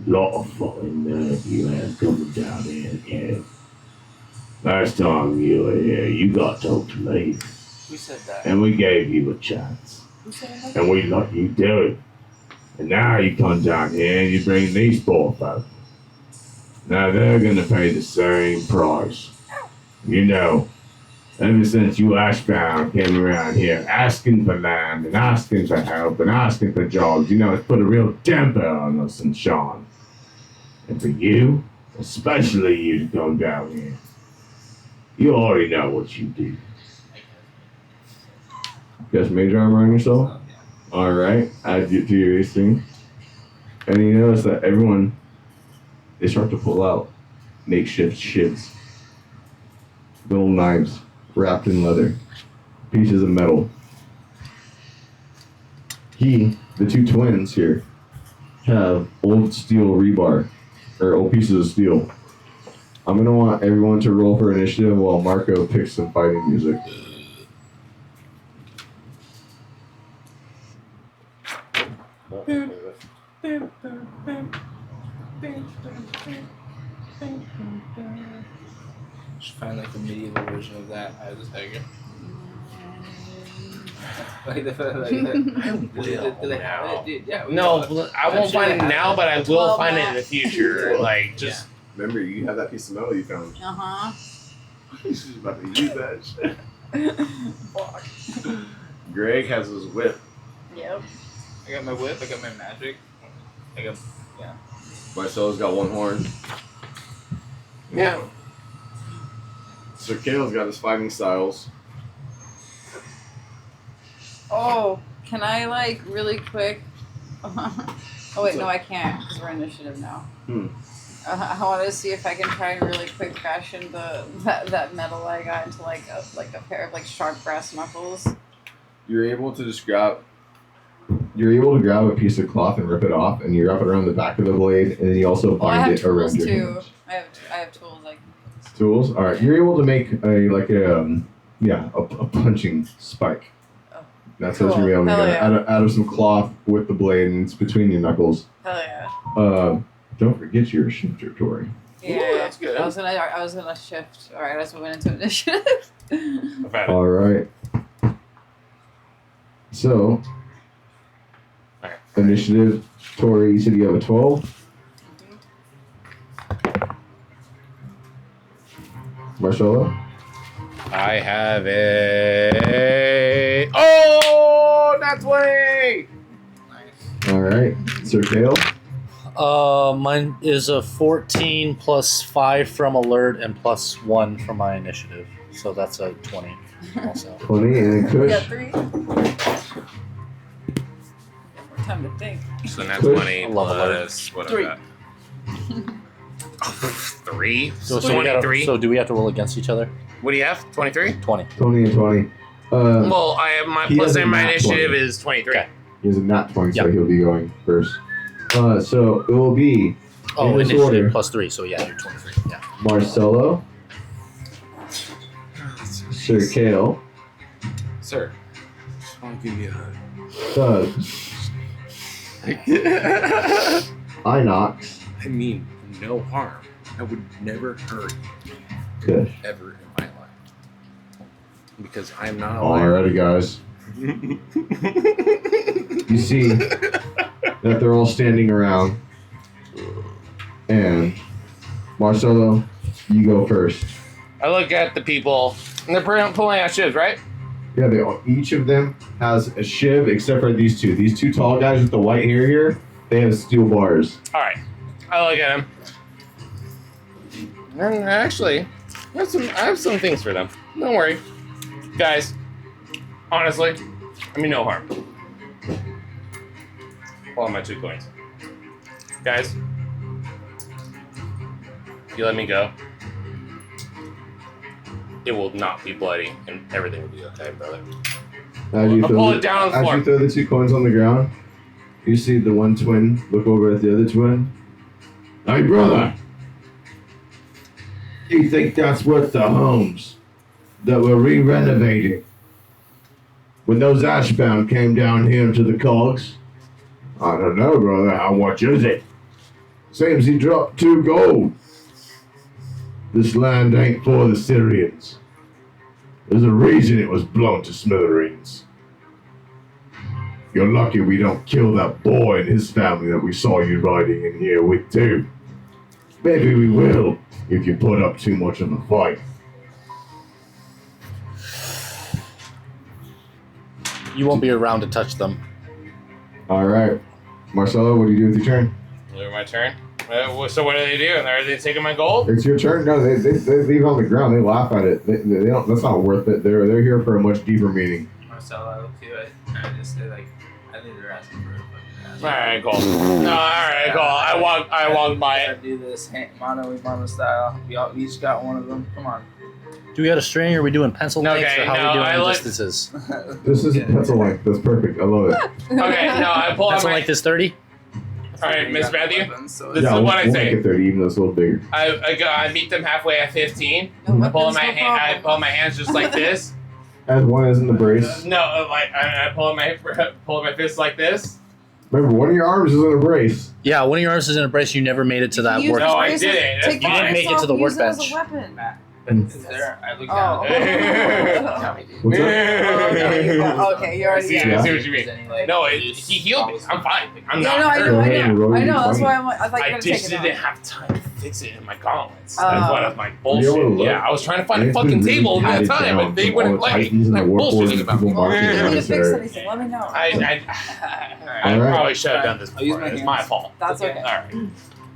"Lot of fucking nerve you have coming down here, kid. Last time you were here, you got told to leave, who said that? and we gave you a chance, Who said that? and we let you do it. And now you come down here and you bring these poor folk. Now they're gonna pay the same price. You know, ever since you Ashbound came around here asking for land and asking for help and asking for jobs, you know, it's put a real damper on us and Sharn. And for you, especially you to come down here, you already know what you do. Guess major armor on yourself? Oh, yeah. Alright, add it to your thing. And you notice that everyone, they start to pull out makeshift shivs. Little knives wrapped in leather. Pieces of metal. The two twins here, have old steel rebar. Or old pieces of steel. I'm gonna want everyone to roll for initiative while Marco picks some fighting music. Should find like the medieval version of that. I just tiger. Like the do they have it? Dude, yeah. we No, got it. I won't I'm sure find they it have now, but I will 12 find it in the max. future. Like, just Remember, you have that piece of metal you found. Uh-huh. She's about to use that shit. Fuck. Greg has his whip. Yep. I got my whip. I got my magic. I got Marcelo's got one horn. yeah. Sir Kale's got his fighting styles. Oh, can I like really quick? Oh wait, no, I can't because we're initiative now. I want to see if I can try and really quick fashion that metal I got into like a pair of like sharp brass knuckles. You're able to just grab. You're able to grab a piece of cloth and rip it off, and you wrap it around the back of the blade, and then you also Oh, I bind have it around tools your too. hands. I have tools like. Tools. All right, you're able to make a punching spike. Oh, That's what you're cool. able to Hell get yeah. out of some cloth with the blade, and it's between your knuckles. Hell yeah. Don't forget your shifter, Tori. Yeah, that's good. I was gonna shift. All right, let's move into initiative. I've had it. All right. So, Alright. initiative, Tori. You said you have a 12. Marcelo. I have a. Oh, not 20! All right. Sir Kale. Mine is a 14 plus 5 from alert and plus 1 from my initiative. So that's a 20 also. 20 and We Kush. got 3. More time to think. So not Push. 20 I love plus. What Three. I got? 3? So, So we gotta, 23? so do we have to roll against each other? What do you have? 23? 20. 20 and 20. Well, I have my He plus has a in my nat initiative 20. is 23. Okay. He has a nat 20, so Yep. he'll be going first. So it will be Oh, in this initiative order. plus 3. So yeah, you're 23. Yeah. Marcelo, Sir Kale, Sir. I'll give you a hug. Doug, Inox, I mean, no harm. I would never hurt Kush. ever in my life. Because I'm not a liar. Alrighty, guys. You see that they're all standing around, and Marcelo, you go first. I look at the people, and they're pulling out shivs, right? Yeah, each of them has a shiv except for these two. These two tall guys with the white hair here, they have steel bars. All right. I look at them. And actually, I have some things for them. Don't worry. Guys, honestly, I mean no harm. Pull out my 2 coins. Guys, if you let me go, it will not be bloody and everything will be okay, brother. I'll pull it down on the floor. As you throw the 2 coins on the ground, you see the one twin look over at the other twin. Hey, brother, you think that's worth the homes that we're re-renovating? When those Ashbound came down here to the Cogs? I don't know, brother. How much is it? Seems he dropped 2 gold. This land ain't for the Syrians. There's a reason it was blown to smithereens. You're lucky we don't kill that boy and his family that we saw you riding in here with too. Maybe we will, if you put up too much of a fight. You won't be around to touch them. Alright. Marcelo, what do you do with your turn? My turn. So what do they do? Are they taking my gold? It's your turn. No, they leave it on the ground. They laugh at it. They don't. That's not worth it. They're here for a much deeper meaning. Marcelo, I look to it. I just say like, I think they're asking for a fucking ass. All right, cool. No, all right, cool. I walk by it. Do this mano style. We each got one of them. Come on. Do we got a string? Or are we doing pencil lengths? Okay, or how are we I doing like- distances? This is pencil length. That's perfect. I love it. Okay, no, I pull out Pencil my. length is 30? All right, Miss Matthew. This Yeah, is what I we'll say. make it 30, even though it's a little bigger. I meet them halfway at 15. No I pull weapons, my no hand. I problem. pull my hands just like this. As one is in the brace. No, like I pull my fist like this. Remember, one of your arms is in a brace. Yeah, one of your arms is in a brace. You never made it to that Use work. No, I braces, didn't. That's Take the fine. You didn't make it brace to the off, use it as workbench. a weapon. Is there? I look Oh. down. Tell me, dude. What's up? Okay, you already See, got I it. see what you mean. No, he healed me. I'm fine. I'm Yeah, not no, I hurt. know, Go I ahead and know. roll I your know, that's 20. why I thought you were I going to take just it didn't out. have time to fix it in my gauntlets. Oh. That's what was my You bullshit. know what, Yeah, I was trying to find And a it's fucking been really table in that patted time, down and they from wouldn't all the let me. Titans and They're the workforce bullshitting and about me. people marching If you need to fix around. anything, let me know. I Alright. probably should have done this I'll use before. my It's hands. my fault. That's okay. All right.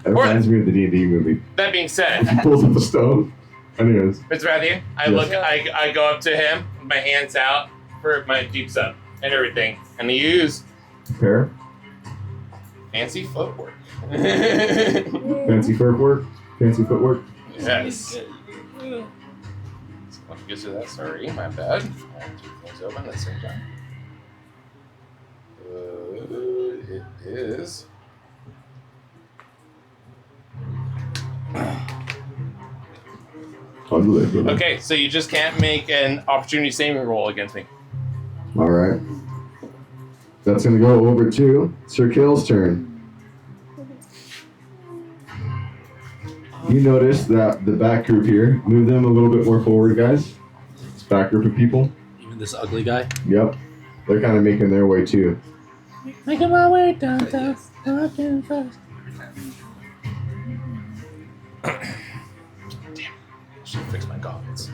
That reminds me of the D&D movie. That being said, He pulls up a stone. Anyways. Mr. Matthew, I go up to him, with my hands out for my deep sub and everything, and I use Pair. fancy footwork. Fancy footwork. Fancy footwork. Yes. Let's get to that. Sorry, my bad. I have two things open at the same time. It is. Unbelievable. Okay, so you just can't make an opportunity saving roll against me. All right. That's going to go over to Sir Kale's turn. You notice that the back group here, move them a little bit more forward, guys. This back group of people. Even this ugly guy. Yep. They're kind of making their way too. Making my way down, walking fast. Should fix my gauntlets.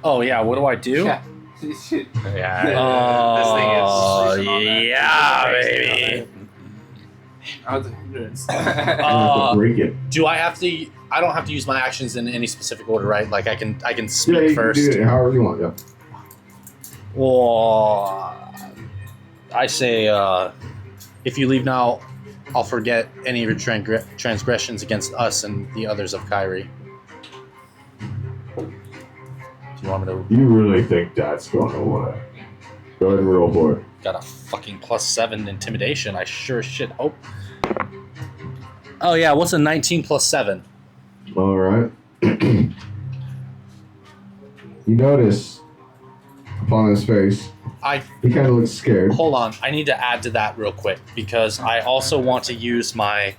Oh yeah, what do I do? Yeah. You should. Yeah. Oh this thing is. yeah, baby. I'll do hundreds. You have to break it. Do I have to? I don't have to use my actions in any specific order, right? Like I can speak Yeah, you first. can do it however you want. Yeah. Well, I say, if you leave now, I'll forget any of your transgressions against us and the others of Kyrie. Do you want me to? You really think that's going to work? Go ahead and roll for it. Got a fucking +7 intimidation. I sure as shit hope. Oh yeah, what's a 19 + 7? All right. You notice upon his face, he kind of looks scared. Hold on, I need to add to that real quick because I also want to use my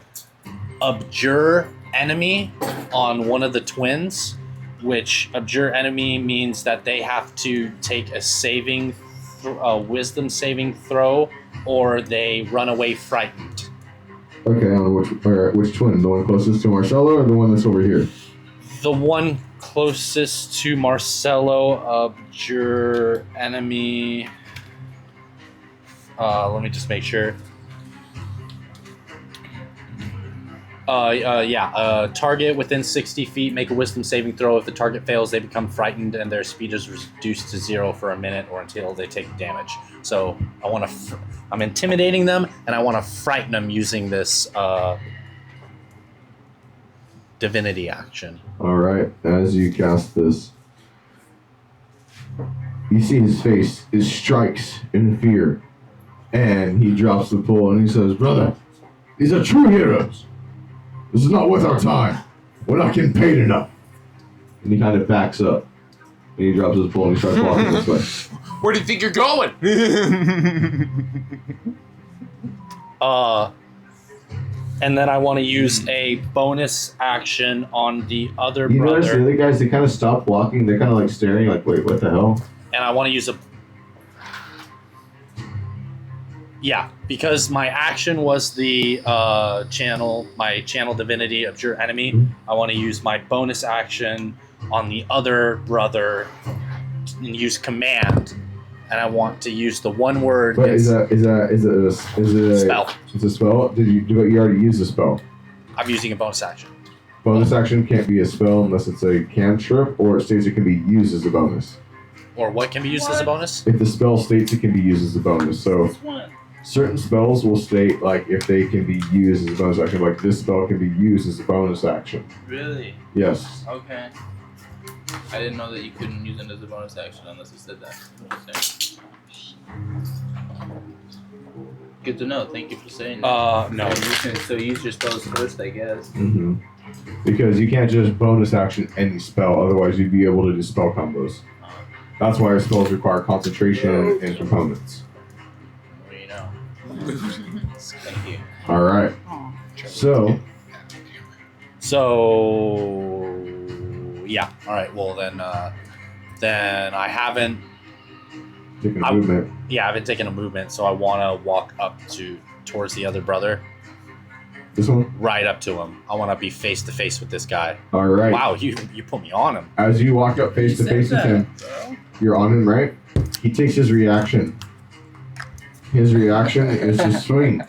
abjure enemy on one of the twins, which abjure enemy means that they have to take a wisdom saving throw or they run away frightened. Okay, I don't know which twin? The one closest to Marcelo or the one that's over here? The one closest to Marcelo, your enemy. Let me just make sure. Target within 60 feet, make a wisdom saving throw. If the target fails, they become frightened and their speed is reduced to 0 for a minute or until they take damage. So I'm intimidating them and I want to frighten them using this divinity action. Alright, as you cast this, you see his face, it strikes in fear. And he drops the pole and he says, "Brother, these are true heroes. This is not worth our time. We're not getting paid enough." And he kind of backs up. And he drops his pole and he starts walking this way. Where do you think you're going? And then I want to use a bonus action on the other You brother. notice the other guys, they kind of stop walking. They're kind of like staring, like, wait, what the hell? And I want to use a... Yeah, because my action was the channel divinity of your enemy. Mm-hmm. I want to use my bonus action on the other brother and use command. And I want to use the one word. But is it a spell? It's a spell? You already used a spell? I'm using a bonus action. Bonus action can't be a spell unless it's a cantrip or it states it can be used as a bonus. Or what can be used as a bonus? If the spell states it can be used as a bonus. So certain spells will state like if they can be used as a bonus action, like this spell can be used as a bonus action. Really? Yes. Okay. I didn't know that you couldn't use it as a bonus action unless it said that. Interesting. Good to know. Thank you for saying that. No. You can still use your spells first, I guess. Mm-hmm. Because you can't just bonus action any spell, otherwise you'd be able to do spell combos. That's why our spells require concentration and components. Well, you know. Thank you. Alright. So Yeah. All right. Well, then I haven't. taking a movement. Yeah, I haven't taken a movement, so I want to walk up towards the other brother. This one? Right up to him. I want to be face to face with this guy. Alright. Wow, you put me on him. As you walk up face to face with him, you're on him, right? He takes his reaction. His reaction is to swing.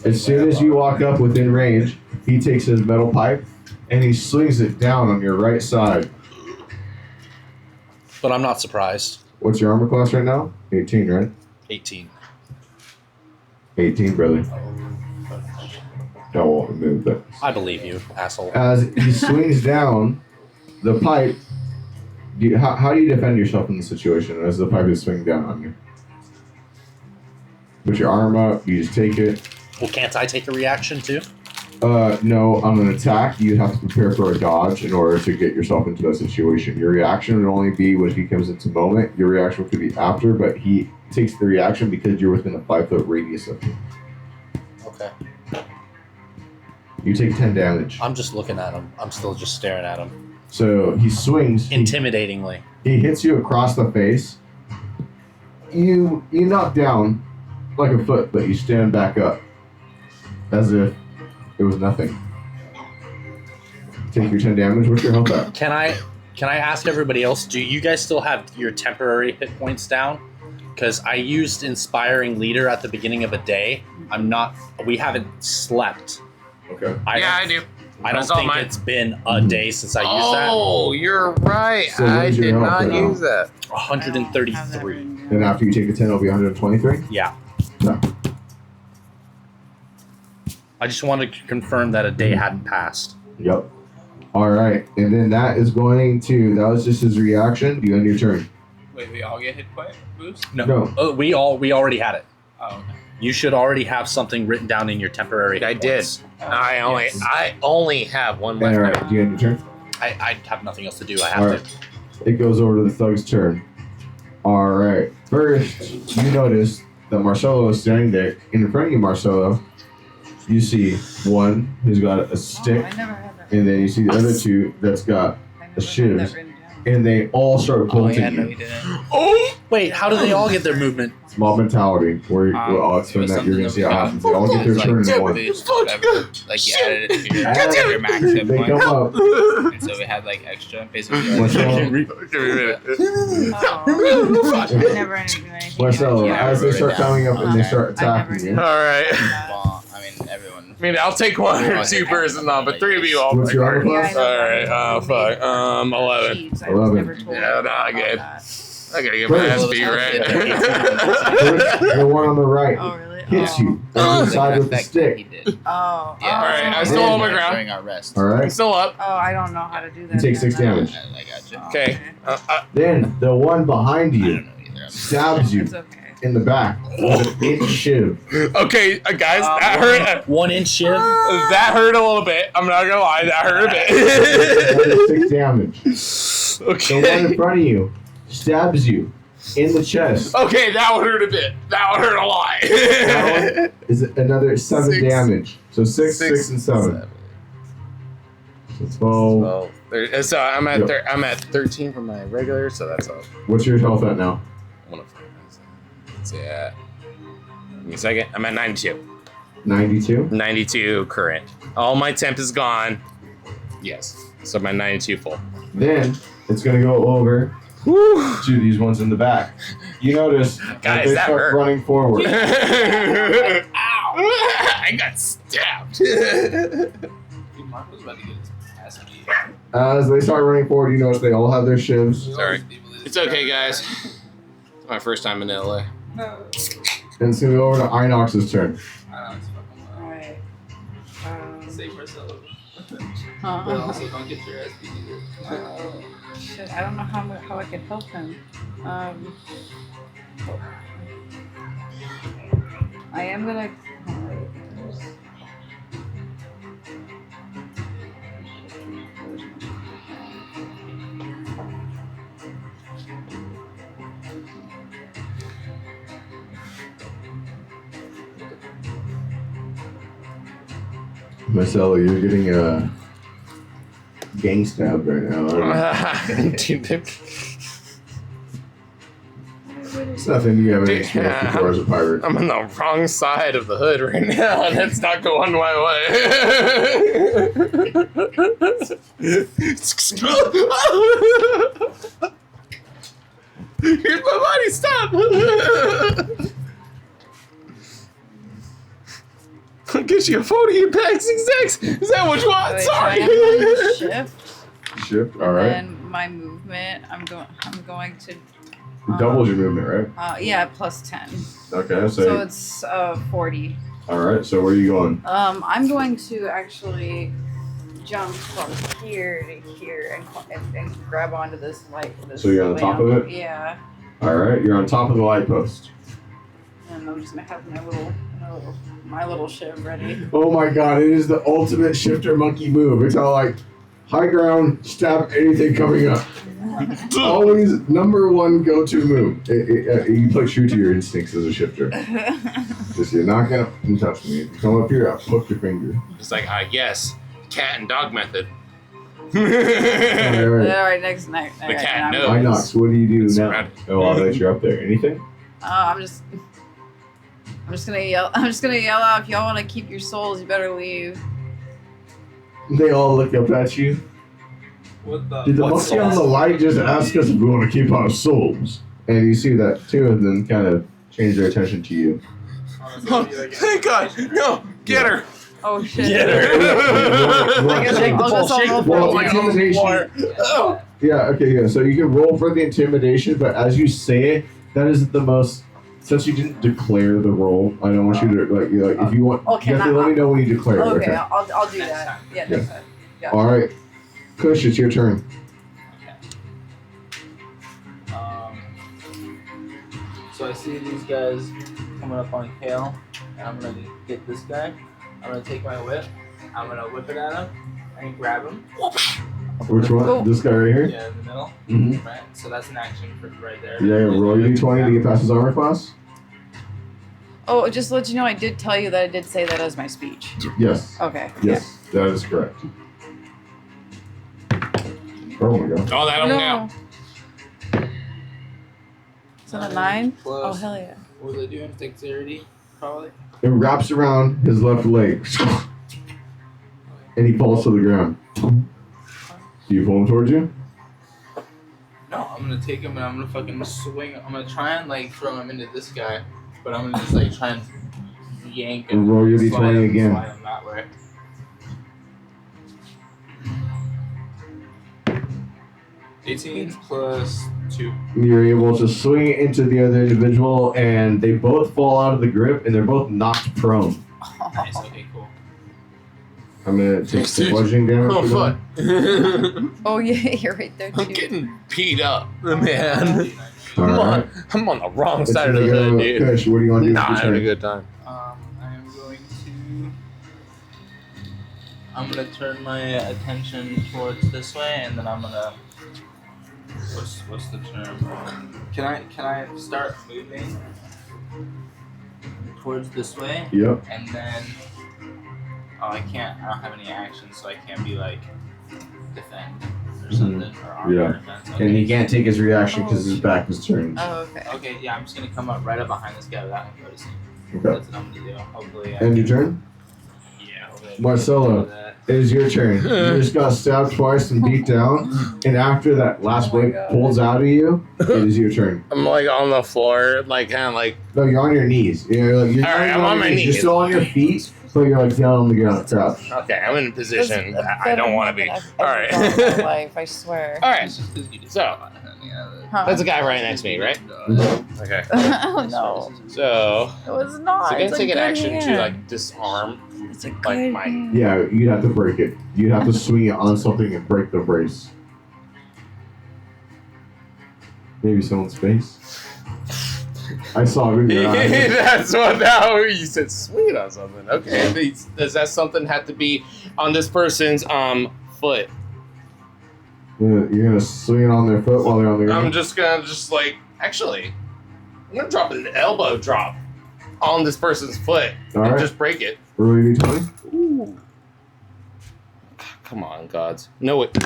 As soon as you walk up within range, he takes his metal pipe and he swings it down on your right side. But I'm not surprised. What's your armor class right now? 18, right? 18. 18, brother. No, move that. I believe you, asshole. As he swings down the pipe, how do you defend yourself in the situation as the pipe is swinging down on you? Put your arm up, you just take it. Well, can't I take a reaction too? No, on an attack, you have to prepare for a dodge in order to get yourself into that situation. Your reaction would only be when he comes into moment. Your reaction could be after, but he takes the reaction because you're within a 5-foot radius of him. Okay. You take 10 damage. I'm just looking at him. I'm still just staring at him. So he swings. Intimidatingly. He hits you across the face. You knock down like a foot, but you stand back up as if it was nothing. Take your 10 damage. What's your health at? Can I ask everybody else, do you guys still have your temporary hit points down? Because I used Inspiring Leader at the beginning of a day. We haven't slept. Okay. I do. I don't That's all think mine. it's been a day since I used that. Oh, you're right. So I where's your did health not now? use that. 133. Then after you take the 10, it'll be 123? Yeah. No. I just wanted to confirm that a day hadn't passed. Yep. Alright. And then that was just his reaction. You end your turn. Wait, we all get hit point boost? No. Oh, we already had it. Oh, okay. You should already have something written down in your temporary hit I did. points. I only have one left. Alright, do you end your turn? I have nothing else to do. I have Alright. It goes over to the thug's turn. Alright. First, you notice that Marcelo is standing there. In front of you, Marcelo, you see one who's got a stick, I never had that. and then you see the other two that's got I never a shiv, had that written down. and they all start Oh, bolting yeah, no, you. you didn't. Oh Wait, how do they all get their movement? It's mob mentality. Where I'll explain that. You're gonna see how it happens. They all get their turn in one. Boost, whatever. Like you added it to your max hit They come points. up. And so we had like extra, basically. Marcelo, I never ended up doing anything. Marcelo, Yeah, as they start yeah. coming up and they Okay. start I never attacking you. All right. Well, I mean, everyone. I mean, I'll take one or two persons on, but 3 of you all. What's your armor Yeah, I class? know. All right. Fuck. 11. Jeez, I was 11. never told Yeah, about good. that. I gotta get my First. ass beat, right? First, the one on the right Oh, really? hits you on the side with the He stick. did. Oh. Yeah. Alright, I oh. still hold my ground. During our rest. All I'm right. still up. Oh, I don't know how to do that. You take 6 then. damage. I got you. Okay. Then the one behind I you don't know either. stabs you It's okay. in the back with an inch shiv. Okay, guys, that hurt. 1 inch shiv. That hurt a little bit. I'm not gonna lie, that hurt a That bit. is 6 damage. The one Okay. in front of you stabs you in the chest. Okay, that one hurt a bit. That one hurt a lot. That one is another 7 Six. damage. So 6, and 7. So 12. So I'm at Yep. I'm at 13 for my regular, so that's all. What's your health at now? Let's see. Give me a second. I'm at 92. 92. 92 current. All my temp is gone. Yes. So my 92 full. Then it's gonna go over Woo. to these ones in the back. You notice that Guys, they that start hurt. running forward. Ow! I got stabbed. Marco's about to get his ass beat. As they start running forward, you notice they all have their shivs. Sorry. It's okay, guys. It's my first time in LA. And it's gonna go over to Inox's turn. Alright. Save Marcelo. But Huh? also don't get your ass beat either. Shit, I don't know how I can help him. I am gonna. Marcelo, you're getting gang stabbed right now. It's nothing you haven't experienced before as a pirate. I'm on the wrong side of the hood right now, and it's not going my way. Here's my body, stop! I'll get you a photo of your bags exacts. Is that what you want? Wait, so I Sorry. am going to shift. Shift, alright. And my movement, I'm going to. You doubled your movement, right? Yeah, plus 10. Okay, So so it's 40. alright, so where are you going? I'm going to actually jump from here to here and grab onto this light. This So you're on the top of lamp. it? Yeah. Alright, you're on top of the light post. And I'm just gonna have my little shiv ready. Oh my god, it is the ultimate shifter monkey move. It's all like high ground, stab anything coming up. Always number one go-to move. You play true to your instincts as a shifter. Just you're not gonna touch me. If you come up here, I'll poke your finger. It's like, yes, cat and dog method. Alright. Alright, next night. The cat knows. Inox, what do you do It's now? rad. Oh, I'll let you up there. Anything? I'm just gonna yell. I'm just gonna yell out. If y'all want to keep your souls, you better leave. They all look up at you. What the? Did the monkey on the light just ask us if we want to keep our souls? And you see that two of them kind of change their attention to you. Oh, thank God. No, get her. Oh shit. Get her. I guess Shake the I'll ball, just shake the all ball. roll Well, for it. intimidation. Oh. Yeah, okay, yeah. So you can roll for the intimidation, but as you say it, that isn't the most. Since you didn't declare the roll, I don't want you to like if you want. Okay, you have to let me know when you declare it. Okay, Okay. I'll do that. Yeah, next time. Yeah. All right, Kush, it's your turn. So I see these guys coming up on Kale, and I'm gonna get this guy. I'm gonna take my whip. I'm gonna whip it at him and grab him. Which one? Oh. This guy right here. Yeah, in the middle. Mm-hmm. Right. So that's an action for right there. Yeah, roll your d20 to get past his armor class. Oh, just to let you know, I did tell you that I did say that as my speech. Yes. Okay. Yes, that is correct. Oh my god. Oh, that'll count. So Is that a 9? Plus, Oh, hell yeah. what was I doing? Dexterity, probably. It wraps around his left leg, and he falls to the ground. Do you pull him towards you? No, I'm gonna take him and I'm gonna fucking swing. I'm gonna try and like throw him into this guy, but I'm gonna just like try and yank him. Roll your slide d20 him, again. Slide him that way. 18 plus 2. You're able to swing it into the other individual, and they both fall out of the grip, and they're both knocked prone. Nice. Okay, cool. I'm gonna take some bludgeoning damage. Oh, for fuck. them. Oh, yeah, you're right there, too. I'm getting beat up, man. All right. I'm on the wrong It's side of the gonna hood, go- dude. Kush, what do you want to do? Nah, with your having a turn? good time. I am going to. I'm gonna turn my attention towards this way, and then I'm gonna. What's the term? Can I start moving towards this way? Yep. And then. Oh, I can't. I don't have any actions, so I can't be like defend or something or armor Yeah. defense. And he Okay. can't take his reaction because his back was turned. Oh, okay. Okay, yeah, I'm just gonna come up right up behind this guy without him noticing. Okay. That's what I'm gonna do. Hopefully. And your turn? Yeah. Hopefully I can Marcelo. do that. It is your turn. You just got stabbed twice and beat down, and after that last Oh my blade God. pulls out of you, it is your turn. I'm like on the floor, like kind of like. No, you're on your knees. You're like, you're All right, not I'm on my your knees. You're still on your feet, but you're like down on the ground, crouched. Okay, I'm in a position That's that I don't want to be. I've All ever done in my right. life, I swear. All right. It's just 'cause you just So yeah, Huh. that's a guy right next to me, right? Okay. Oh, no. So. It was not. So I'm It's gonna a take an good action hand. to like disarm. It's a like, good my- hand. Yeah, you'd have to break it. You'd have to swing it on something and break the brace. Maybe someone's face. I saw it in your eyes. That's what now you said. Sweet on something. Okay. Does that something have to be on this person's foot? You're gonna swing it on their foot while they're on the ground. I'm just gonna like actually, I'm gonna drop an elbow drop on this person's foot All and right. just break it. Roll your d20. Ooh. Come on, gods. No it.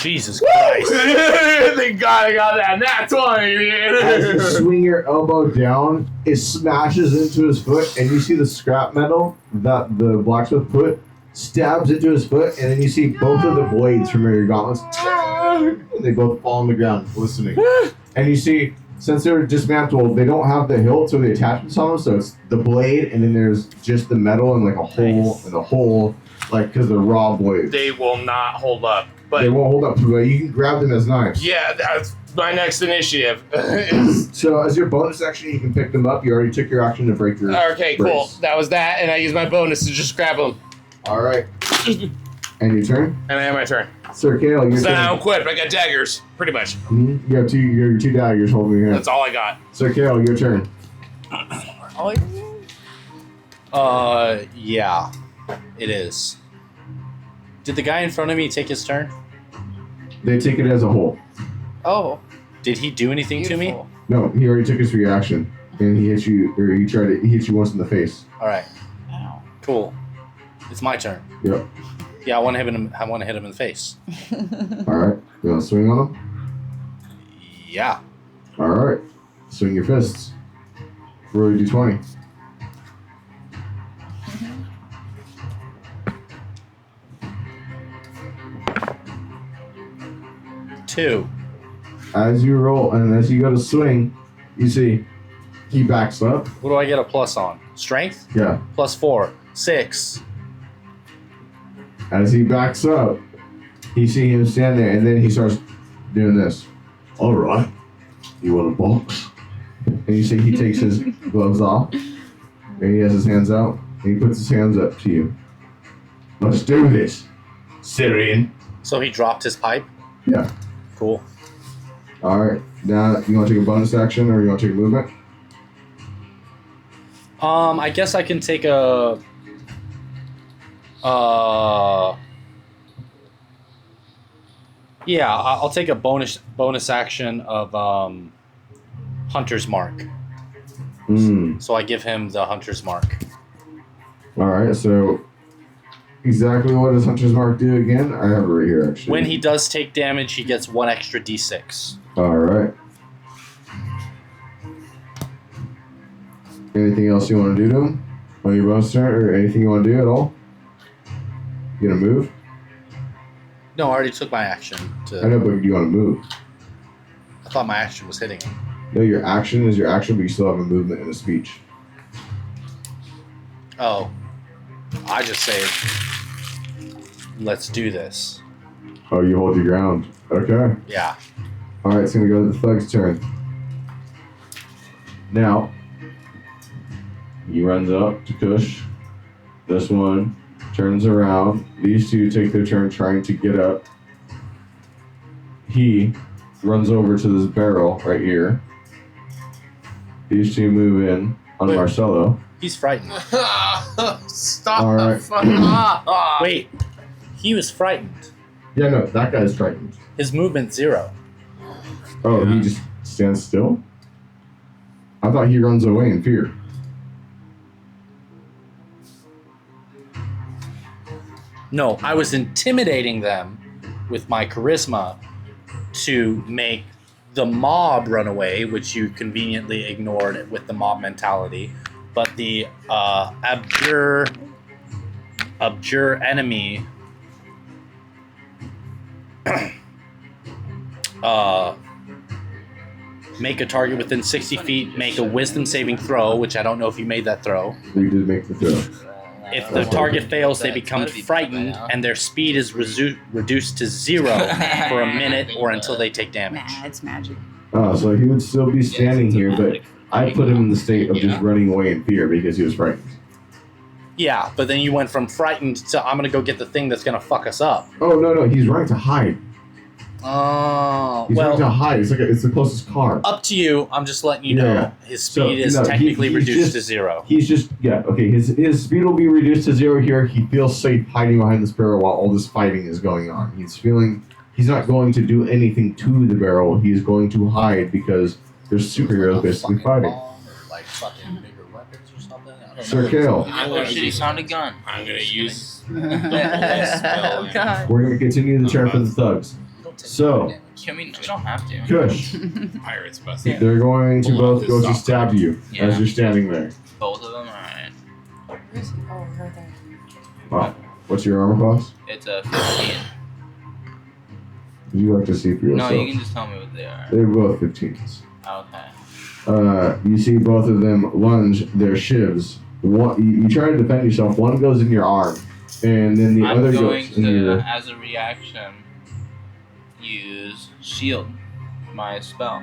Jesus Christ. Thank God I got that. That's As you 20. swing your elbow down, it smashes into his foot, and you see the scrap metal that the blacksmith put stabs into his foot, and then you see both of the blades from your gauntlets. They both fall on the ground, glistening. And you see, since they're dismantled, they don't have the hilts or the attachments on them, so it's the blade, and then there's just the metal and like a hole and a hole, like because they're raw blades. They will not hold up. They But won't hold up, but you can grab them as knives. yeah, that's my next initiative. is- So as your bonus action, you can pick them up. You already took your action to break your. okay, cool. brace. That was that, and I used my bonus to just grab them. All right. And your turn, And I have my turn. Sir Kale. Your So now I'm turn. equipped. I got daggers, pretty much. Mhm. You have your two daggers holding your hand. That's all I got. Sir Kale, your turn. Oh, Yeah, it is. Did the guy in front of me take his turn? They take it as a whole. oh, Did he do anything to me? beautiful. No, he already took his reaction, and he hit you, or he hit you once in the face. All right, Ow. cool. It's my turn. Yep. Yeah, I want to hit him. I want to hit him in the face. All right. You want to swing on him? Yeah. All right. Swing your fists. Roll your d20. Two. As you roll and as you go to swing, you see he backs up. What do I get a plus on? Strength? Yeah. Plus 4. 6. As he backs up, you see him stand there, and then he starts doing this. All right. You want a box? And you see he takes his gloves off, and he has his hands out, and he puts his hands up to you. Let's do this, Syrian. So he dropped his pipe? Yeah. Cool. All right. Now, you want to take a bonus action, or you want to take a movement? I guess I can take a... Yeah, I'll take a bonus action of Hunter's Mark. Hmm. So I give him the Hunter's Mark. All right. So exactly what does Hunter's Mark do again? I have it right here, actually. When he does take damage, he gets 1 extra d6. All right. Anything else you want to do to him on your bonus turn, or anything you want to do at all? You gonna move? No, I already took my action. I know, but you want to move? I thought my action was hitting him. No, your action is your action, but you still have a movement and a speech. Oh. I just say, let's do this. Oh, you hold your ground. Okay. Yeah. All right, it's gonna go to the thug's turn. Now, he runs up to Kush. This one turns around. These two take their turn trying to get up. He runs over to this barrel right here. These two move in on Wait. Marcelo. He's frightened. Stop. All right. Wait. He was frightened. Yeah, no, that guy's frightened. His movement's 0. Oh, he just stands still? I thought he runs away in fear. No, I was intimidating them with my charisma to make the mob run away, which you conveniently ignored with the mob mentality. But the abjure enemy make a target within 60 feet, make a wisdom saving throw, which I don't know if you made that throw. We did make the throw. If the target fails, they become frightened, and their speed is reduced to 0 for a minute or until they take damage. Nah, it's magic. Oh, so he would still be standing here, but I put him in the state of just running away in fear because he was frightened. Yeah, but then you went from frightened to I'm gonna go get the thing that's gonna fuck us up. Oh, no, he's running to hide. Oh, He's running to well, hide. It's the closest car. up to you. I'm just letting you know Yeah. his speed is no, technically he's reduced just- to 0. He's just, okay, his speed will be reduced to 0 here. He feels safe hiding behind this barrel while all this fighting is going on. He's not going to do anything to the barrel. He's going to hide because there's superheroes basically fighting. Like fucking bigger weapons or something. I don't know. Sir Kale, Oh shit, he found a gun. I'm gonna use Oh, God. we're going to continue the turn for the thugs. Don't take So- damage. Can we don't have to. Kush, pirates bust. they're going to Pull out both his go to sock. stab you Yeah. as you're standing there. Both of them, alright. Where is he? Oh, right there. Wow. What's your armor class? It's a 15. Would you like to see for No, yourself? you can just tell me what they are. They're both 15s. Okay. You see both of them lunge their shivs. You try to defend yourself. One goes in your arm, and then the I'm other going goes in to, your. as a reaction, use shield, my spell.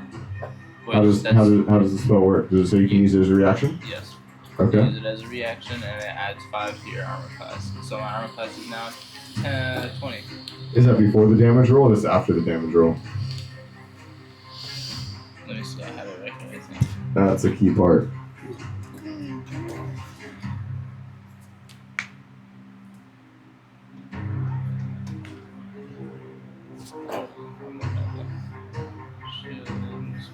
Which How does the spell work? Does it say you can use it as a reaction? Yes. Okay. Use it as a reaction, and it adds 5 to your armor class. So my armor class is now 20. Is that before the damage roll, or is it after the damage roll? Let me see. I have it right here. I think. That's a key part. Oh, I'm looking at them. Shields.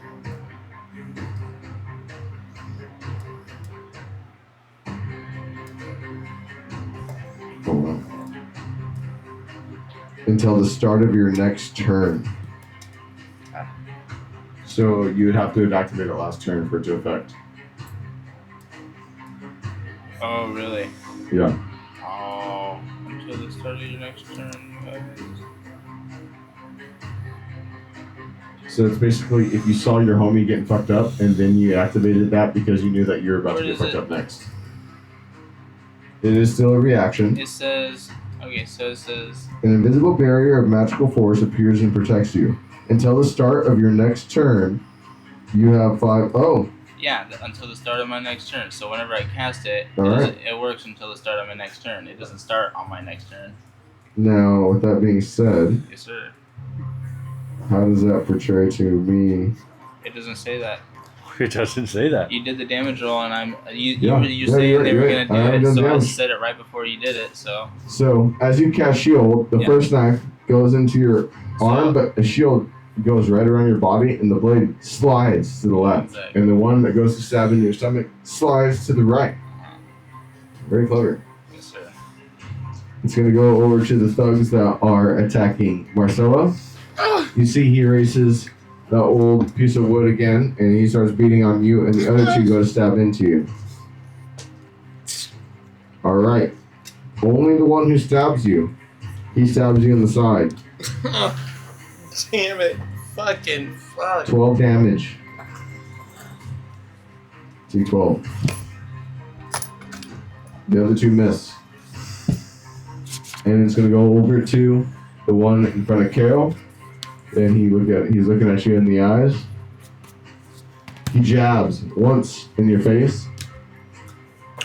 Hold on. Until the start of your next turn. So you would have to activate it last turn for it to affect. Oh, really? Yeah. Oh, until the start of your next turn. So it's basically if you saw your homie getting fucked up and then you activated that because you knew that you were about Where to get does fucked it- up next. It is still a reaction. It says. Okay, so it says. An invisible barrier of magical force appears and protects you. Until the start of your next turn, you have 5. Oh, Yeah, until the start of my next turn. So whenever I cast it, Alright. it works until the start of my next turn. It doesn't start on my next turn. now with that being said, Yes, sir. how does that portray to me? It doesn't say that. It doesn't say that. You did the damage roll, and you're Yeah, saying you're they were right. gonna I do haven't it. done So I damage. said it right before you did it. So So as you cast shield, the Yeah. first knife goes into your arm, but the shield goes right around your body, and the blade slides to the left, Exactly. and the one that goes to stab in your stomach slides to the right. Very clever. yes, sir. It's going to go over to the thugs that are attacking Marcella. You see he races the old piece of wood again, and he starts beating on you, and the other two go to stab into you. Alright. Only the one who stabs you. He stabs you in the side. Damn it. Fucking fuck. 12 damage. D12. The other two miss. And it's gonna go over to the one in front of Carol. And he's looking at you in the eyes. He jabs once in your face.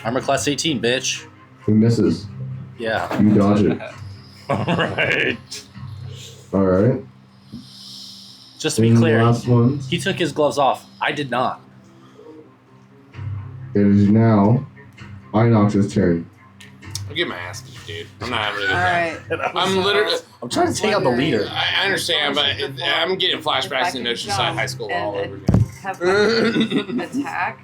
Armor class 18, bitch. He misses. Yeah. You dodge it. Alright. Alright. Just to be And the clear, last one. he took his gloves off. I did not. It is now Inox's turn. I'll get my ass beat, dude. I'm not having a good All time. right. I'm literally. I'm trying to take out the leader. I understand, but I'm getting flashbacks in Oceanside High School all over again. Have them attack,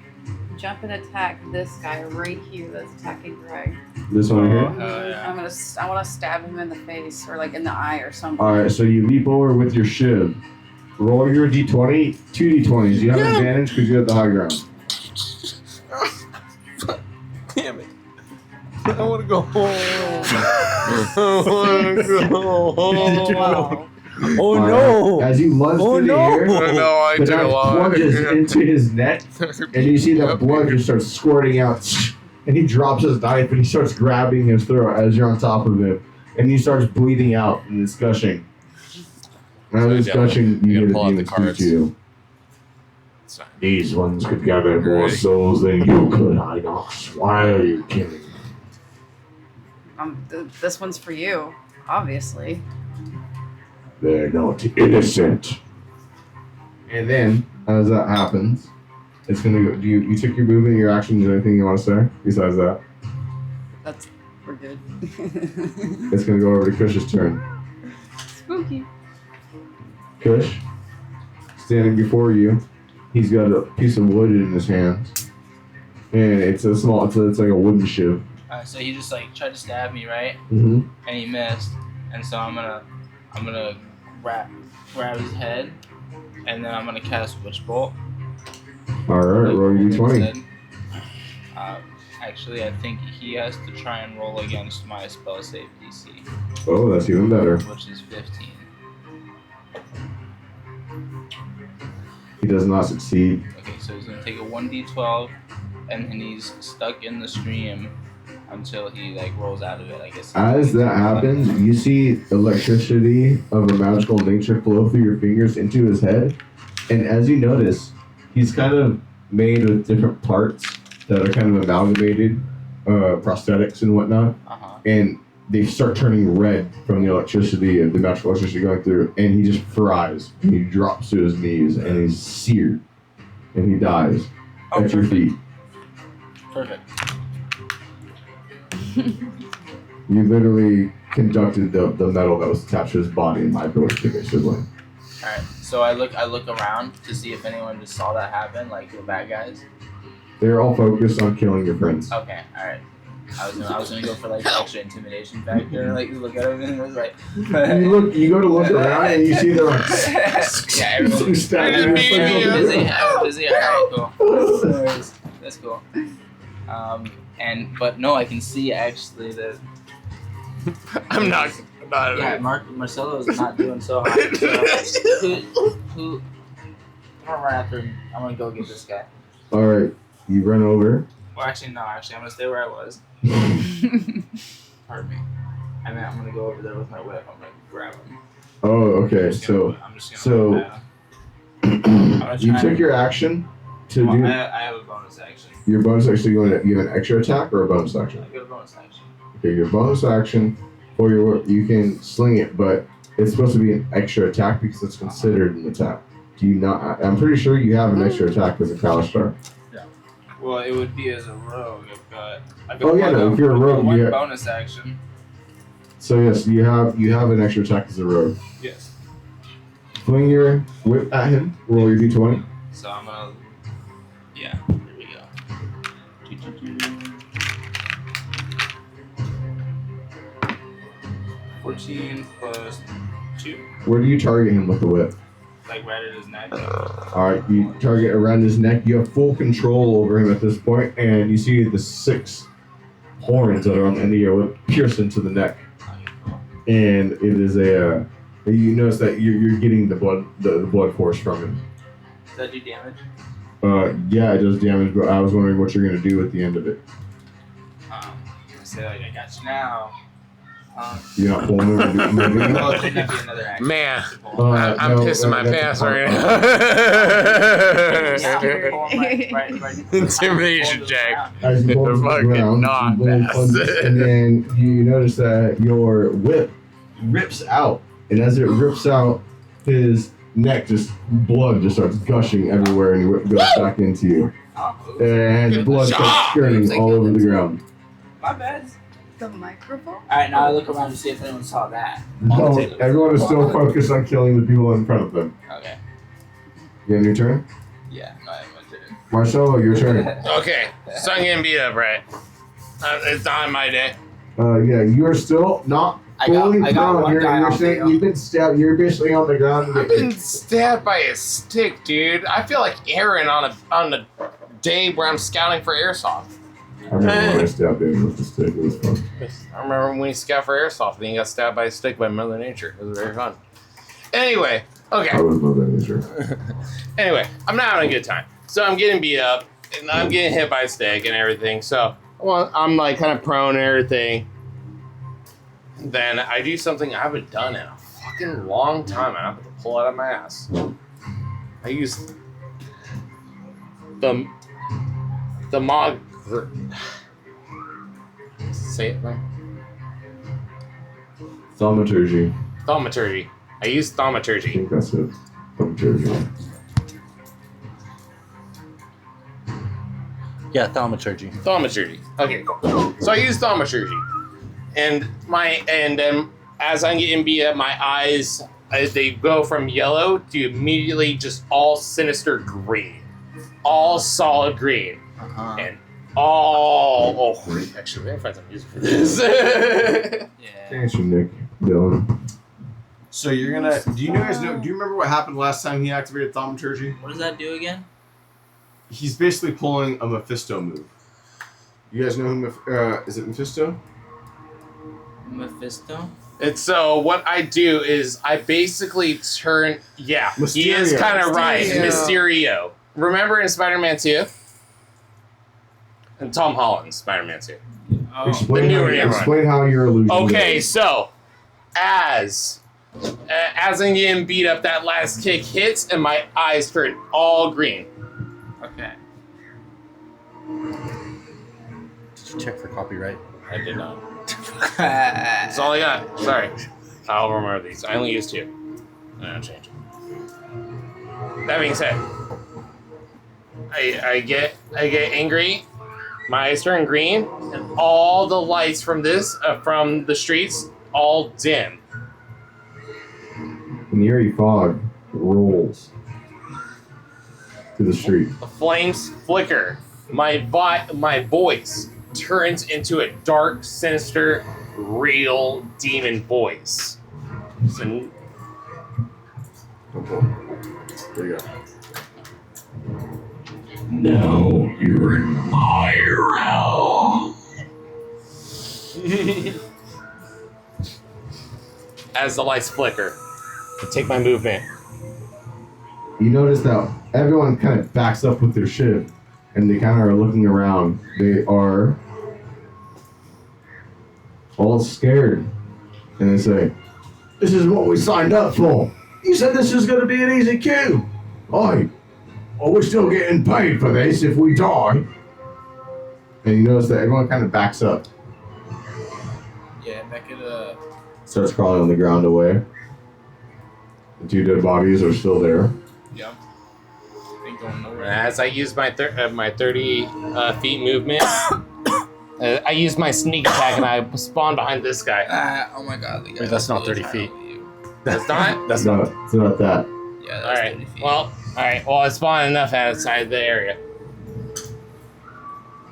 jump and attack this guy right here that's attacking Greg. This one here. yeah. I want to stab him in the face or like in the eye or something. Alright, so you leap over with your shiv. Roll your d20, 2 d20s. You have advantage because you're at the high ground. Damn it. I want to go home. I want to go home. Wow. Oh Alright, no! As you lunge through the air, I know, I the took a knife lot. plunges into his neck, and you see that blood just starts squirting out. And he drops his knife and he starts grabbing his throat as you're on top of him, and he starts bleeding out and it's gushing. And as it's gushing, you get a pull out the demon speak cards. to you. It's fine. These ones could gather more souls than you could, Inox. Why are you killing? This one's for you, obviously. They're not innocent. And then, as that happens, it's gonna go. You took your movement, your action. Is there anything you want to say besides that? We're good. It's gonna go over to Kush's turn. Spooky. Kush, standing before you, he's got a piece of wood in his hand, and it's a small. It's like a wooden shiv. So he just like tried to stab me, right? Mm-hmm. And he missed. And so I'm gonna grab his head, and then I'm gonna cast Witch Bolt. All right, roll your d20. Instead. Actually, I think he has to try and roll against my spell save DC, Oh, that's even better. which is 15. He does not succeed. Okay, so he's gonna take a 1d12, and then he's stuck in the stream until he like rolls out of it. I guess. As that happens, you see electricity of a magical nature flow through your fingers into his head, and as you notice, he's kind of made with different parts that are kind of amalgamated, prosthetics and whatnot, and they start turning red from the electricity of the magical electricity going through, and he just fries, and he drops to his knees, and he's seared, and he dies at your feet. Perfect. You literally conducted the metal that was attached to his body and vibrated it, basically. All right. So I look around to see if anyone just saw that happen, like the bad guys. They're all focused on killing your friends. Okay. All right. I was gonna go for like the extra intimidation factor, like look at everything. It was like. You go to look around and you see they're like, Yeah, everyone's stabbing busy. your Busy. All right, cool. That's cool. But no, I can see actually that. I'm not. Yeah, Marcelo's not doing so hot. So who? I'm gonna run after him. I'm gonna go get this guy. All right, you run over. Well, actually, no. I'm gonna stay where I was. Pardon me. And then I'm gonna go over there with my whip. I'm gonna grab him. Oh, okay. I'm just gonna You took your action to Well, do I have a bonus action. your bonus action. You have an extra attack or a bonus action? I got a bonus action. Okay, your bonus action for your you can sling it, but it's supposed to be an extra attack because it's considered an attack. Do you not? I'm pretty sure you have an extra attack as a Kalistar. Well, it would be as a rogue. I've got Oh, yeah, no, if you're a rogue, one yeah. bonus action. So yes, you have an extra attack as a rogue. Yes. Fling your whip at him. Roll your d20. So I'm gonna. Yeah. Here we go. 14 plus 2. Where do you target him with the whip? Like right at his neck. Alright, you target around his neck. You have full control over him at this point, and you see the 6 horns that are on the end of your whip pierce into the neck. And it is a. You notice that you're getting the blood force from him. Does that do damage? Yeah, it does damage, but I was wondering what you're gonna do at the end of it. I say like I got you now. You're not pulling him and moving Well, him? it might be another action. Man, to pull him. I'm no, pissing my that's a pants part- right Yeah, now. pull him right Intimidation pull him to the check. ground. As you pull him to the Fucking ground, not you really fast. plunge, and then you notice that your whip rips out, and as it rips out, his neck blood just starts gushing everywhere, and your whip goes back into you, and blood starts skirting all over the ground. My bad. The microphone? Alright, now I look around to see if anyone saw that. No, everyone is still focused on killing the people in front of them. Okay. You have your turn? Yeah, no, I went to it. Marcelo, your turn. Okay, so I'm getting beat up, right? It's not my day. Yeah, you are still not fully I got prone. one You're guy off saying the- you've been stabbed. You're basically on the ground. I've been stabbed by a stick, dude. I feel like Aaron on a day where I'm scouting for airsoft. I remember when I stabbed him with the stick. It was fun. I remember when he scout for airsoft and he got stabbed by a stick by Mother Nature. It was very fun. Anyway, okay. I was Mother Nature. Anyway, I'm not having a good time. So I'm getting beat up and I'm getting hit by a stick and everything. So I'm like kind of prone and everything. Then I do something I haven't done in a fucking long time. I have to pull it out of my ass. I use the mod. Say it, man. Thaumaturgy. Thaumaturgy. I use I thaumaturgy. think that's it. Thaumaturgy. Yeah, thaumaturgy. Thaumaturgy. Okay, cool. So I use thaumaturgy, and as I'm getting beat up, my eyes they go from yellow to immediately just all sinister green, all solid green, and all actually, we gotta find some music for this. Yeah. Thanks, Nick. Dylan. So you're gonna. Do you guys know? Do you remember what happened last time he activated thaumaturgy? What does that do again? He's basically pulling a Mephisto move. You guys know who? Is it Mephisto? Mephisto? And so what I do is I basically turn. Yeah, he is Mysterio. kind of right. Mysterio. Mysterio. Remember in Spider-Man 2? And Tom Holland's Spider-Man 2. Oh. Explain how you're illusion. Okay, so as I'm getting beat up, that last kick hits and my eyes turn all green. Okay. Did you check for copyright? I did not. That's all I got. Sorry. I'll remember these. I only used 2. I'll change it. That being said, I get angry. My eyes turn green, and all the lights from from the streets all dim. An eerie fog rolls to the street. The flames flicker. My voice turns into a dark, sinister, real demon voice. So, There you go. Now you're in my realm. as the lights flicker, I take my movement. You notice that everyone kind of backs up with their shit, and they kind of are looking around. They are all scared, and they say, "This is what we signed up for. You said this was going to be an easy kill. Oi, we're still getting paid for this if we die." And you notice that everyone kind of backs up, Yeah, back at starts crawling on the ground away. The 2 dead bodies are still there. yeah. Ain't going nowhere. As I use my 30 feet movement, I use my sneak attack and I spawn behind this guy. Oh my god. The guy Wait, that's not really 30 trying feet. to leave. That's not. That's No, not. it's not that. Yeah, All that's right. 30 feet. Well, I spawned enough outside the area,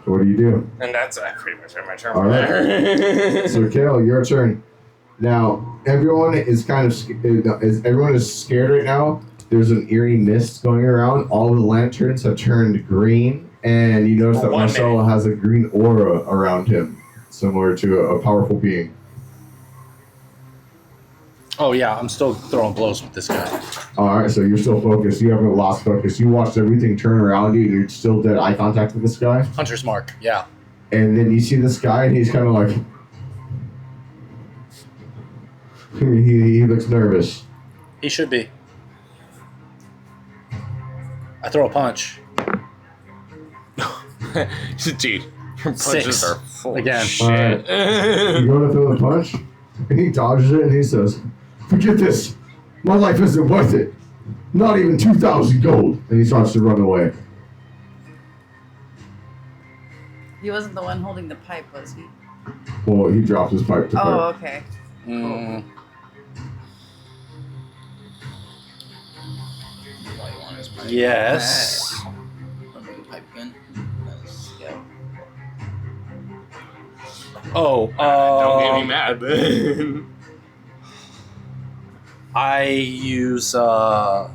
What do you do? and that's pretty much my turn. All right. So, Kale, your turn. Now, everyone is kind of everyone is scared right now. There's an eerie mist going around. All the lanterns have turned green, and you notice that Marcelo has a green aura around him, similar to a powerful being. Oh yeah, I'm still throwing blows with this guy. All right, so you're still focused. You haven't lost focus. You watched everything turn around you, and you're still dead eye contact with this guy. Hunter's mark, yeah. And then you see this guy, and he's kind of like... he looks nervous. He should be. I throw a punch. Dude, your punches 6. are full Again. of shit. You go to throw the punch, and he dodges it, and he says, "Forget this. My life isn't worth it. Not even 2,000 gold." And he starts to run away. He wasn't the one holding the pipe, was he? Well, he drops his pipe to Oh, pipe. okay. Mm, All you want is pipe. yes. I'll make a pipe gun. Let's go. Oh, Don't get me mad, but I use, I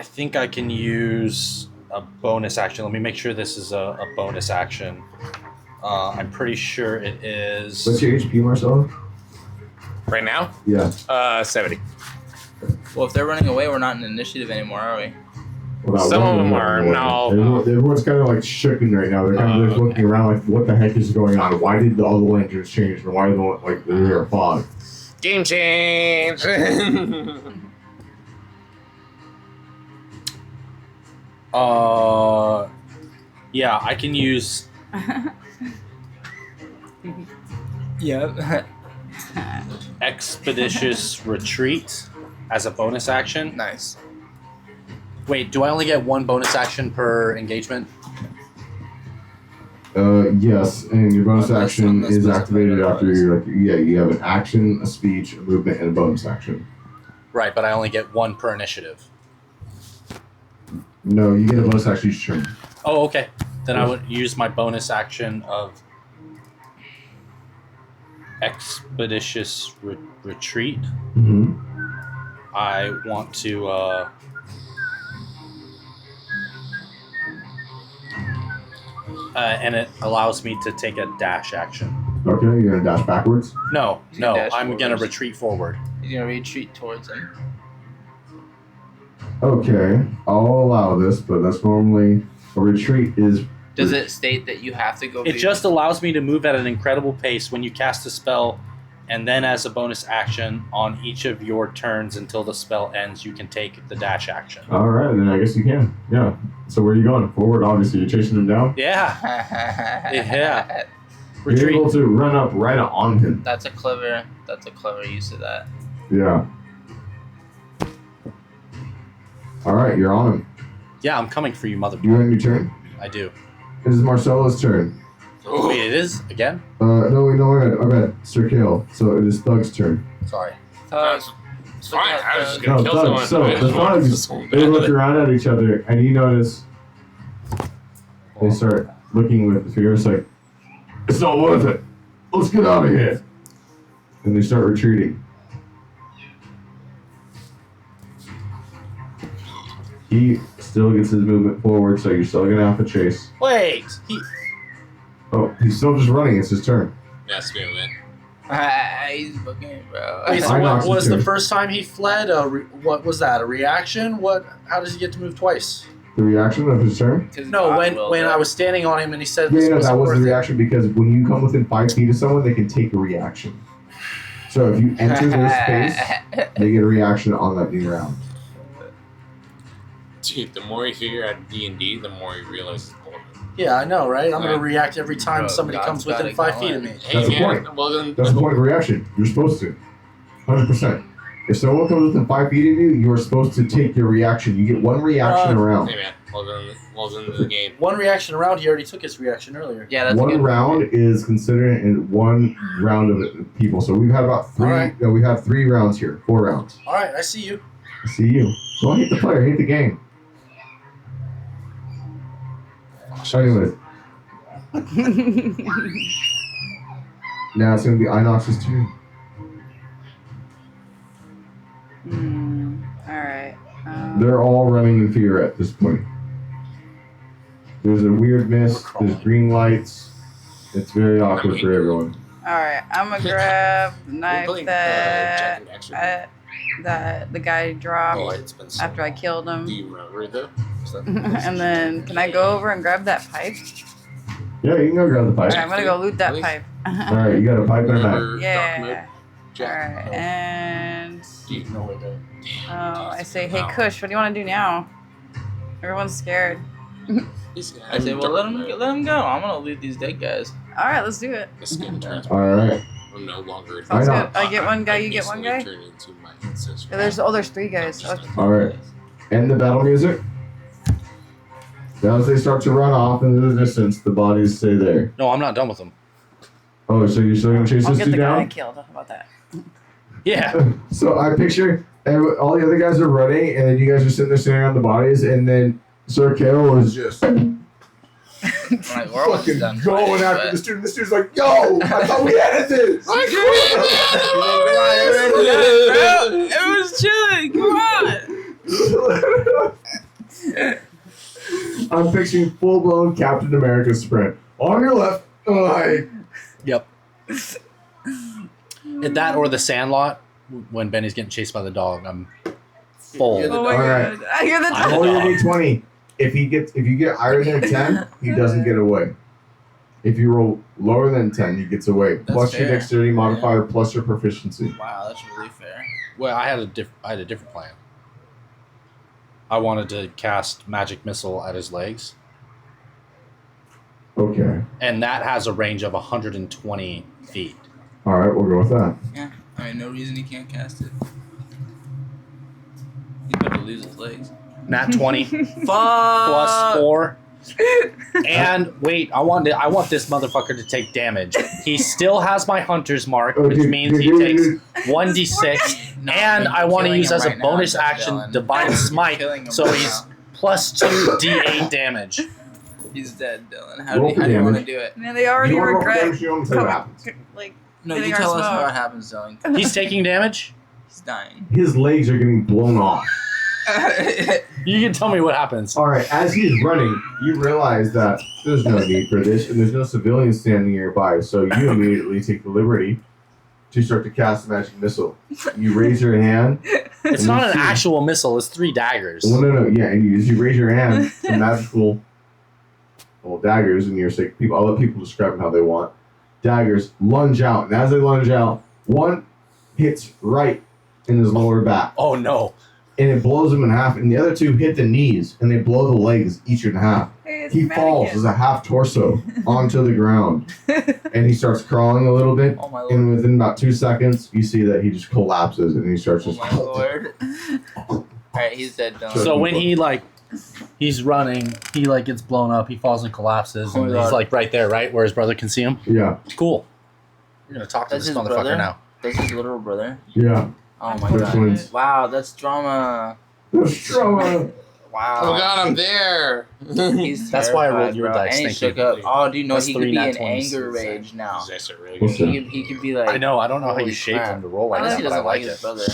think I can use a bonus action. Let me make sure this is a bonus action. I'm pretty sure it is. What's your HP, Marcelo? right now, Yeah. 70. Well, if they're running away, we're not in initiative anymore, are we? Well, that Some one of them was are, running no. away. Everyone's kind of like shooken right now. They're kind of just looking around like, what the heck is going on? Why did all the lanterns change? And why don't like there are fog? Game change. Yeah, I can use. Yeah. Expeditious Retreat as a bonus action. Nice. Wait, do I only get one bonus action per engagement? Yes, and your bonus Unless- action unless is specified activated after otherwise. you have an action, a speech, a movement, and a bonus action. Right, but I only get one per initiative. No, you get a bonus action each turn. Oh, okay. Then I would use my bonus action of Expeditious Retreat. Mm-hmm. I want to. And it allows me to take a dash action. Okay, you're gonna dash backwards. No, You no, dash I'm gonna forwards. retreat forward. He's gonna retreat towards him. Okay, I'll allow this, but that's normally a retreat is. Does it state that you have to go? It just allows me to move at an incredible pace when you cast a spell, and then as a bonus action on each of your turns until the spell ends, you can take the dash action. All right, then I guess you can. Yeah. So where are you going? Forward, obviously. You're chasing him down. Yeah, yeah. You're Retreat. able to run up right on him. That's a clever use of that. Yeah. All right, you're on him. Yeah, I'm coming for you, mother. You end your turn. I do. This is Marcelo's turn. Wait, it is again? No, I bet Sir Kale. So it is Thug's turn. Sorry. It's fine. I was just No, gonna kill Thug. someone. So I the just wanted thugs, someone they look badly. around at each other, and you notice they start looking with fear. It's like, it's not worth it. Let's get out of here. And they start retreating. He still gets his movement forward, so you're still gonna have to chase. Wait, Oh, he's still just running. It's his turn. That's me, man. He's booking, bro. wait. So I what knocked was you the too. first time he fled? What was that? A reaction? What? How does he get to move twice? The reaction of his turn? No, when I was standing on him and he said Yeah, this no, that wasn't was worth the it. reaction because when you come within 5 feet of someone, they can take a reaction. So if you enter their space, they get a reaction on that new round. Dude, the more you figure out D&D, the more you realize it's bullshit. Yeah, I know, right? I'm gonna Right. react every time Bro, somebody God's comes within gotta 5 go feet of in. me. Hey, That's the man, point. well then, That's the point of reaction. You're supposed to. 100%. If someone comes within 5 feet of you, you're supposed to take your reaction. You get one reaction around. hey man, well then the game. One reaction around. He already took his reaction earlier. Yeah, that's a One good round is considered in one round of people. So we've had about 3. Alright. No, we have 3 rounds here. 4 rounds. All right, I see you. See you. Don't hate the player, hate the game. Anyways, Now it's going to be Inox's turn. Alright. They're all running in fear at this point. There's a weird mist. There's green lights. It's very awkward for everyone. Alright, I'm gonna grab the We're knife playing, that Jack and Daxter. that the guy dropped Oh, it's been so after I killed him. Do you remember though? And then, can I go over and grab that pipe? Yeah, you can go grab the pipe. Alright, I'm gonna go loot that Please. pipe. Alright, you got a pipe and a knife. Remember Dark Mode? Yeah. Jack? Alright, and Do you know where the I say, hey Kush, what do you want to do now? Everyone's scared. I say, well, let him go. I'm gonna loot these dead guys. Alright, let's do it. The skin turns. Alright. I'm no longer. Sounds I know. good. I get one guy, you get one guy? Turn into my ancestor. Yeah, there's 3 guys. Okay. Alright. End the battle music. Now as they start to run off into the distance, the bodies stay there. No, I'm not done with them. Oh, so you're still going to chase I'll this get dude the guy I down? killed. How about that? Yeah. So I picture all the other guys are running, and then you guys are sitting there staring on the bodies, and then Sir Carol is just Like, we're almost fucking done going fighting, after but- this dude. This dude's like, yo, I thought we had this. It was chilling. Come on. I'm picturing full-blown Captain America sprint. On your left, like, Yep. That or the Sandlot when Benny's getting chased by the dog. I'm full. You're the Oh my Alright. god. I hear the I'm roll your dog. d20. If you get higher than 10, he doesn't get away. If you roll lower than 10, he gets away. That's Plus your fair. dexterity modifier, plus your proficiency. Wow, that's really fair. Well, I had a different plan. I wanted to cast magic missile at his legs, Okay. and that has a range of 120 feet. All right, we'll go with that. Yeah, I mean, no reason he can't cast it. He's about to lose his legs. Nat 20 Fuck! plus 4. And wait, I want this motherfucker to take damage. He still has my hunter's mark, which means he takes 1d6, No, and I'm I want to killing use him as right a now, bonus I'm action killing him. Divine I'm Smite, killing him so right he's now. plus 2d8 damage. He's dead, Dylan. How Roll do for you want to damage. do it? Man, they already You wanna roll regret damage, you want me to tell you what happens. like No, getting you our tell us how smoke. it happens, Dylan. He's taking damage. He's dying. His legs are getting blown off. You can tell me what happens. All right, as he's running, you realize that there's no need for this, and there's no civilians standing nearby, so you immediately take the liberty to start to cast a magic missile. You raise your hand. It's and not you an see- actual missile. It's 3 daggers. Well, no, yeah, and as you raise your hand, the magical, daggers, and you're saying, people, I'll let people describe them how they want. Daggers lunge out, and as they lunge out, one hits right in his lower back, Oh no! and it blows him in half, and the other 2 hit the knees, and they blow the legs each in half. Hey, it's He falls mannequin. as a half torso onto the ground, and he starts crawling a little bit, Oh my and lord. within about 2 seconds, you see that he just collapses, and he starts Oh just... my lord. Alright, he's dead, Dylan. So when he's running, he gets blown up. He falls and collapses, Oh and my he's God. right there, right where his brother can see him. Yeah, Cool. We're gonna talk to That's this his motherfucker brother? now. That's his little brother. yeah. Oh my They're god. twins. Wow, that's drama. That's trauma. Wow. Oh god, I'm there. He's That's why I rolled terrified, your bro. dice, And he thank shook you. up. Oh, do you know That's he 3 could be nat in 20s. anger rage now. He's actually really What's good. that? He could be like. I know. I don't know how Holy you shaped crap. him to roll like Unless that, he but I doesn't like like his it. brother.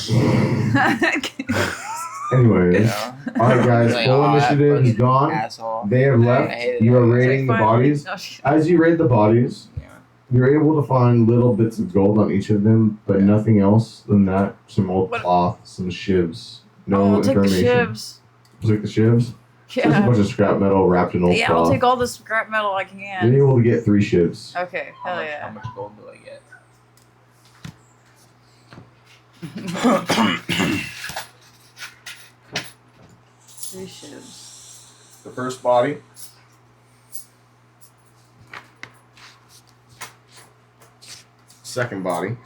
Anyways, You know? alright guys, Like, full oh, that initiative is brother's gone. Asshole. They have I left. hate it. You are It's raiding the like, fine. bodies. No, she- As you raid the bodies, Yeah. you're able to find little bits of gold on each of them, but nothing else than that. Some old What- cloth, some shivs. No Oh, I'll take the information. shivs. Take the shivs? Just a Yeah. bunch of scrap metal wrapped in old Yeah, cloth. I'll take all the scrap metal I You're can. able to get 3 shivs. Okay, How hell much, yeah. how much gold do I get? Three shivs. The first body. Second body.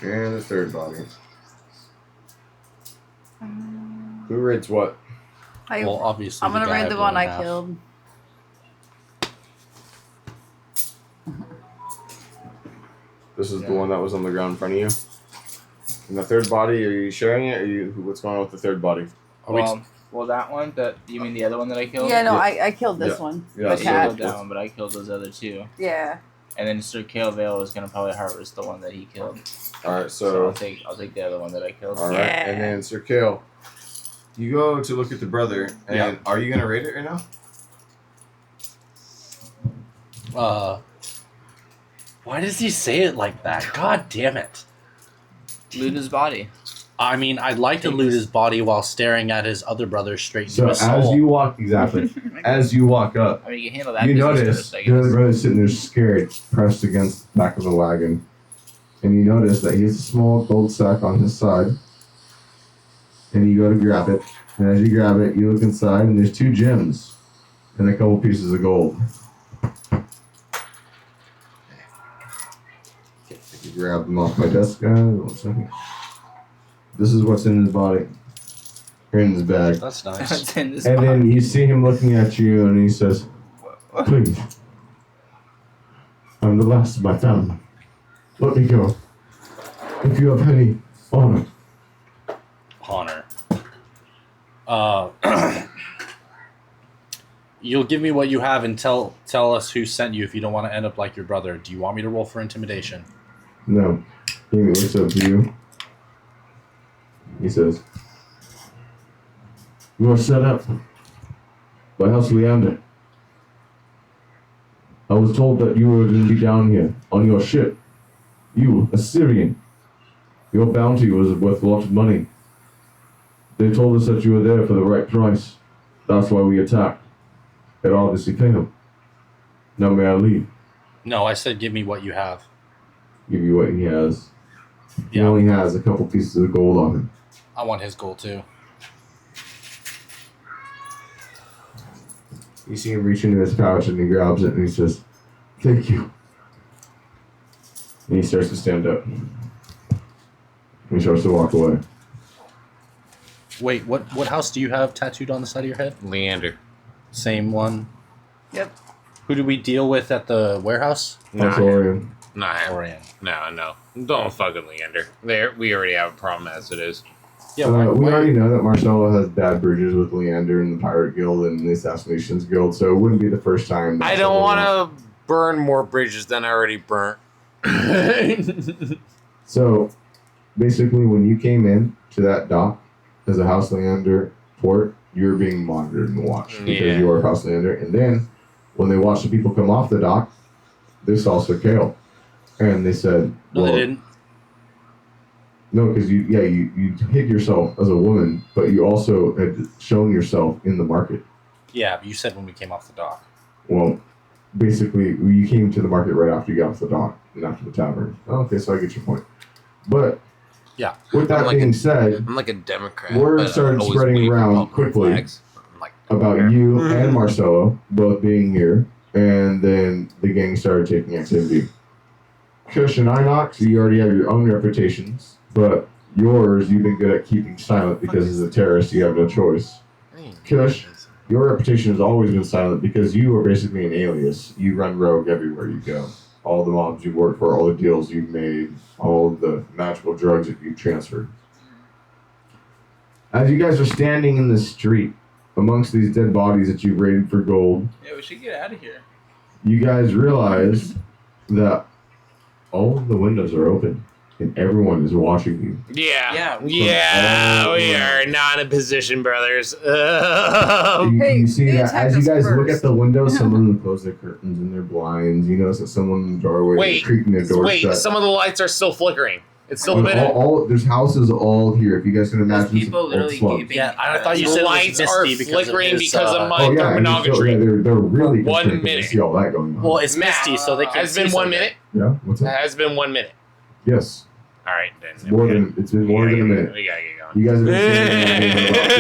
And the third body. Who raids what? Well, obviously, I'm gonna guy raid the blew one in I half. killed. This is the one that was on the ground in front of you. And the third body, are you sharing it? Or what's going on with the third body? Are we Well, Well, that one. That you mean the other one that I killed? Yeah, no, Yeah. I killed this Yeah. one. Yeah, the I cat. killed that one, but I killed those other two. Yeah. And then Sir Kale Vale is gonna probably harvest the one that he killed. All right, So so I'll take the other one that I killed. all right, and then Sir Kale, you go to look at the brother, and Yeah. are you gonna rate it right now? Why does he say it like that? God damn it. Loot his body. I mean, I'd like to loot his body while staring at his other brother straight So into his as soul. you walk, exactly, as you walk up, I mean, you can handle that. you business notice first, I the other guess. brother sitting there scared, pressed against the back of the wagon. And you notice that he has a small gold sack on his side. And you go to grab it. And as you grab it, you look inside, and there's 2 gems and a couple pieces of gold. You grab them off my desk, guys. 1 second. This is what's in his body. Or in his bag. That's nice. It's in this And box. then you see him looking at you, and he says, "Please, I'm the last of my family. Let me go. If you have any honor." Honor. You'll give me what you have and tell us who sent you if you don't want to end up like your brother. Do you want me to roll for intimidation? No. He looks up to you. He says, "You are set up by House Leander. I was told that you were going to be down here on your ship. You, a Syrian. Your bounty was worth a lot of money. They told us that you were there for the right price. That's why we attacked. It obviously failed. Now may I leave?" No, I said give me what you have. Give you what he has. He Yeah. only has a couple pieces of gold on him. I want his gold too. You see him reach into his pouch and he grabs it and he says, "Thank you." And he starts to stand up. And he starts to walk away. Wait, what house do you have tattooed on the side of your head? Leander. Same one. Yep. Who did we deal with at the warehouse? That's Nah, Orion. nah, Orion. no. Don't fucking Leander. There, we already have a problem as it is. Yeah, We already know that Marcelo has bad bridges with Leander and the Pirate Guild and the Assassinations Guild, so it wouldn't be the first time. I don't want to burn more bridges than I already burnt. So, basically, when you came in to that dock as a House Leander port, you were being monitored and watched because Yeah. you are House Leander. And then, when they watched the people come off the dock, they saw Sir Kale. And they said, No, well, they didn't. No, because you hid yourself as a woman, but you also had shown yourself in the market. Yeah, but you said when we came off the dock. Well, basically, you came to the market right after you got off the dock and after the tavern. Okay, so I get your point. But Yeah. with that I'm like being said, I'm like a Democrat. Word but I started always spreading wave around Republican quickly flags. I'm like, about you and Marcelo both being here, and then the gang started taking activity. Kush and Inox, you already have your own reputations, but yours, you've been good at keeping silent because as a terrorist, you have no choice. Kush, your reputation has always been silent because you are basically an alias. You run rogue everywhere you go. All the mobs you've worked for, all the deals you've made, all the magical drugs that you've transferred. As you guys are standing in the street amongst these dead bodies that you've raided for gold, Yeah, we should get out of here. you guys realize that all of the windows are open and everyone is watching you. Yeah, we are not in a position, brothers. You see they that attacked as you us guys look first. at the windows, some of them close their curtains and their blinds. You notice that someone in the doorway is Wait, creaking their door shut. some of the lights are still flickering. It's still There's lit. there's houses all here. If you guys can imagine, Those people some old literally slums. gaping. Yeah, I thought you The said lights it was are misty because flickering of his, because of my Oh yeah, and thermonometry. they're really One concerned 'cause they minute. see all that going on. Well, it's misty, so they can't Has been see 1 so minute. Yeah, what's up? Has been 1 minute. Yes, All right, then. it's been more than a minute. We gotta get going. You guys have been standing there for about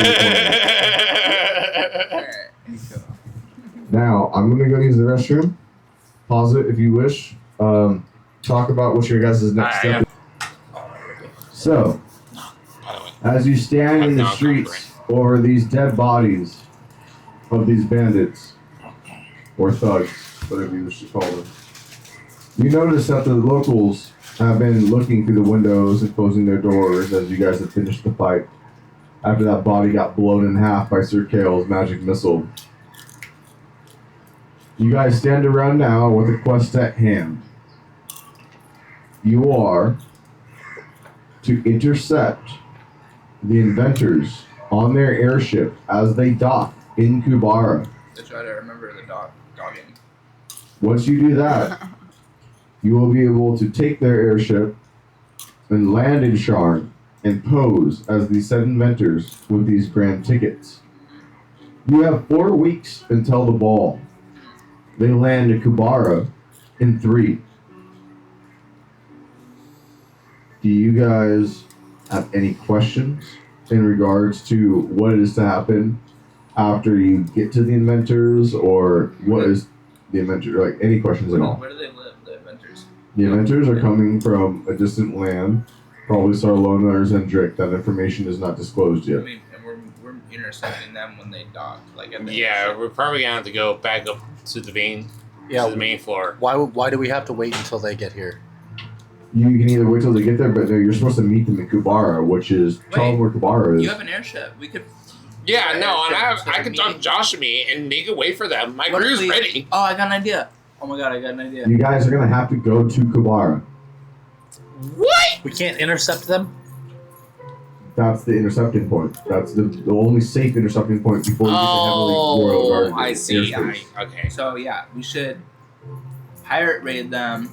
3 Alright. Now, I'm going to go use the restroom. Pause it if you wish. Talk about what your guys' next Alright, step is. So, as you stand in the streets over these dead bodies of these bandits, or thugs, whatever you wish to call them, you notice that the locals have been looking through the windows and closing their doors as you guys have finished the fight. after that body got blown in half by Sir Kale's magic missile. You guys stand around now with a quest at hand. You are to intercept the inventors on their airship as they dock in Kubara. To try to remember the dogging. Once you do that, you will be able to take their airship and land in Sharn and pose as the said inventors with these grand tickets. You have 4 weeks until the ball. They land in Kubara in 3. Do you guys have any questions in regards to what is to happen after you get to the inventors, or what is the inventor, like any questions at all? Where do they live, the inventors? The inventors are coming from a distant land, probably Sarlona or Zendrick. That information is not disclosed I yet. mean, and we're intercepting them when they dock, like at the Yeah, we're probably gonna have to go back up to the main floor. Why do we have to wait until they get here? You can either wait till they get there, but no, you're supposed to meet them in Kubara, which is tell them where Kubara is. You have an airship. We could. Yeah, no, and Airship I can talk meeting. Josh and me and make a way for them. My What if crew's we- ready. Oh, I got an idea. Oh my god, I got an idea. You guys are gonna have to go to Kubara. What? We can't intercept them? That's the intercepting point. That's the only safe intercepting point before you get to heavily royal guarded I see. airspace. Okay. So yeah, we should pirate raid them,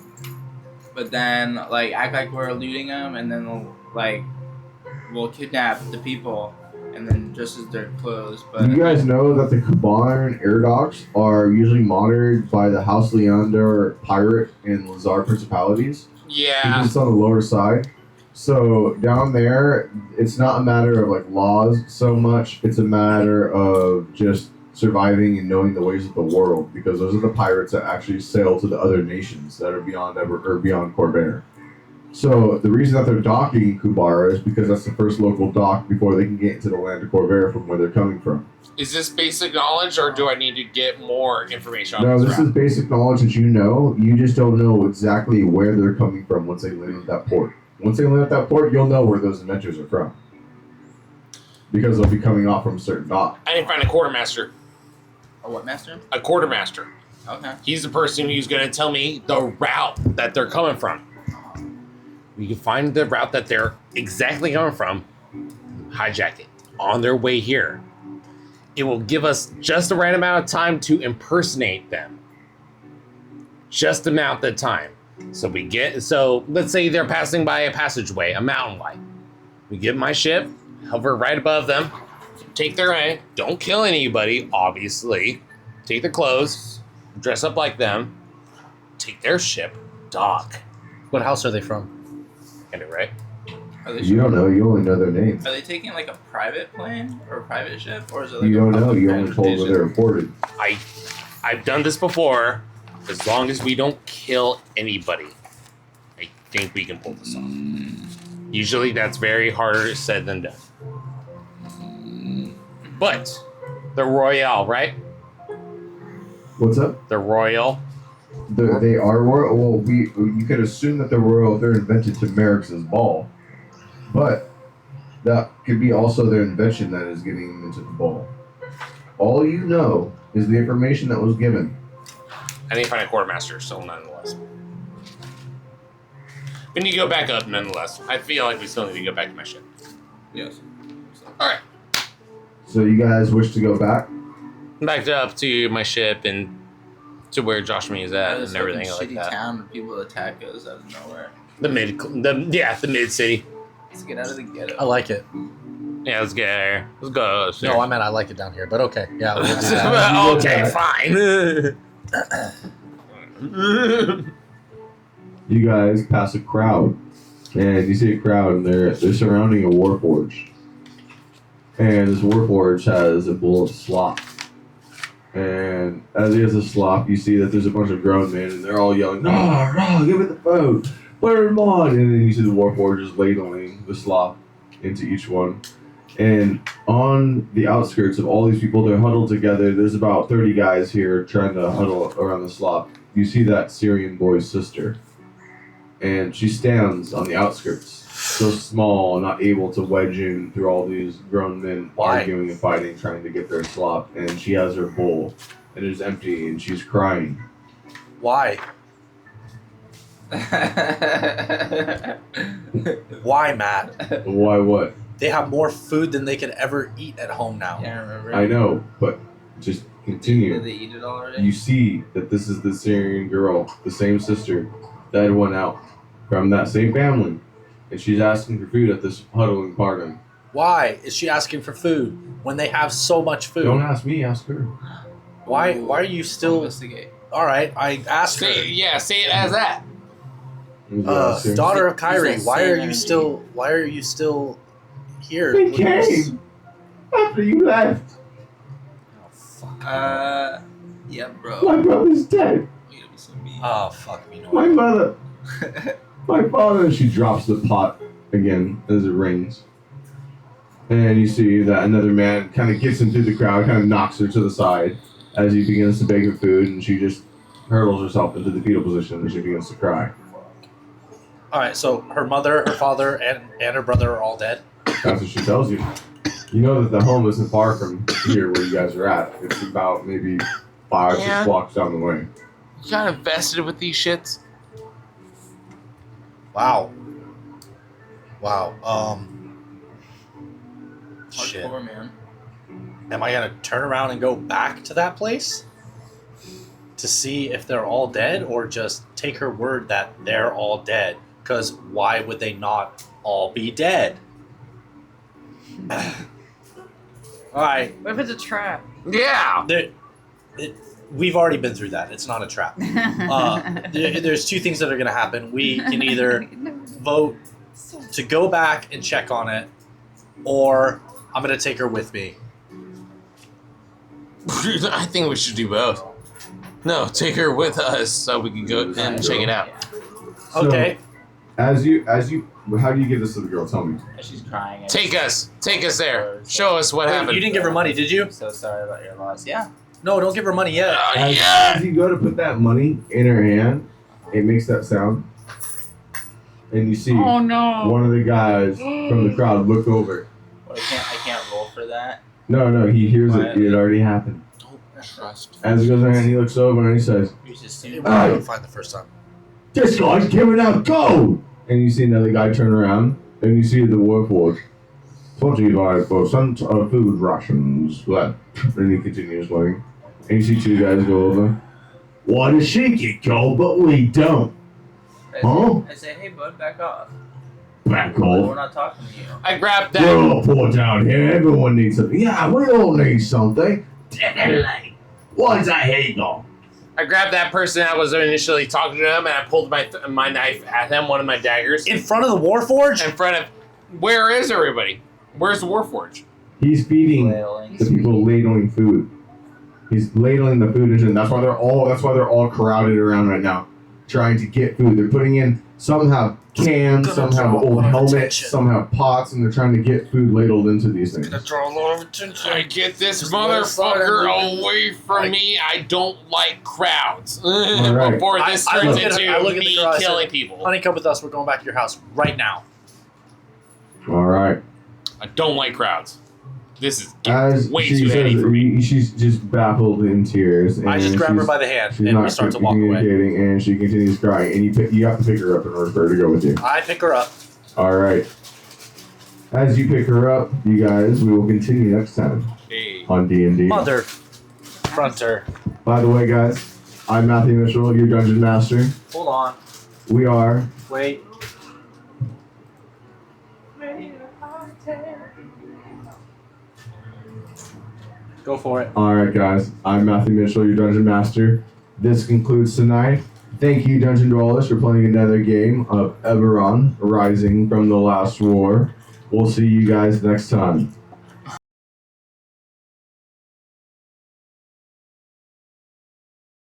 but then like act like we're looting them, and then we'll kidnap the people, and then just as they're closed. But You guys know that the Kuban air docks are usually monitored by the House Leander Pirate and Lazar Principalities. Yeah. It's on the lower side. So down there, it's not a matter of like laws so much. It's a matter of just surviving and knowing the ways of the world, because those are the pirates that actually sail to the other nations that are beyond beyond Corvair. So the reason that they're docking in Kubara is because that's the first local dock before they can get into the land of Corvair from where they're coming from. Is this basic knowledge, or do I need to get more information on No, this this route? is basic knowledge that you know. You just don't know exactly where they're coming from once they land at that port. Once they land at that port, you'll know where those inventors are from, because they'll be coming off from a certain dock. I didn't find a quartermaster. a what master? A quartermaster. Okay. He's the person who's going to tell me the route that they're coming from. We can find the route that they're exactly coming from, hijack it on their way here. It will give us just the right amount of time to impersonate them. Just the amount of time. So let's say they're passing by a passageway, a mountain light. We get my ship, hover right above them, take their way, don't kill anybody, obviously. Take their clothes, dress up like them, take their ship, dock. What house are they from? Get it right? Are they, You don't know. You only know their names. are they taking like a private plane or a private ship, or is it like You a don't know. public You only told where they're transportation? reported. I've done this before. As long as we don't kill anybody, I think we can pull this off. Usually that's very harder said than done. But the Royale, right? What's up? The Royal. They are royal. Well, you could assume that they're royal if they're invented to Merrick's ball, but that could be also their invention that is getting them into the ball. All you know is the information that was given. I need to find a quartermaster, so nonetheless. We need to go back up, nonetheless. I feel like we still need to go back to my ship. Yes. Alright. So you guys wish to go back? Back up to my ship and to where Josh and me is at This and everything fucking like shitty that. town where people attack us out of nowhere. The mid city. Let's get out of the ghetto. I like it. Yeah, let's get there. Let's go. No, I meant I like it down here, but okay. Yeah, we'll do that. Okay, fine. You guys pass a crowd, and you see a crowd, and they're surrounding a warforge. And this warforge has a bowl of slop. And as he has a slop, you see that there's a bunch of grown men, and they're all yelling, "Rah, rah, give it the food, put it on!" And then you see the warforge is ladling the slop into each one. And on the outskirts of all these people, they're huddled together. There's about 30 guys here trying to huddle around the slop. You see that Syrian boy's sister. And she stands on the outskirts. so small, not able to wedge in through all these grown men Why? arguing and fighting, trying to get their slop. And she has her bowl, and it's empty, and she's crying. Why? Why, Matt? Why? What? They have more food than they could ever eat at home now. Can't remember. I know, but just Did continue. they eat it already? You see that this is the Syrian girl, the same sister that went out from that same family, and she's asking for food at this huddling party. Why is she asking for food when they have so much food? Don't ask me, ask her. Why are you still? Investigate. All right, I asked her. Say it as that. Ask her. Daughter of Kyrie, He's why that are same you energy. still? Why are you still here? They with us? came after you left. Oh fuck. Yeah, bro. My brother's dead. You gotta be so mean. Oh fuck me, My no. mother. My father. She drops the pot again as it rings. And you see that another man kind of gets into the crowd, kind of knocks her to the side as he begins to beg for food, and she just hurls herself into the fetal position and she begins to cry. All right, so her mother, her father, and her brother are all dead. That's what she tells you. You know that the home isn't far from here where you guys are at. It's about maybe 5 or 6 Yeah. blocks down the way. You got invested with these shits. Wow. Wow. Shit. Hardcore, man. Am I gonna turn around and go back to that place to see if they're all dead, or just take her word that they're all dead? Because why would they not all be dead? All right, What if it's a trap? Yeah. we've already been through that. It's not a trap. There's two things that are gonna happen. We can either vote to go back and check on it, or I'm gonna take her with me. I think we should do both. No, take her with us so we can go and check it out. So, Okay. How do you give this to the girl? Tell me. And she's crying. and Take us there. Show us what Wait, happened. you didn't give her money, did you? I'm so sorry about your loss. Yeah. No, don't give her money yet. As you go to put that money in her hand, it makes that sound, and you see Oh no. one of the guys from the crowd look over. Well, I can't roll for that. No, he hears it. It already happened. Trust. As it goes around, he looks over and he says, You just It assume. was fine the first time. "This guy's giving out gold!" And you see another guy turn around, and you see the Warforged. 25% of food rations left. And he continues going. And you see 2 guys go over. Why does she get gold, but we don't? Huh? I say, hey, bud, back off. Back We're off. not talking to you. I grabbed We're that. all poor down here. Everyone needs something. Yeah, we all need something. Definitely. What's that Hegel? I grabbed that person that was initially talking to him, and I pulled my knife at him, one of my daggers, In front of the Warforged? in front of. Where is everybody? Where's the Warforged? He's feeding Flailing. the people ladling food. He's ladling the food into them. That's why they're all crowded around right now, trying to get food. They're putting in. Some have cans, some have draw a old lot of helmets, attention. some have pots, and they're trying to get food ladled into these things. Draw a lot of attention. I get this Just let it slide motherfucker under. away from me. I don't like crowds. right. Before this I turns look at- into I look at the me girl, I said, killing people. Honey, come with us. We're going back to your house right now. All right. I don't like crowds. This is As way she too heady says, for me. she's just baffled in tears. I just and grab her she's- by the hand She's and we not start to walk away. communicating, and she continues crying. And you have to pick her up in order for her to go with you. I pick her up. All right. As you pick her up, you guys, we will continue next time Hey. on D&D. Mother. Fronter. By the way, guys, I'm Matthew Mitchell, your Dungeon Master. Hold on. We are Wait. Go for it. all right, guys. I'm Matthew Mitchell, your Dungeon Master. This concludes tonight. Thank you, Dungeon Dwellers, for playing another game of Eberron, Rising from the Last War. We'll see you guys next time.